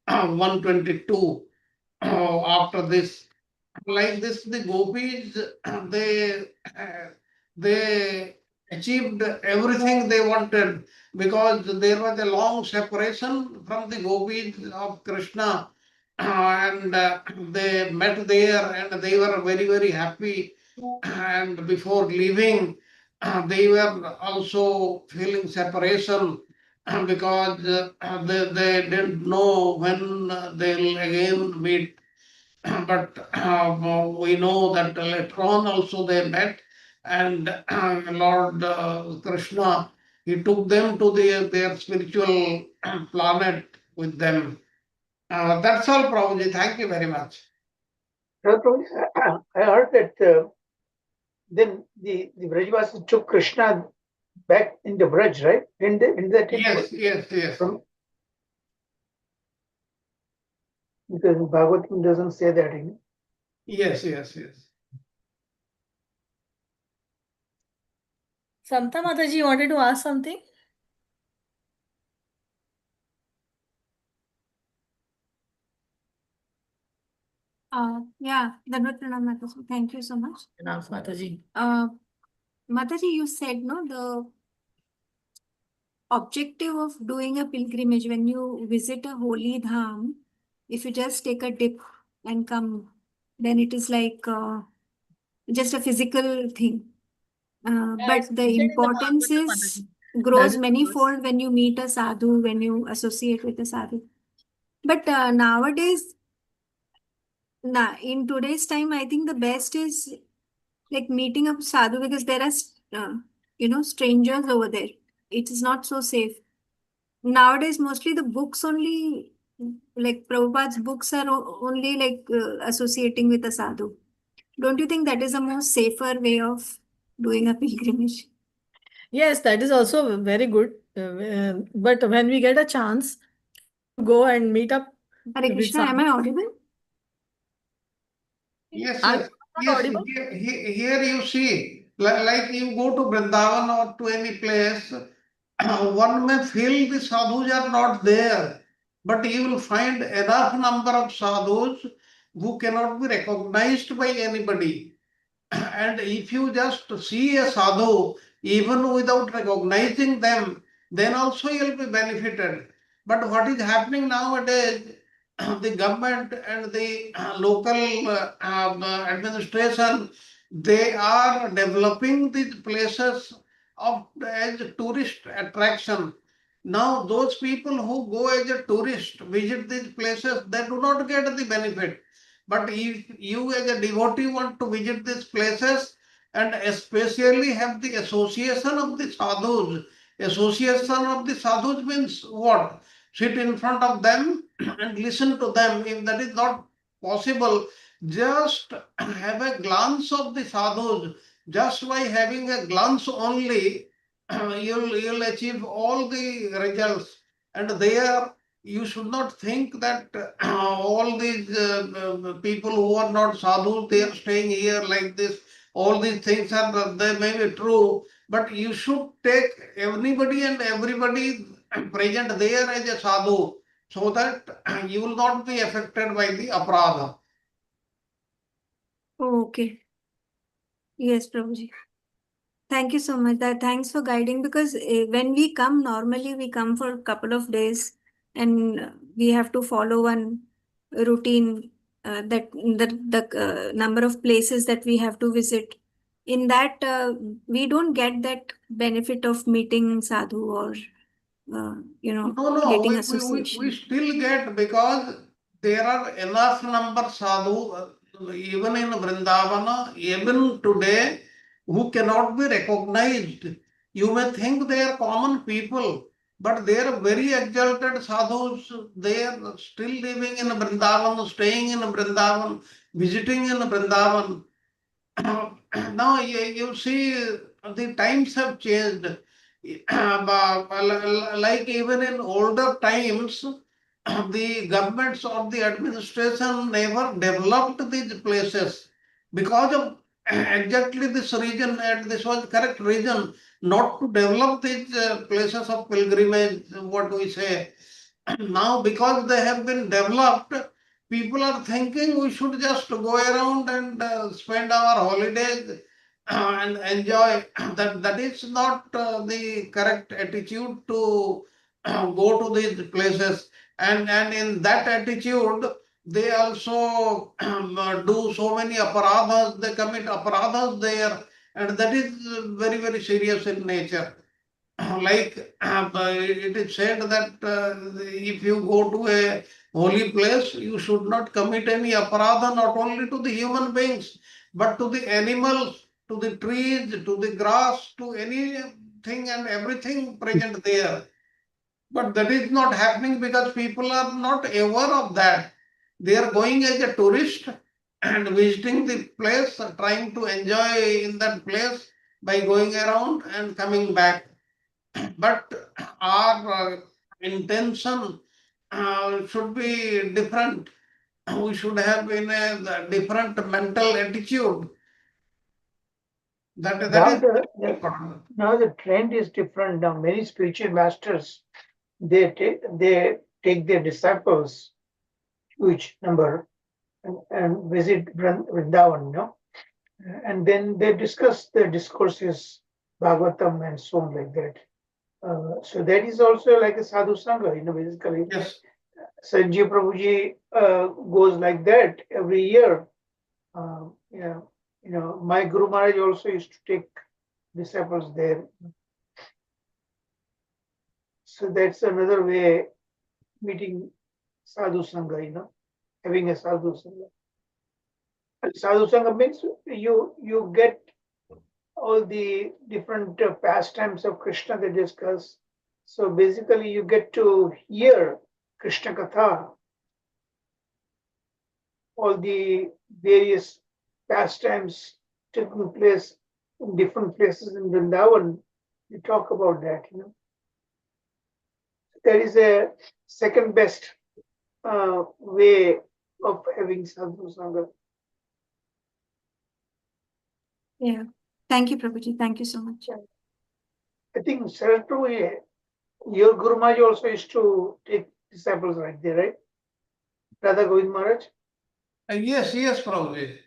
122 after this. Like this, the gopis, they achieved everything they wanted because there was a long separation from the gopis of Krishna, and they met there and they were very, very happy. And before leaving, they were also feeling separation because they didn't know when they'll again meet. but we know that later on also they met, and Lord Krishna, he took them to their spiritual planet with them. That's all, Prabhuji. Thank you very much.
Prabhuji, I heard that then the Brajvasis took Krishna back into Braj, right? In that
Yes.
Because Bhagavatam doesn't say that.
Yes.
Santa Mataji, you wanted to ask something?
Yeah, Dandavat Pranam Mataji. Thank you so much.
Pranam, Mataji.
Mataji, you said no, the objective of doing a pilgrimage when you visit a holy dham, if you just take a dip and come, then it is like just a physical thing. But the importance is grows manyfold when you meet a sadhu, when you associate with a sadhu. But nowadays, in today's time, I think the best is like meeting a sadhu because there are, strangers over there. It is not so safe. Nowadays, mostly the books only, like Prabhupada's books are only like associating with a sadhu. Don't you think that is a more safer way of doing a pilgrimage?
Yes, that is also very good. But when we get a chance to go and meet up
Hare
with
Krishna, am I audible?
Yes.
audible?
Here you see, like you go to Vrindavan or to any place, one may feel the sadhus are not there, but you will find enough number of sadhus who cannot be recognized by anybody. And if you just see a sadhu, even without recognizing them, then also you'll be benefited. But what is happening nowadays, the government and the local administration, they are developing these places as tourist attraction. Now, those people who go as a tourist, visit these places, they do not get the benefit. But if you as a devotee want to visit these places and especially have the association of the sadhus means what? Sit in front of them and listen to them. If that is not possible, just have a glance of the sadhus. Just by having a glance only, you'll achieve all the results. And there you should not think that all these people who are not sadhus, they are staying here like this. All these things they may be true, but you should take anybody and everybody present there as a sadhu, so that you will not be affected by the aparadha.
Oh, okay. Yes, Prabhuji. Thank you so much. Thanks for guiding because when we come, normally we come for a couple of days and we have to follow one routine that the number of places that we have to visit. In that, we don't get that benefit of meeting sadhu or
No,
getting
we
association.
still get, because there are enough number sadhu, even in Vrindavana, even today, who cannot be recognized. You may think they are common people, but they are very exalted sadhus. They are still living in Vrindavan, staying in Vrindavan, visiting in Vrindavan. Now you see, the times have changed. Like even in older times, the governments or the administration never developed these places because of exactly this reason, and this was correct reason not to develop these places of pilgrimage, what we say. Now, because they have been developed, people are thinking we should just go around and spend our holidays and enjoy. That is not the correct attitude to go to these places. And in that attitude, they also do so many aparadhas, they commit aparadhas there, and that is very, very serious in nature. like it is said that if you go to a holy place, you should not commit any aparadha not only to the human beings, but to the animals, to the trees, to the grass, to anything and everything present there. But that is not happening because people are not aware of that. They are going as a tourist and visiting the place, trying to enjoy in that place by going around and coming back. But our intention should be different. We should have in a different mental attitude. That
Now
is
the now the trend is different. Now many spiritual masters they take their disciples, huge number, and visit Vrindavan, no? And then they discuss the discourses, Bhagavatam and so on like that. So that is also like a sadhu sangha, basically.
Yes.
Sanjeev Prabhuji goes like that every year. My Guru Maharaj also used to take disciples there. So that's another way meeting sadhu sangha, having a sadhu sangha. Sadhu sangha means you get all the different pastimes of Krishna they discuss. So basically you get to hear Krishna Katha, all the various pastimes taking place in different places in Vrindavan. We talk about that, That is a second best way of having sadhu sangha.
Yeah. Thank you, Prabhuji. Thank you so much.
I think Sarad Prabhu, your Guru Maharaj also used to take disciples right there, right? Radha Govind Maharaj?
Yes, Prabhuji.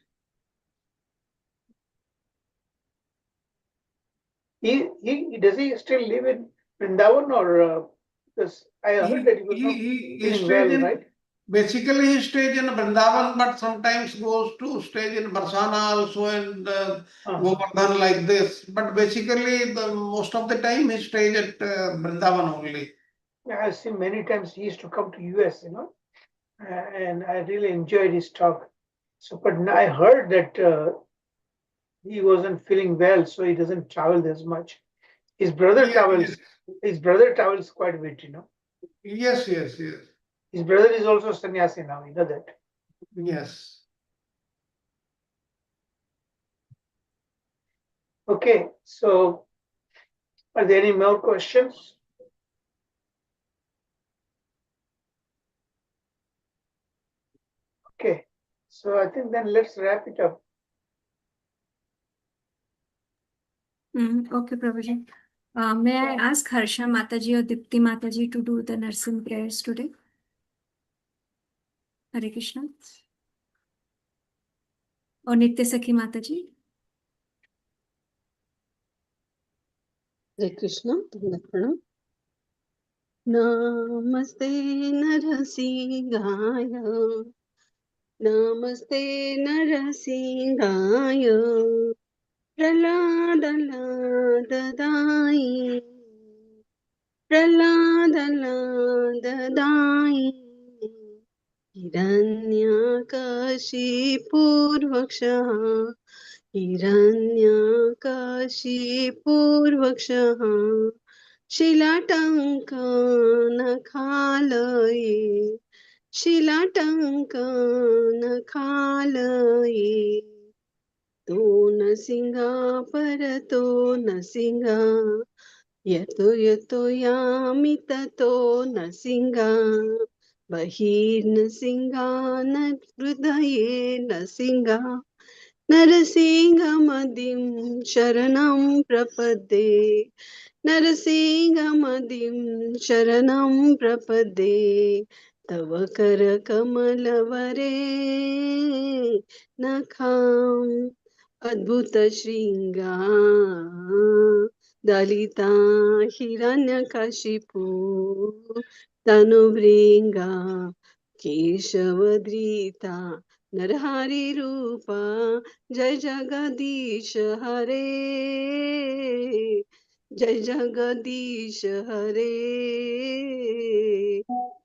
Does he still live in Vrindavan or because I heard that he was not feeling well, right?
Basically, he stays in Vrindavan, but sometimes goes to stay in Barsana also and Govardhan like this. But basically, most of the time he stays at Vrindavan only.
Yeah, I've seen many times he used to come to US, and I really enjoyed his talk. So, but I heard that he wasn't feeling well, so he doesn't travel as much. His brother travels.
Yes.
His brother travels quite a bit,
Yes.
His brother is also sannyasi now, you know that.
Yes.
Okay, so are there any more questions? Okay, so I think then let's wrap it up.
Okay, Prabhuji. May I ask Harsha Mataji or Dipti Mataji to do the nursing prayers today? Hare Krishna. Or Nitya Sakhi Mataji?
Hare Krishna. Namaste Narasingaya. Namaste Narasingaya. Praladaladayi. Praladaladayi. Hiranyakashipurvakshaha. Hiranyakashipurvakshaha. Shilatankanakalaye. Shilatankanakalaye. To nasinga parato nasinga. Yato yamitato nasinga. Bahir nasinga hridaye nasinga. Narasingamadim sharanam prapade. Narasingamadim sharanam prapade. Tava kara kamalavare nakham adbhuta shringa dalita hiranyakashipu tanuvringa keshavadrita Narhari Rupa Jai Jagadish Hare जय जगदीश हरे,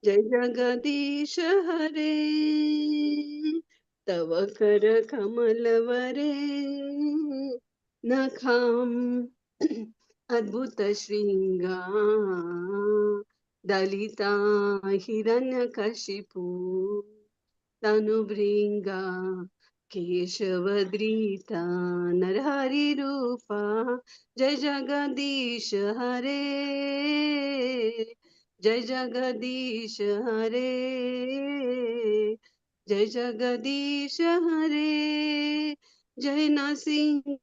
जय जगदीश हरे, तव कर कमलवरे नखाम अद्भुत श्रृंगा दलिता हिरण्यकशिपु तनुभृंगा केशवद्रीता नरहरि रूपा जय जगदीश हरे, जय जगदीश हरे, जय जगदीश हरे, जय नरसिंह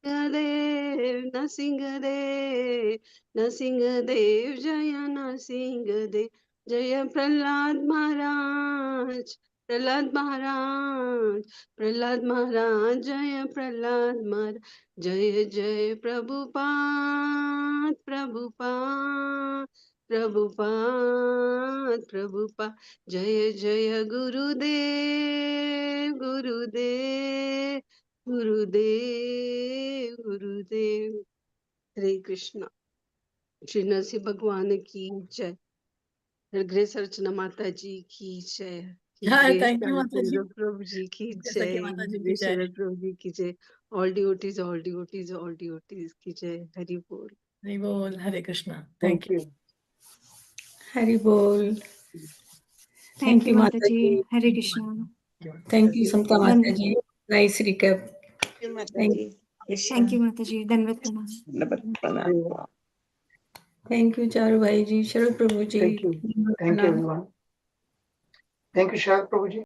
देव, नरसिंहदेव, नरसिंहदेव, जय नरसिंहदेव, जय प्रहलाद महाराज, प्रहलाद महाराज, प्रहलाद महाराज, जय प्रहलाद महाराज, जय जय प्रभुपाद, प्रभुपाद, प्रभुपाद, प्रभुपाद, जय जय गुरुदेव, गुरुदेव, गुरुदेव, गुरुदेव। हरे कृष्णा। श्री नरसिंह भगवान की जय। ग्रेस अर्चना माता जी की जय।
हाँ,
ग्रेस
thank you, माता जी।
चंद्र प्रभु जी की
जय
जय।
सखी माता जी की
ग्रेस
जय।
शरद प्रभु जी की जय। All devotees, all devotees, all devotees की जय। हरि बोल।
हरि बोल, हरे Krishna.
Thank
Thank you.
you.
Hari Bol.
Thank you,
Mata
Mataji.
ji.
Hare Krishna.
Thank you, Samta
Dan-
Mata ji. Nice recap. Thank
Thank you, Mataji. Dandavat pranam.
Thank you, Charu Bhai ji, Sharad Prabhu ji.
Thank you. Thank you, everyone. Thank you, Sharad Prabhuji.